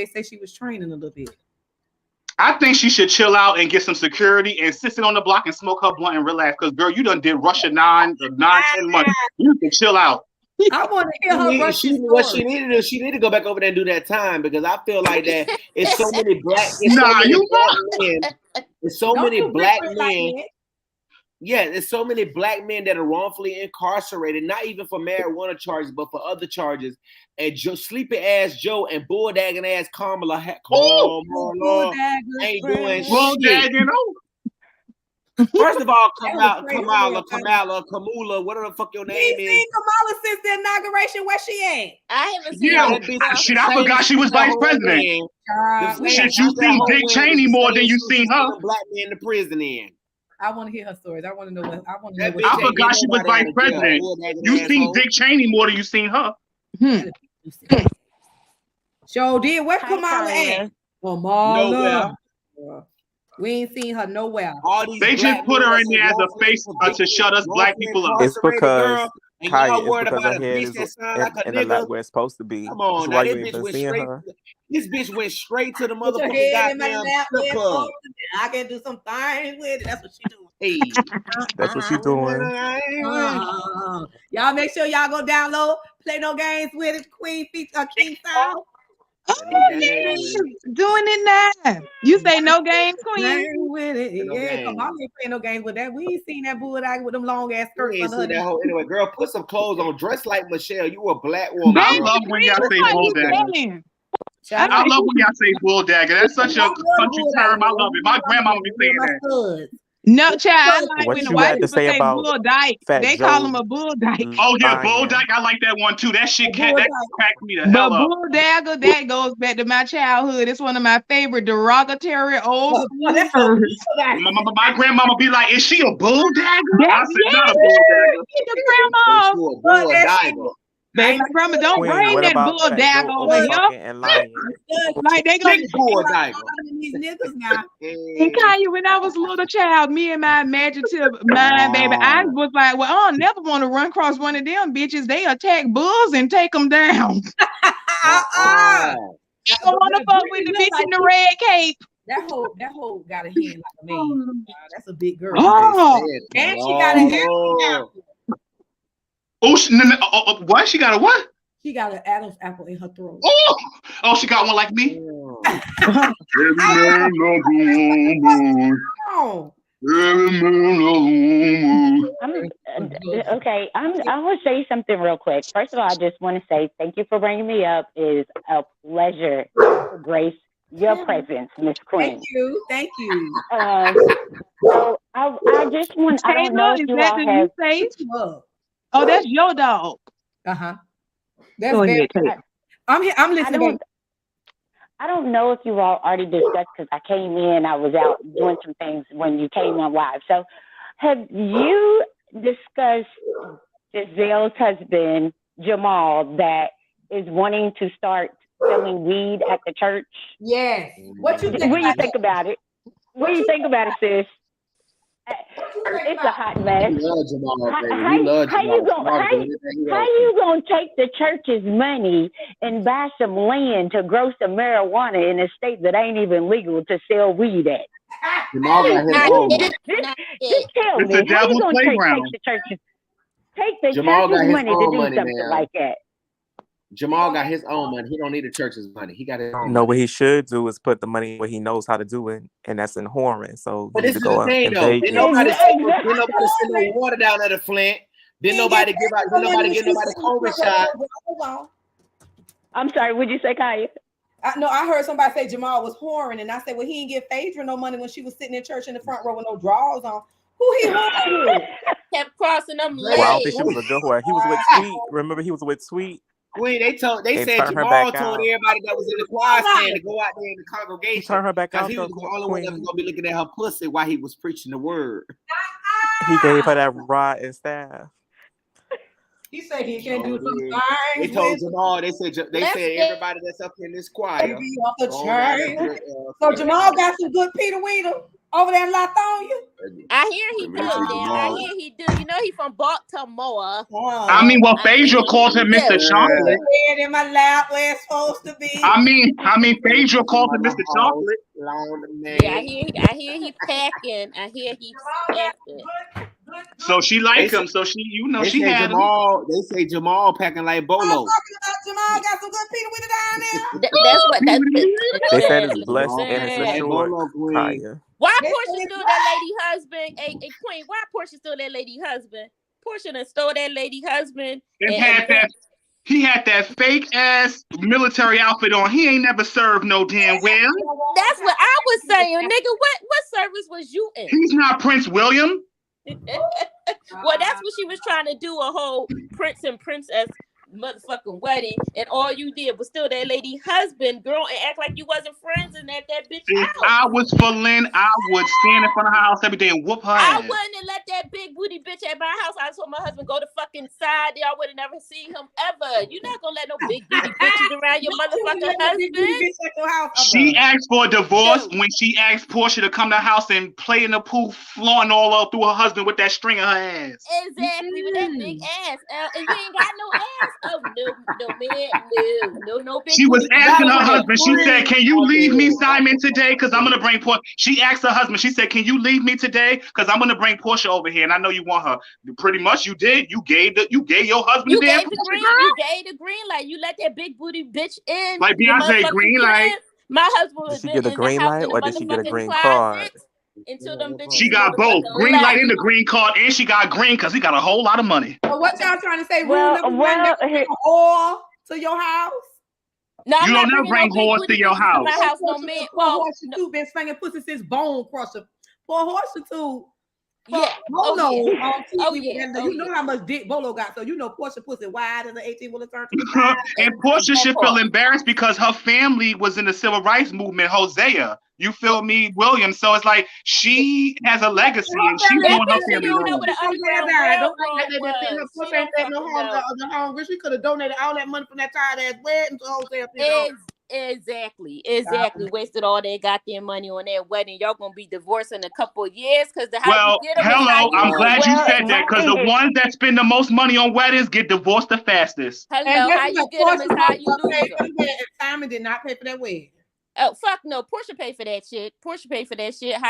say she was training a little bit. I think she should chill out and get some security and sit on the block and smoke her blunt and relax. Because girl, you done did Russia 9 or 10 months. You can chill out. I want to hear her What she needed to, she need to go back over there and do that time, because I feel like that it's so many black, it's so many black men. Yeah, there's so many black men that are wrongfully incarcerated, not even for marijuana charges, but for other charges. And sleepy ass Joe and bulldagging ass Kamala ain't doing shit. First of all, Kamala, whatever the fuck your name is. Seen Kamala since the inauguration. Where she at? I haven't seen Shit, I forgot she was vice president. Shit, you seen Dick Cheney more than you seen her. Black men in the prison in. I want to hear her stories. I want to know what. I forgot she was vice president. You seen Dick Cheney more than you seen her. So did where Kamala at? Nowhere. We ain't seen her nowhere. They just put her in there as a face to shut us black people up. It's because Kaya, it's worried because about her a head bitch is that sound like a in the nigga. lap where it's supposed to be. Come on, That's now why this you bitch even went seeing straight. her. This bitch went straight to the Put your motherfucking head in my goddamn lap, strip club. I can do some things with it. That's what she doing. Hey, That's what she's doing. Y'all make sure y'all go download Play No Games with it, Queen King Sound. Doing it now. You say no games, Queen. With it. Yeah, come on, ain't playing no games with that. We ain't seen that bulldog with them long ass skirts. We ain't seen that whole anyway. Girl, put some clothes on. Dress like Michelle. You a black woman. I love when y'all say bulldagger. I love when y'all say bulldagger. That's such a country term. I love it. My grandmama be saying that. No, child. I like What when the you white had to people say say about bull dyke. Fat They Joe call him a bull dyke. Oh yeah, Bryant? bull dyke. I like that one too. That shit that cracked me the hell But up. bull dagger, that goes back to my childhood. It's one of my favorite derogatory old school words. My grandmama be like, "Is she a bull dagger?" I said, Yes, "Not a bull dagger." the grandma. Baby, my grandma, don't Queen, bring what that about bull Fat dagger Joe over here. overtalking and lying? Like they gonna bull dagger. These niggas now. And Kanye, when I was a little child, me and my imaginative mind, baby, I was like, well, I don't never want to run across one of them bitches. They attack bulls and take them down. I don't want to fuck with the bitch in the red cape. That hoe got a head like a man. That's a big girl. Oh. And she got a hair. What? She got a what? She got an Adam's apple in her throat. Oh, she got one like me. Okay, I will say something real quick. First of all, I just want to say thank you for bringing me up. It is a pleasure to grace your presence, Miss Queen. Thank you. So I just want. I don't know if you all have. Oh, that's your dog. That's very. I'm here. I'm listening. I don't know if you all already discussed because I came in. I was out doing some things when you came on live. So, have you discussed Giselle's husband Jamal that is wanting to start selling weed at the church? Yes. What you think? What do you think about it? What do you think about it, sis? It's a hot mess. We love Jamal, baby. How We love you Jamal. gonna take the church's money and buy some land to grow some marijuana in a state that ain't even legal to sell weed at? Jamal got his own. Just tell It's me, a how you devil's gonna playground. take the Jamal got church's his money to own do money, something man. like that? Jamal got his own money. He don't need the church's money. He got his own. No, what he should do is put the money where he knows how to do it, and that's in whoring. So But he this need is to go the out thing, in though. Vegas. Didn't nobody send no water down there to Flint. Didn't nobody give COVID shot. I'm sorry. Would you say, Kaya? I heard somebody say Jamal was whoring, and I said, well, he didn't get Phaedra no money when she was sitting in church in the front row with no drawers on. Who he whoring with? Kept crossing them legs. Well, I don't think she was a good whore. He was with Sweet. Remember, he was with Sweet. Queen, they said turned her Jamal back told out. everybody that was in the choir stand to go out there in the congregation. Turn her back out, Because he was though, the only one that was going to be looking at her pussy while he was preaching the word. He gave her that rod and staff. He said he can do some things. They told Jamal, they said everybody that's up in this choir. So Jamal got some good Peter Weeder over there in Lithonia. I hear he do. I hear he do. You know he from Baltimore. I mean, well, Phaedra called him Mr. Chocolate. In my lap where it's supposed to be. I mean, Phaedra called him Mr. Chocolate. Yeah, I hear he packing. I hear he packing. So she like him. So she, she had Jamal. They say Jamal packing like Bolo. Jamal got some good Peter with it down there. That's what they said it's blessed and it's assured. Why Portia stole that lady husband? A queen. Why Portia stole that lady husband? Portia done stole that lady husband. He had that fake ass military outfit on. He ain't never served no damn well. That's what I was saying, nigga. What service was you in? He's not Prince William. Well, that's what she was trying to do, a whole prince and princess motherfucking wedding, and all you did was steal that lady husband, girl, and act like you wasn't friends and that bitch If house. I was for Lynn, I would stand in front of her house every day and whoop her I ass. wouldn't have let that big booty bitch at my house. I told my husband go to fucking side there. I would have never seen him ever. You're not gonna let no big booty bitches around your motherfucking husband. She asked for a divorce when she asked Portia to come to the house and play in the pool, flaunting all up through her husband with that string of her ass. Exactly, with that big ass. And you ain't got no ass. Oh, no, man, no big She was booty. asking her husband. She said, "Can you leave me, Simon, today? Because I'm gonna bring Portia." She asked her husband. She said, "Can you leave me today? Because I'm gonna bring Portia over here, and I know you want her." Pretty much, you did. You gave your husband. You gave the green light. You let that big booty bitch in. Like Beyonce, green light. My husband was Did she get a green light or did she get a green card? Until them bitches She got both, green light and the green card, and she got green because he got a whole lot of money. So what y'all trying to say? Rule number one, whore to your house? No, you don't never bring whores to your house. My house, no man. Poor Horseshoe too been slinging pussy since Bone Crusher. Poor Horseshoe too. Yeah. Bolo on TV. Oh, yeah. You know how much dick Bolo got, so you know Portia pussy wide as an 18-wheeler turn to the side. And Portia should feel embarrassed because her family was in the civil rights movement. Hosea, you feel me, William? So it's like she has a legacy and she's doing her family. We could have donated all that money from that tired ass wedding to Hosea. Exactly. Wasted all that goddamn money on that wedding. Y'all gonna be divorced in a couple of years because the I'm glad you said that because the ones that spend the most money on weddings get divorced the fastest. Hello, how you get them is how you lose them. Simon did not pay for that wedding. Oh fuck no! Portia paid for that shit. How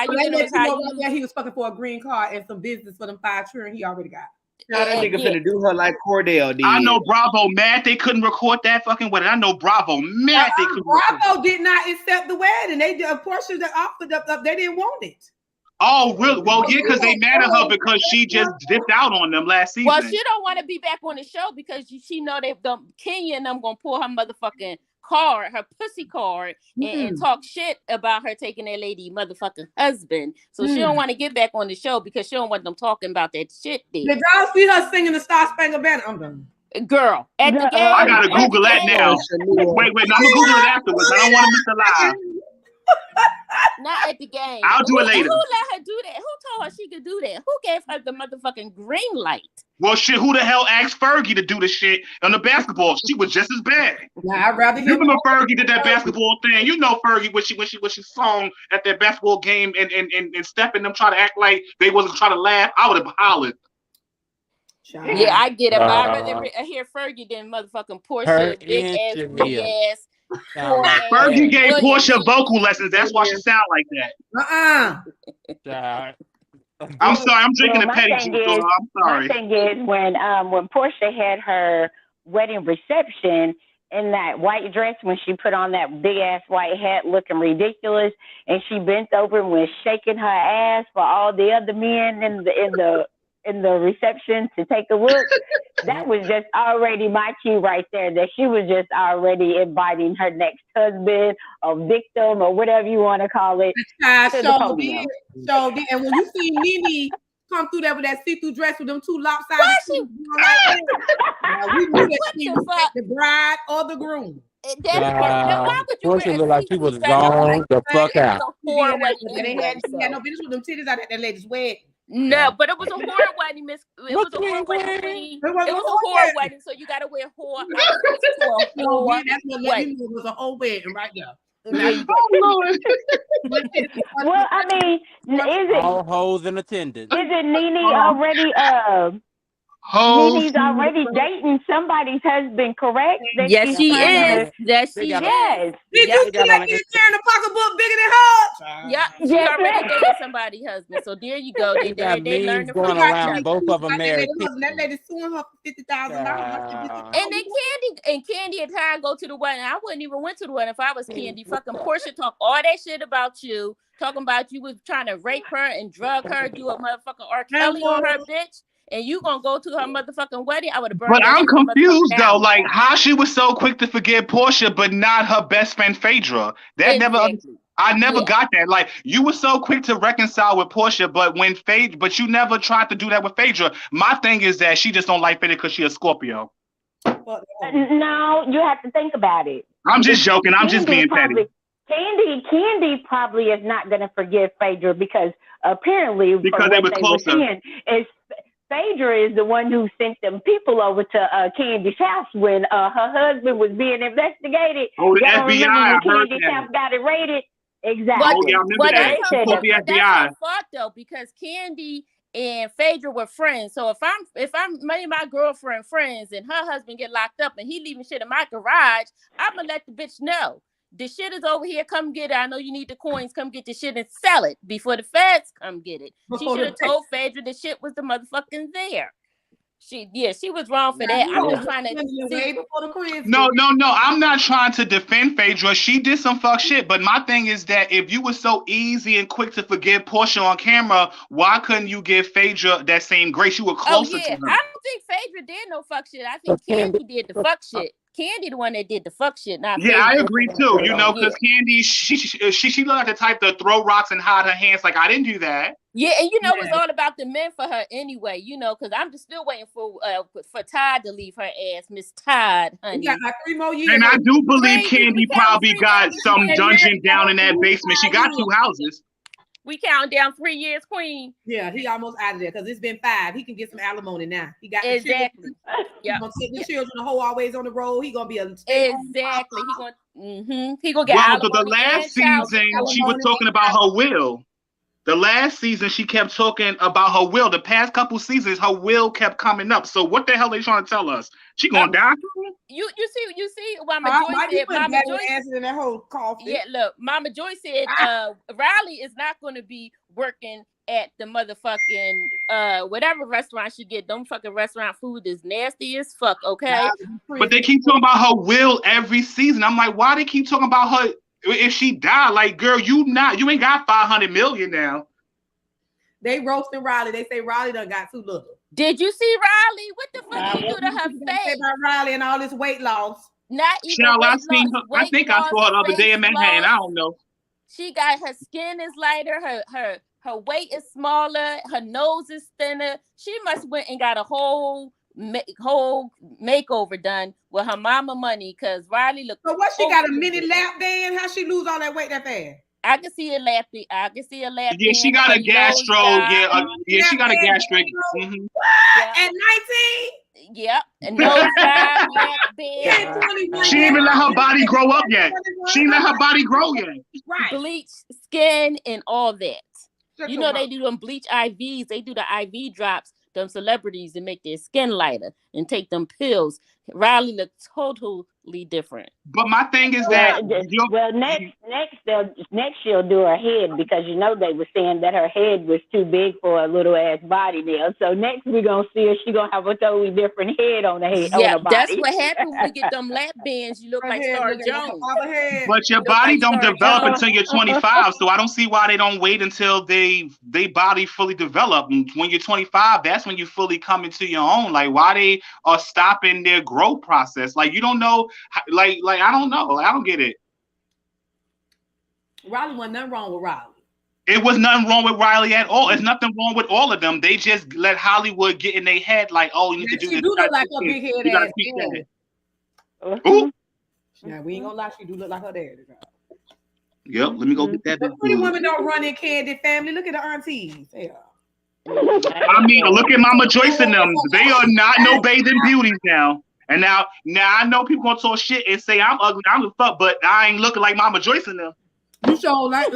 you get them is how you. Yeah, he was fucking for a green card and some business for them $5 trillion he already got. Now that nigga finna do her like Cordell did. I know Bravo mad they couldn't record that fucking wedding. I know Bravo mad they couldn't. Bravo did not accept the wedding. They did a portion that offered up. They didn't want it. Oh, really? Well, yeah, because they mad at her because she just dipped out on them last season. Well, she don't want to be back on the show because she know they've done Kenya and them gonna pull her motherfucking card, her pussy card, and talk shit about her taking that lady motherfucking husband. So she don't want to get back on the show because she don't want them talking about that shit there. Did y'all see her singing the Star Spangled Banner? I'm done. Girl, at the game. I gotta Google that now. Wait, I'm gonna Google it afterwards. I don't want to miss the live. Not at the game. I'll do it later. Who let her do that? Who told her she could do that? Who gave her the motherfucking green light? Well, shit, who the hell asked Fergie to do the shit on the basketball? She was just as bad. Nah, I'd rather you remember Fergie did that basketball thing. You know Fergie when she sung at that basketball game and Steph and them try to act like they wasn't trying to laugh. I would have hollered. Yeah, I get it, but I'd rather hear Fergie than motherfucking Portia, big ass. Fergie gave Portia vocal lessons. That's why she sound like that. I'm sorry. I'm drinking a petty juice. I'm sorry. My thing is when Portia had her wedding reception in that white dress, when she put on that big ass white hat, looking ridiculous, and she bent over and was shaking her ass for all the other men in the reception to take a look. That was just already my cue right there, that she was just already inviting her next husband or victim or whatever you want to call it. So did. And when you see Mimi come through there with that see-through dress with them two lopsided shoes, we knew that she was the bride or the groom. Portia looked like she was gone the fuck out. They had no business with them titties out at that lady's wedding. No, but it was a whore wedding, Miss. It was a whore wedding. It was a whore wedding, so you gotta wear whore. That's what let me know it was a whole wedding right there. Well, I mean, All hoes in attendance. Is it Nene already? Nene's already dating somebody's husband, correct? That Yes, she's she trying is. to- Yes, she is. Yes. Did you see that kid carrying a pocketbook bigger than her? Yep, she Yes, already ma'am. dated somebody's husband. So there you go. They got They learn memes the going from each around. other. Both of them married. That lady suing her for $50,000. And then Candy and Ty go to the wedding. I wouldn't even went to the wedding if I was Candy. Fucking Portia talk all that shit about you, talking about you was trying to rape her and drug her, do a motherfucking R. Kelly on her, bitch. And you gonna go to her motherfucking wedding? I would have burned. But that I'm shit to confused motherfucking though, down. like how she was so quick to forgive Portia, but not her best friend Phaedra. That I never got that. Like you were so quick to reconcile with Portia, but you never tried to do that with Phaedra. My thing is that she just don't like Phaedra because she a Scorpio. No, you have to think about it. I'm just joking. I'm just being Candy petty. Candy probably is not going to forgive Phaedra because apparently because they were closer. Is Phaedra is the one who sent them people over to Candy's house when her husband was being investigated. Oh, the Y'all FBI. remember when Candy's house got it raided? Exactly. Oh, yeah, I remember that. That's her fault though, because Candy and Phaedra were friends. So if I'm me and my girlfriend friends and her husband get locked up and he leaving shit in my garage, I'm gonna let the bitch know. The shit is over here. Come get it. I know you need the coins. Come get the shit and sell it before the feds come get it. She should have told Phaedra the shit was the motherfucking there. She was wrong for that. I'm just trying to No. I'm not trying to defend Phaedra. She did some fuck shit. But my thing is that if you were so easy and quick to forgive Portia on camera, why couldn't you give Phaedra that same grace? You were closer to her. I don't think Phaedra did no fuck shit. I think Candy did the fuck shit. Candy the one that did the fuck shit, not Phaedra. I agree too. You know, because Candy, she looked like the type to throw rocks and hide her hands. Like I didn't do that. Yeah, and you know it's all about the men for her anyway. You know, because I'm just still waiting for Todd to leave her ass, Miss Todd, honey. We got like 3 more years. And I do believe Candy probably got some dungeon down in that basement. She got 2 houses. We count down 3 years, Queen. Yeah, he almost out of there because it's been 5. He can get some alimony now. He got exactly. Yeah, gonna take the children the whole always on the road. He gonna be exactly. He gonna get alimony. The last season she was talking about her will. The last season she kept talking about her will. The past couple seasons her will kept coming up. So what the hell are they trying to tell us? She gonna die? You see what Mama Joy said. Mama Joy answered that whole coffee. Yeah, look, Mama Joy said Riley is not gonna be working at the motherfucking whatever restaurant she get. Them fucking restaurant food is nasty as fuck, okay? But they keep talking about her will every season. I'm like, why they keep talking about her if she died? Like, girl, you ain't got 500 million now. They roasting Riley. They say Riley done got too little. Did you see Riley? What the fuck you do to her face? About Riley and all this weight loss. Not even I think I saw her the other day in Manhattan. I don't know. She got her skin is lighter. Her weight is smaller. Her nose is thinner. She must went and got a whole makeover done with her mama money because Riley looked. So what? She got a mini lap band? How she lose all that weight that fast? I can see a lap. Yeah, she got a gastro. She got a gastric. Mm-hmm. At 19. Yep. And nose job, lap band. She didn't even let her body grow up yet. She didn't let her body grow yet. Right. Bleach skin and all that. You know they do them bleach IVs. They do the IV drops. Them celebrities and make their skin lighter and take them pills. Riley looked totally different. But my thing is that next she'll do her head because you know they were saying that her head was too big for a little ass body now. So next we're gonna see her. She gonna have a totally different head on her head. Yeah, on her body. That's what happens when you get them lap bands. You look like Star Jones. But your body don't develop until you're 25. So I don't see why they don't wait until they body fully develop. And when you're 25, that's when you fully come into your own. Like why they are stopping their growth process? Like you don't know. Like I don't know. I don't get it. Riley wasn't nothing wrong with Riley. It was nothing wrong with Riley at all. There's nothing wrong with all of them. They just let Hollywood get in their head like, oh, you need to do this. She do look like a big head ass. Ooh. Yeah, we ain't gonna lie. She do look like her daddy. Yep. Let me go get that. The pretty women don't run in Candy family. Look at the aunties. Yeah. I mean, look at Mama Joyce and them. They are not no bathing beauties now. And now I know people gonna talk shit and say I'm ugly, I'm the fuck, but I ain't looking like Mama Joyce and them. You sure like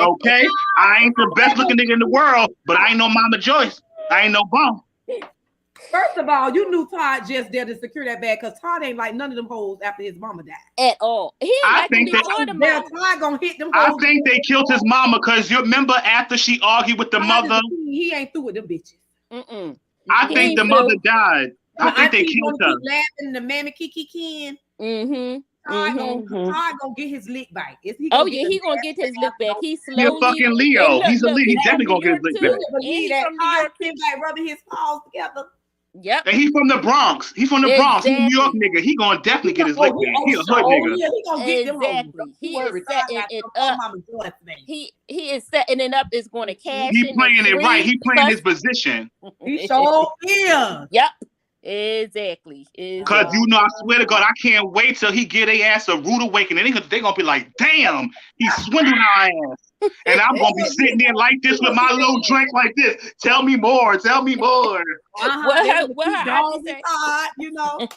Okay, I ain't the best looking nigga in the world, but I ain't no Mama Joyce. I ain't no bum. First of all, you knew Todd just there to secure that bag because Todd ain't like none of them hoes after his mama died. At all. He ain't like them before the mama. Todd gonna hit them I hoes. think they killed his mama because you remember after she argued with the mother. He ain't through with them bitches. I think the mother died. I think they killed her. Keep laughing, the mammy Kiki Ken. Todd gonna get his lick back. He gonna get his lick back. He's slowly. He a fucking Leo. He's a Leo. He's definitely gonna get his lick back. Believe that Todd came back rubbing his paws together. Yep. And he's from the Bronx. He's from the Bronx. He's a New York nigga. He gonna definitely get his lick back. He a hood nigga. He gonna get them exactly. He is setting it up. He is setting it up. Is going to cash. He playing it right. He playing his position. He sure is. Yep. Exactly. Cause you know, I swear to God, I can't wait till he get their ass a rude awakening. They gonna be like, damn, he swindled our ass. And I'm gonna be sitting there like this with my little drink like this. Tell me more. Tell me more. You know,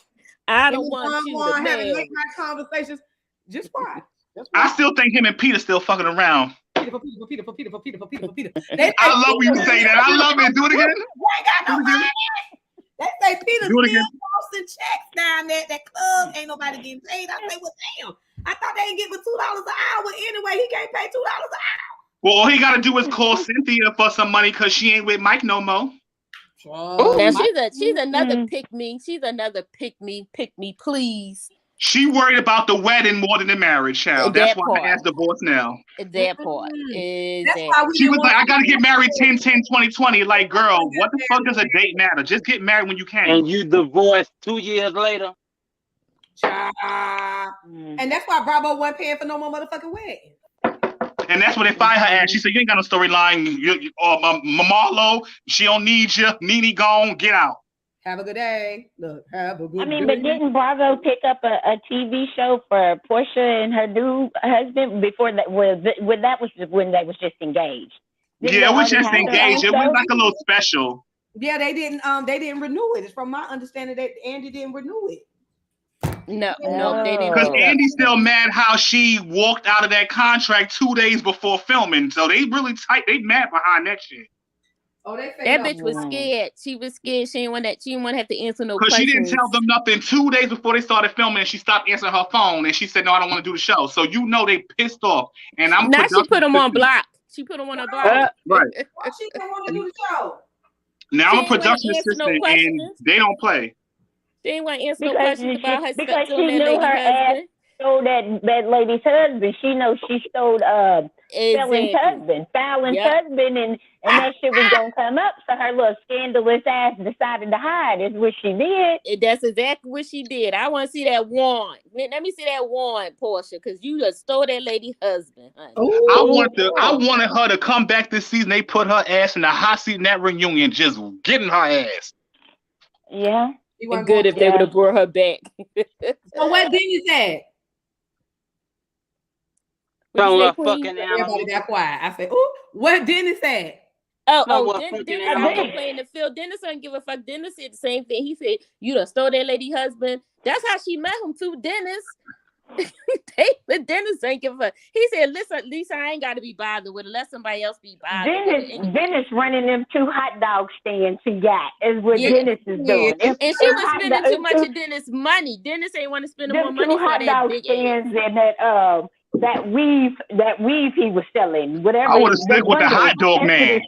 I don't want you to having late night conversations. Just why? I still think him and Peter still fucking around. Peter. I love when you say that. I love it. Do it again. They say Peter still posting checks down there at that club. Ain't nobody getting paid. I say, well, damn. I thought they ain't getting $2 an hour anyway. He can't pay $2 an hour. Well, all he got to do is call Cynthia for some money because she ain't with Mike no more. Now she's another pick me. She's another pick me, please. She worried about the wedding more than the marriage, child. That's why her ass divorced now. That part. She was like, I gotta get married 10-10-2020. Like, girl, what the fuck does a date matter? Just get married when you can. And you divorced 2 years later. And that's why Bravo wasn't paying for no more motherfucking wedding. And that's when they fired her ass. She said, you ain't got no storyline. Marlo, she don't need you. Nene gone, get out. Have a good day. Look, have a good day. I mean, but didn't Bravo pick up a TV show for Portia and her new husband before that? When that was when they was just engaged. Yeah, it was just engaged. It was like a little special. Yeah, they didn't renew it. It's from my understanding that Andy didn't renew it. No, they didn't. Because Andy's still mad how she walked out of that contract 2 days before filming. So they really tight. They mad behind that shit. Oh, that bitch was scared. She was scared. She didn't want to have to answer no questions. Because she didn't tell them nothing 2 days before they started filming, and she stopped answering her phone, and she said, "No, I don't want to do the show." So you know they pissed off. And I'm now she put them on block. She put them on a block. Right. She didn't want to do the show. Now I'm a production assistant, and they don't play. She didn't want to answer no questions about her because she knew her ass stole that lady's husband. She knows she stole Fallon's husband, and that shit was gonna come up. So her little scandalous ass decided to hide. Is what she did. That's exactly what she did. I want to see that wand. Let me see that wand, Portia, because you just stole that lady's husband. I wanted her to come back this season. They put her ass in the hot seat in that reunion, just getting her ass. Yeah. Good if they would have brought her back. So what Dennis said? Everybody got quiet. I said, "Ooh, what Dennis said?" Dennis ain't playing the field. Dennis don't give a fuck. Dennis said the same thing. He said, "You done stole that lady husband." That's how she met him too, Dennis. But Dennis ain't give a fuck. He said, Lisa, I ain't got to be bothered with it. Let somebody else be bothered. Dennis running them 2 hot dog stands he got is what Dennis is doing. And she was spending too much of Dennis' money. Dennis ain't want to spend more money for that big stands and that weave he was selling. Whatever. I would have stuck with the hot dog man.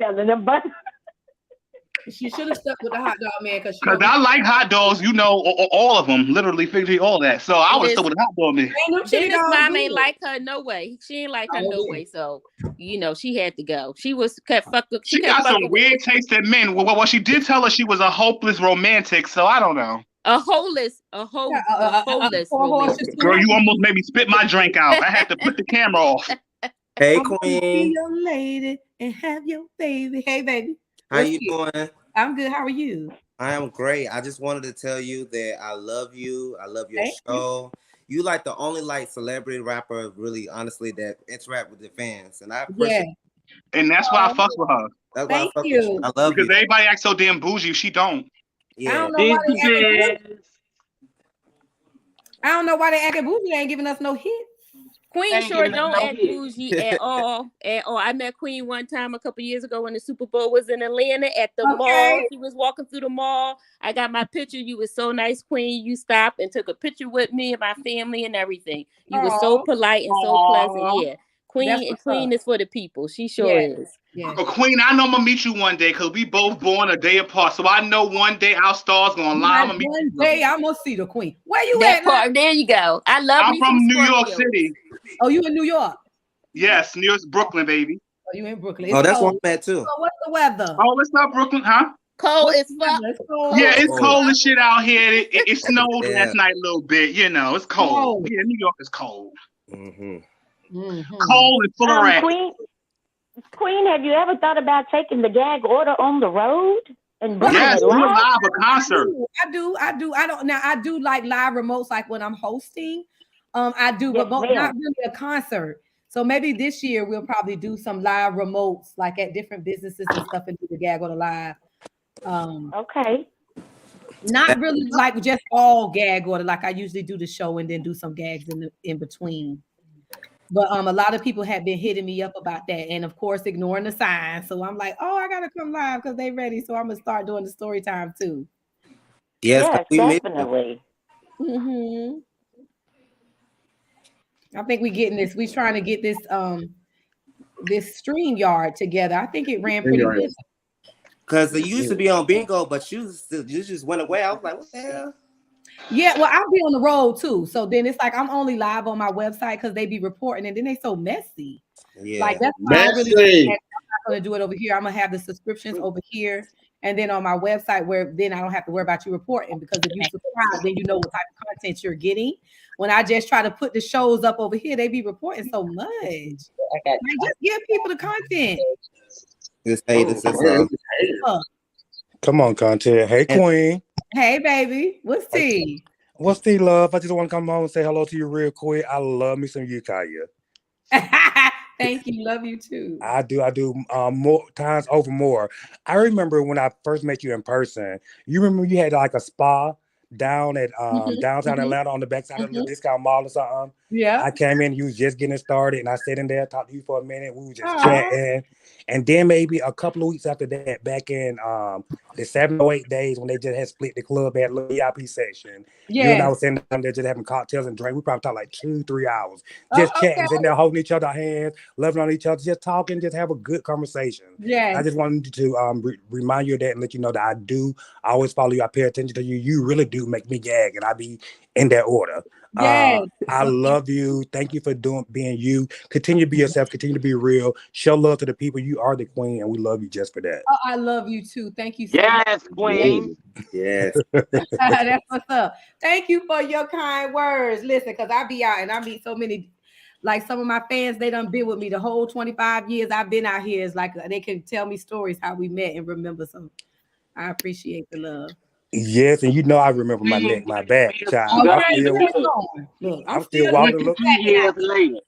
She should have stuck with the hot dog man because I like hot dogs, you know, all of them, literally, figuratively, all that. So I would have stuck with the hot dog man. Dennis' mom ain't like her no way. She ain't like her no way. So you know she had to go. She was She got some weird taste in men. Well, she did tell us she was a hopeless romantic. So I don't know. A hopeless romantic. Girl, you almost made me spit my drink out. I had to put the camera off. Hey, Queen. Queen. Be your lady and have your baby. Hey, baby. How you doing? I'm good. How are you? I am great. I just wanted to tell you that I love you. I love your show. You like the only celebrity rapper, really, honestly, that interact with the fans, and I appreciate. And that's why I fucks with her. That's why I you. With I love because everybody acts so damn bougie. She don't. Yeah. I don't know why they acting bougie. They ain't giving us no hits. Queen sure don't act bougie at all. At all. I met Queen one time a couple years ago when the Super Bowl was in Atlanta at the mall. She was walking through the mall. I got my picture. You were so nice, Queen. You stopped and took a picture with me and my family and everything. You were so polite and so pleasant. Yeah. Queen is for the people. She sure is. Yeah. Queen, I know I'm gonna meet you one day because we both born a day apart. So I know one day our stars gonna line. One day I'm gonna see the Queen. Where you that at? Part, there you go. I'm from New York City. Oh, you in New York? Yes, New York's Brooklyn, baby. Oh, you in Brooklyn? It's that's cold. One I'm at too. So what's the weather? Oh, it's not Brooklyn, huh? Cold as fuck. Yeah, it's cold as shit out here. It snowed last night a little bit. You know, it's cold. Yeah, New York is cold. Mm-hmm. Cold and full of rats. Queen, have you ever thought about taking the gag order on the road? And yes, we live a concert. I do. I do like live remotes, like when I'm hosting. I do, but not really a concert. So maybe this year we'll probably do some live remotes, like at different businesses and stuff, and do the gag order live. Okay. Not really like just all gag order, like I usually do the show and then do some gags in between. But a lot of people have been hitting me up about that, and of course ignoring the signs. So I'm like, oh, I gotta come live because they ready. So I'm gonna start doing the story time too. Yes, definitely. Mm-hmm. I think we getting this. We trying to get this this StreamYard together. I think it ran pretty good. Because they used to be on Bingo, but you just went away. I was like, what the hell? Yeah, well, I'll be on the road too. So then it's like I'm only live on my website because they be reporting, and then they so messy. Yeah, like that's why I'm not gonna do it over here. I'm gonna have the subscriptions over here, and then on my website where then I don't have to worry about you reporting, because if you subscribe, then you know what type of content you're getting. When I just try to put the shows up over here, they be reporting so much. Like, just give people the content. Come on, content. Hey, Queen. Hey, baby. What's tea? What's tea, love? I just want to come home and say hello to you real quick. I love me some Kanye. Thank you. Love you too. I do. More times over more. I remember when I first met you in person. You remember you had like a spa down at downtown Atlanta on the backside of the discount mall or something. Yeah. I came in, you was just getting started, and I sat in there, talked to you for a minute. We were just chatting. And then maybe a couple of weeks after that, back in the 7 or 8 days when they just had split the club, had a little VIP section. You and I was sitting down there just having cocktails and drink. We probably talked like 2-3 hours. Just chatting, sitting there holding each other's hands, loving on each other, just talking, just have a good conversation. Yeah. I just wanted to remind you of that and let you know that I always follow you. I pay attention to you. You really do make me gag, and I be in that order. Yes. I love you. Thank you for being you. Continue to be yourself. Continue to be real. Show love to the people. You are the queen, and we love you just for that. Oh, I love you too. Thank you so much. Yes, queen. Yes. That's what's up. Thank you for your kind words. Listen, because I be out and I meet so many, like some of my fans, they done been with me the whole 25 years I've been out here. It's like they can tell me stories how we met and remember some. I appreciate the love. Yes, and you know I remember my neck, my back, child. I'm still walking. A few years later.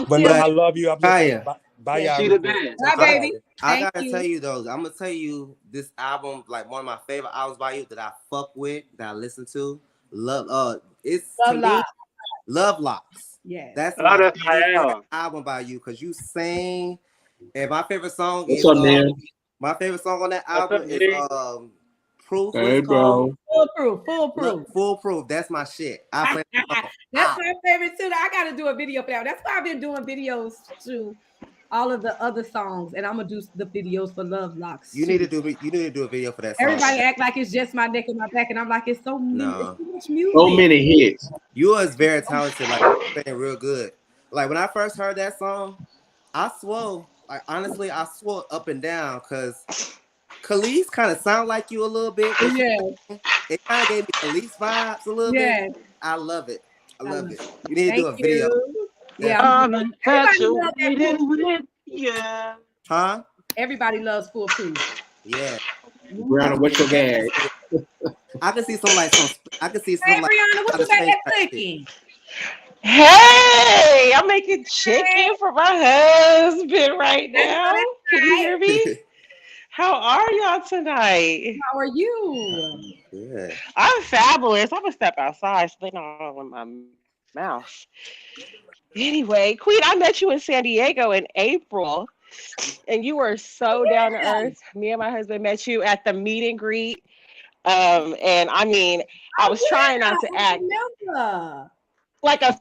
But no, I love you. Bye, y'all. She the best. Bye, baby. I gotta tell you though, I'm gonna tell you this album, like one of my favorite albums by you that I fuck with, that I listen to. It's Love Locks. Yeah, that's my favorite album by you because you sing. And my favorite song is my favorite song on that album is Proof. Hey, bro. Foolproof. That's my shit. I play that's my favorite too. I gotta do a video for that. That's why I've been doing videos to all of the other songs, and I'm gonna do the videos for Love Locks. You need to do a video for that song. Everybody act like it's just my neck and my back, and I'm like, it's so much music. So many hits. You is very talented, like saying real good. Like when I first heard that song, I swore, like honestly, I swore up and down because Khalees kind of sound like you a little bit. Yeah. It kind of gave me Khalees vibes a little bit. I love it. You need to do a video. Yeah. Huh? Everybody loves Foolproof. Yeah. Brianna, what's your gag? I can see some Hey, Brianna, what you got that cooking? Hey, I'm making chicken for my husband right now. Can you hear me? How are y'all tonight? How are you? Good. I'm fabulous. I'm gonna step outside so they know when my mouth. Anyway, Queen, I met you in San Diego in April, and you were so down to earth. Me and my husband met you at the meet and greet. And I mean, I was trying not to act like a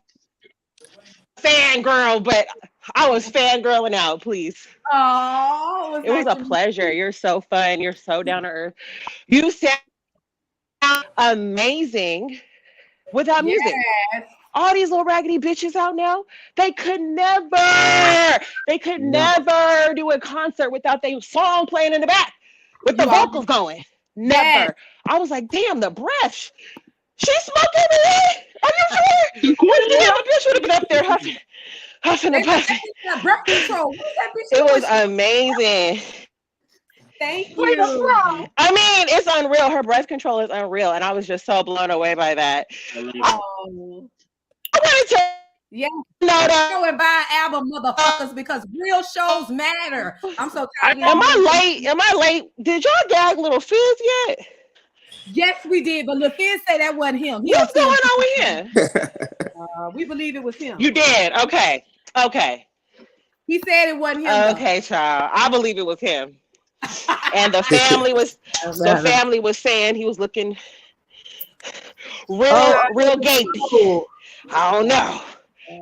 fangirl, but I was fangirling out, please. Oh, it was a pleasure. You're so fun. You're so down to earth. You sound amazing without music. All these little raggedy bitches out now, they could never do a concert without their song playing in the back with the vocals going. Never. I was like, damn, the breath. She's smoking me. Are you sure? Yeah, the bitch would have been up there huffing and puffing. Breath control. What is that bitch It was doing? amazing. Thank you. I mean, it's unreal. Her breath control is unreal, and I was just so blown away by that. I wanted to Go and buy an album, motherfuckers, because real shows matter. I'm so tired. Am I late? Am I late? Did y'all gag Little Fizz yet? Yes, we did, but Lil Fizz say that wasn't him. What's going on with him? We believe it was him. You did? Okay. He said it wasn't him. Okay, child. I believe it was him. And the family was saying he was looking real gapey. I don't know.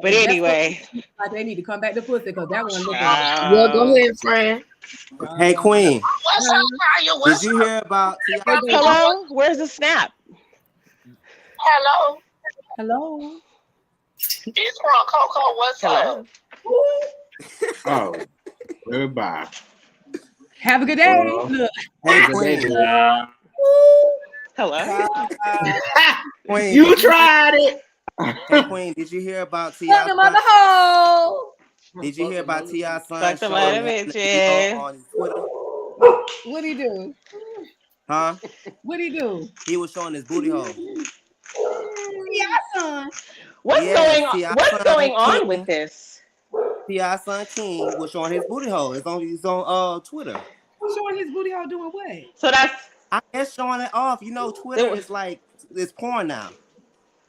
But anyway. Like they need to come back to pussy because that one looking. Well, go ahead, friend. Hey, Queen. What's up, Ryan? Did you hear about Hello? Where's the snap? Hello. Hello. It's from Coco. What's up? Oh, goodbye. Have a good day. Look. Hey, Queen. Hello. Queen, You tried it. Hey, Queen, did you hear about T.I.'s Fuck the mother hole. Did you hear about T.I.'s son? Fuck the mother bitches. On his Twitter? What'd he do? Huh? What'd he do? He was showing his booty hole. Yeah, son. What's going on with this? T.I.'s son King was showing his booty hole. It's on Twitter. Showing his booty hole doing what? So that's I guess showing it off. You know, Twitter is like it's porn now.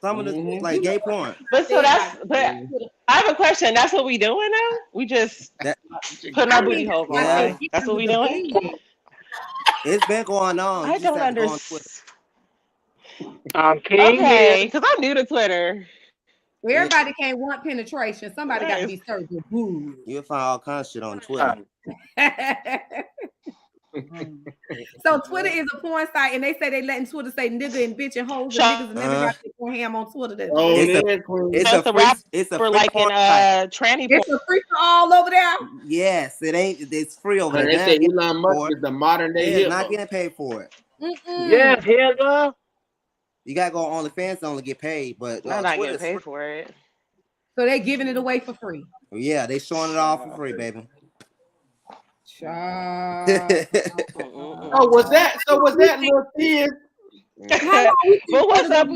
Some of the like gay porn. But I have a question. That's what we doing now? We just putting our booty holes on. Yeah. That's what we doing? It's been going on. I don't understand. King. Okay, because I'm new to Twitter. Everybody can't want penetration. Somebody got to be served with booze. You'll find all kinds of shit on Twitter. So Twitter is a porn site, and they say they letting Twitter say nigga and bitch and hoes, and niggas and never got their porn ham on Twitter. It's a for free like porn in site. tranny It's a free for all over there. Yes, it ain't. It's free over there. They say Elon Musk is the modern day They're hip. not getting paid for it. Yes, Hitler. You gotta go on OnlyFans to only get paid, but I'm not getting Twitter's paid for it. So they giving it away for free. Yeah, they showing it all for free, baby. Oh, was that Lil Fizz? What was up?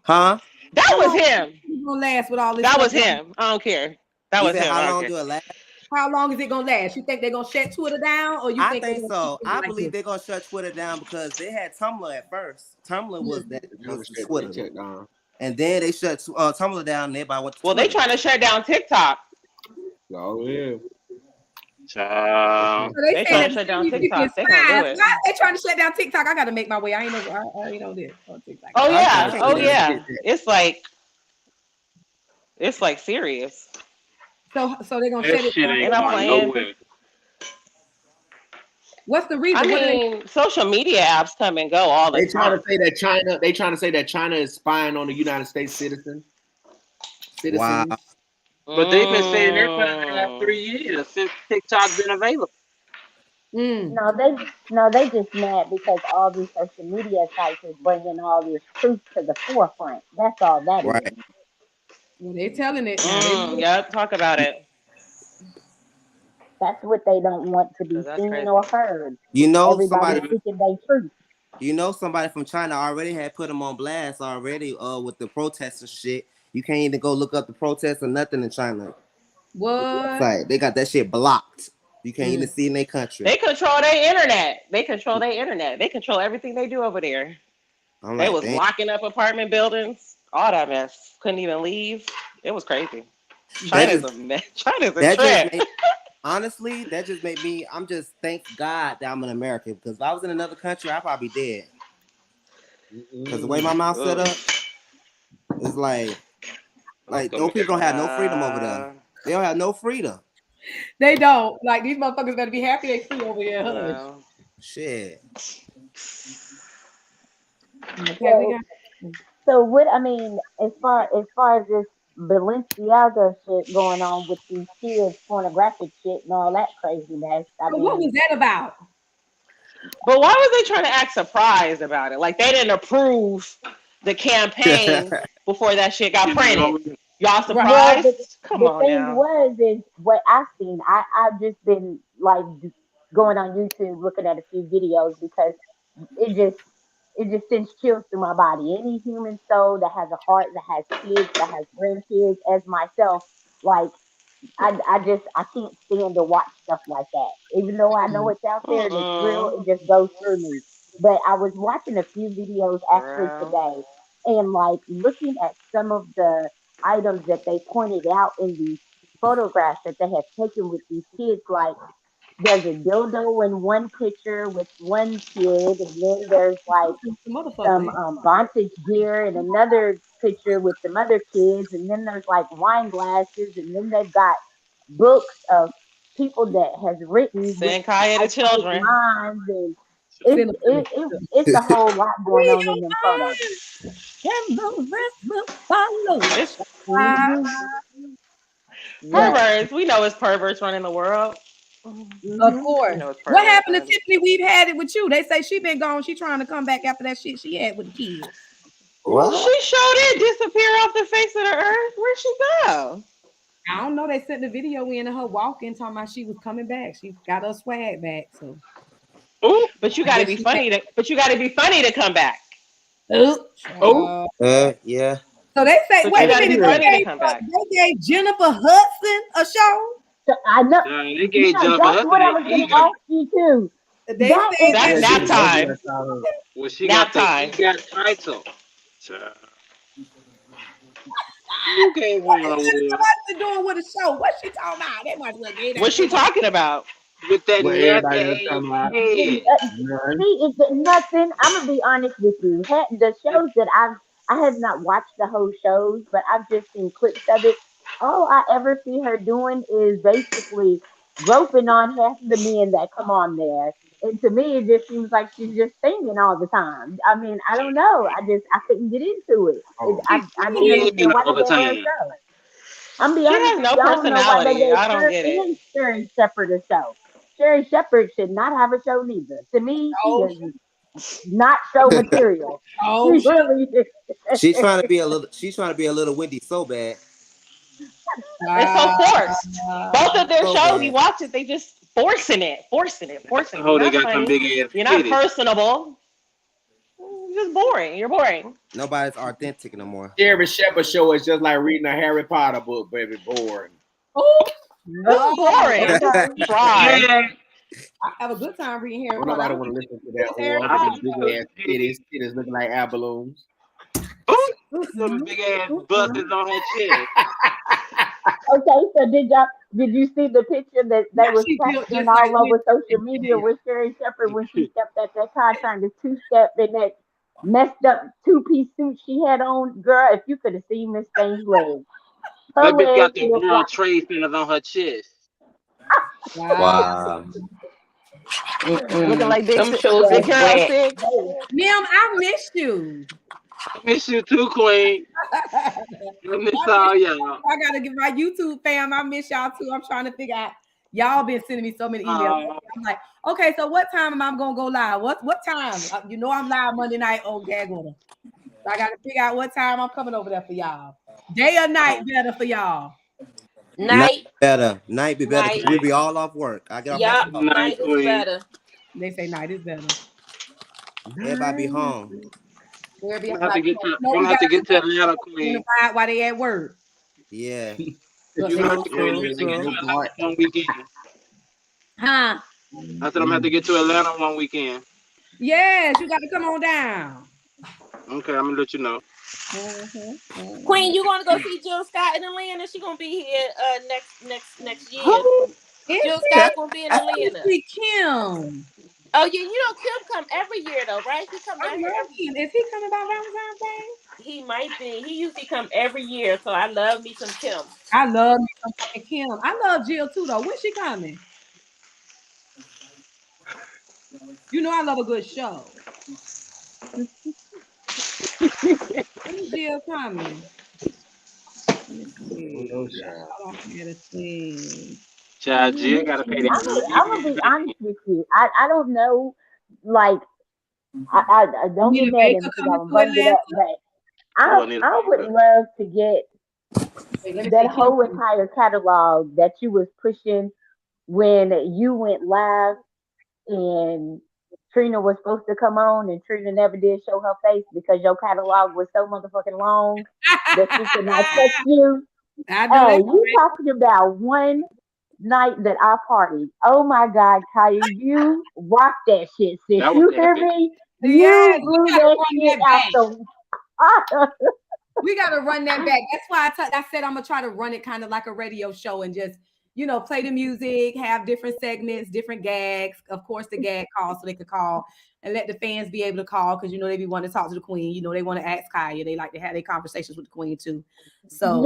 Huh? That was him. It's gonna last with all this. That was him. I don't care. That was him. How long do it last? How long is it gonna last? You think they're gonna shut Twitter down, or you I think think so. I believe this? they're gonna shut Twitter down because they had Tumblr at first. Tumblr was Twitter, and then they shut Tumblr down. And everybody went to Well, they trying to shut down TikTok. Oh yeah. So they trying to shut down TikTok. They gonna do it. Why they trying to shut down TikTok? I gotta make my way. I ain't know this on TikTok. Oh yeah. It's like serious. So they're gonna shut it down. They're not playing. What's the reason? I mean, social media apps come and go all the time. They trying to say that China is spying on the United States citizens. Wow. But they've been saying they're trying to have 3 years since TikTok's been available. No, they just mad because all these social media sites is bringing all this truth to the forefront. That's all that is. Well, they're telling it. Yep, talk about it. That's what they don't want to be seen or heard. You know, everybody speaking their truth. You know, somebody from China already had put them on blast already. With the protests and shit. You can't even go look up the protests or nothing in China. What? Like, they got that shit blocked. You can't even see in their country. They control their internet. They control everything they do over there. They was locking up apartment buildings. All that mess. Couldn't even leave. It was crazy. That China's just a mess. China's a that just trip. made honestly, that just made me. I'm just thank God that I'm an American because if I was in another country, I'd probably be dead. Because the way my mouth set up, it's like those people don't have no freedom over there. They don't have no freedom. They don't. Like these motherfuckers better be happy they free over here. Hush. Shit. Okay, we got. So what I mean, as far as this Balenciaga shit going on with these kids, pornographic shit and all that craziness. I So what was mean, that about? But why was they trying to act surprised about it? Like they didn't approve the campaign before that shit got printed. Y'all well, surprised? Come the on thing now. is what I've seen. I've just been like going on YouTube looking at a few videos because it just sends chills through my body. Any human soul that has a heart, that has kids, that has grandkids, as myself, like I can't stand to watch stuff like that. Even though I know it's out there and it's real, it just goes through me. But I was watching a few videos actually today and like looking at some of the items that they pointed out in these photographs that they have taken with these kids, like there's a dildo in one picture with one kid, and then there's like some bondage gear in another picture with some other kids, and then there's like wine glasses, and then they've got books of people that has written with Send Kanye to hyphenate children. lines, and it's a whole lot going on in them photos. And the rest will follow. Perverts. We know it's perverts running the world. Of course. What happened to Tiffany? We've had it with you. They say she been gone. She trying to come back after that shit she had with the kids. Well, she sure did disappear off the face of the earth. Where'd she go? I don't know. They sent the video in of her walking, talking about she was coming back. She got her swag back. So, but you got to be funny to come back. Yeah. So they say, But wait you a gotta be minute, funny to come back. they gave Jennifer Hudson a show. So I know. They gave Jennifer That's Hudson what I an was going to ego. ask you too. That's nap time. Well, she Nap got the time. EGOT title. You gave her an award. What's doing with a show? What's she talking about? They might as well get that. What's she talking about? With that What everybody was talking about. See, it's nothing. I'm gonna be honest with you. The shows that I have not watched the whole shows, but I've just seen clips of it. All I ever see her doing is basically roping on half the men that come on there. And to me, it just seems like she's just singing all the time. I mean, I don't know. I couldn't get into it. I didn't understand why they gave her a show. I'm be She honest has with no you, I don't know why they personality. gave I don't her get it. and Sherry Shepherd a show. Sherry Shepherd should not have a show neither. To me, she is not show material. She really is. She's trying to be a little Wendy so bad. It's so forced. Both of their So shows, bad. you watch it, they just forcing it. Oh, You're they not got funny. some big ass You're not titties. personable. You're just boring. You're boring. Nobody's authentic no more. Sherry Shepherd show is just like reading a Harry Potter book, baby. Boring. Oh, This is boring. Try. I have a good time reading Harry Well, Potter. nobody want to listen to that. Big ass titties looking like air balloons. Some big ass buses on her chest. Okay, so did you see the picture that was posting all over social media with Sherry Shepherd when she stepped at that car trying to two-step in that messed up two-piece suit she had on? Girl, if you could have seen Miss Thing's legs. That bitch got the World Trade Centers on her chest. Wow. Looking like big shows Big Carol 6. Ma'am, I missed you. I miss you too, Queen. I miss all y'all. I gotta give my YouTube fam. I miss y'all too. I'm trying to figure out. Y'all been sending me so many emails. I'm like, okay, so what time am I gonna go live? What time? You know I'm live Monday night on Gags-R-Us. So I gotta figure out what time I'm coming over there for y'all. Day or night better for y'all. Night better. Night be better because we be all off work. I get off my night is better. They say night is better. Everybody be home. I'm gonna have to get to Atlanta, Queen. While they at work. Yeah. You have to one weekend. Huh? I said I'm gonna have to get to Atlanta one weekend. Yes, you got to come on down. Okay, I'm gonna let you know. Queen, you gonna go see Jill Scott in Atlanta? She gonna be here next year. Who is Jill she? Scott gonna be in I Atlanta. see Kim. Oh yeah, you know Kim come every year though, right? He come down here every Kim. Is he coming by Valentine's Day? He might be. He usually come every year, so I love me some Kim. I love me some Kim. I love Jill too though. When's she coming? You know I love a good show. When's Jill coming? Let me see. Child, Jill gotta pay that. I'm gonna be honest with you. I don't know, like I don't get mad at me because I'm bringing it up, but I would love to get that whole entire catalog that you was pushing when you went live and Trina was supposed to come on and Trina never did show her face because your catalog was so motherfucking long that she could not touch you. Hey, you talking about one night that I partied. Oh my God, Kaya, you rocked that shit, sis. You hear me? You blew that shit out the we gotta run that back. That's why I said I'm gonna try to run it kind of like a radio show and just, you know, play the music, have different segments, different gags. Of course, the gag call so they could call and let the fans be able to call because you know they be wanting to talk to the queen. You know they want to ask Kaya. They like to have their conversations with the queen too. So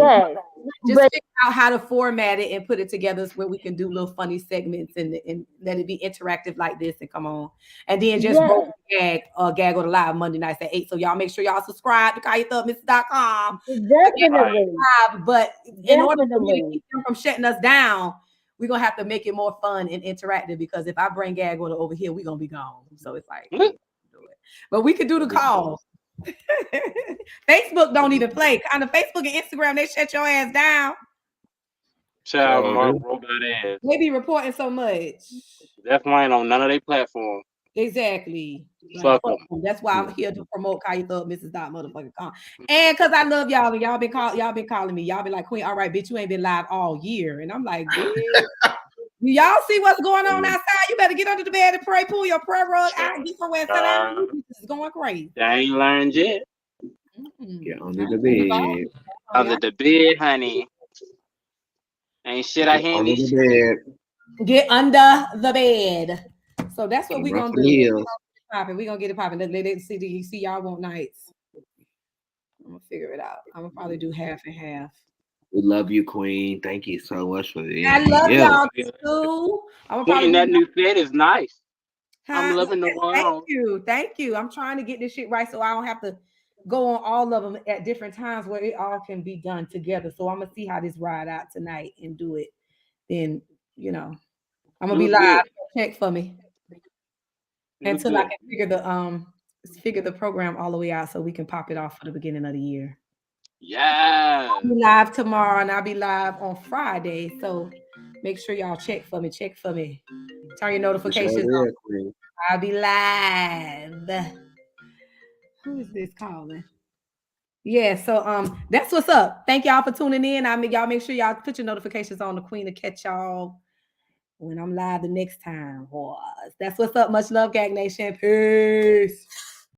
just figure out how to format it and put it together where we can do little funny segments and let it be interactive like this and come on. And then just roll gag on the live Monday nights at 8. So y'all make sure y'all subscribe to khiathugmisses.com. Definitely. But in order to keep them from shutting us down, we're gonna have to make it more fun and interactive because if I bring gag order over here, we're gonna be gone. So it's like but we could do the calls. Facebook don't even play. Kind of Facebook and Instagram, they shut your ass down. Child, Mark robot ass. They be reporting so much. That's why ain't on none of their platforms. Exactly. Fuck them. That's why I'm here to promote khiathugmisses.com. And because I love y'all, and y'all been calling me. Y'all be like, Queen, all right, bitch, you ain't been live all year. And I'm like, bitch, y'all see what's going on outside? You better get under the bed and pray, pull your prayer rug out, get somewhere and sit down. This is going crazy. They ain't learned yet. Get under the bed. Under the bed, honey. Ain't shit I can't do. Get under the bed. So that's what we're gonna do. We're gonna get it popping. Let's see y'all want nights. I'm gonna figure it out. I'm gonna probably do half and half. We love you, Queen. Thank you so much for this. I love y'all too. I'm probably that new fit is nice. I'm loving the one. Thank you. I'm trying to get this shit right so I don't have to go on all of them at different times where it all can be done together. So I'm gonna see how this ride out tonight and do it. Then I'm gonna be live. Check for me until I can figure the program all the way out so we can pop it off for the beginning of the year. Yeah. I'll be live tomorrow and I'll be live on Friday. So make sure y'all check for me. Turn your notifications on. I'll be live. Who is this calling? Yeah, so that's what's up. Thank y'all for tuning in. Y'all make sure y'all put your notifications on the Queen to catch y'all when I'm live the next time. Boys. That's what's up. Much love, Gag Nation. Peace.